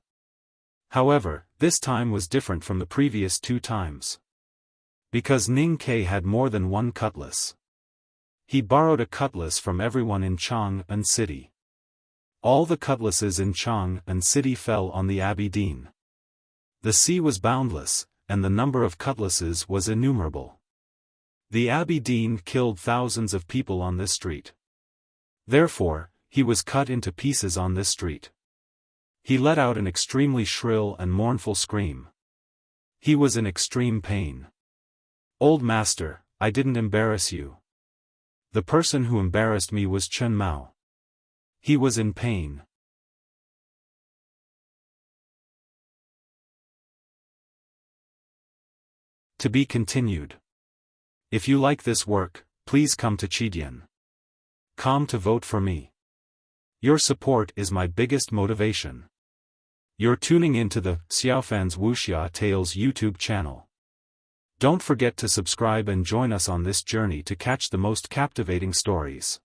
However, this time was different from the previous 2 times. Because Ning Ke had more than one cutlass. He borrowed a cutlass from everyone in Chang'an City. All the cutlasses in Chang'an City fell on the Abbey Dean. The sea was boundless, and the number of cutlasses was innumerable. The Abbey Dean killed thousands of people on this street. Therefore, he was cut into pieces on this street. He let out an extremely shrill and mournful scream. He was in extreme pain. "Old master, I didn't embarrass you. The person who embarrassed me was Chen Mao. He was in pain." To be continued. If you like this work, please come to Chidian.com to vote for me. Your support is my biggest motivation. You're tuning into the Xiaofan's Wuxia Tales YouTube channel. Don't forget to subscribe and join us on this journey to catch the most captivating stories.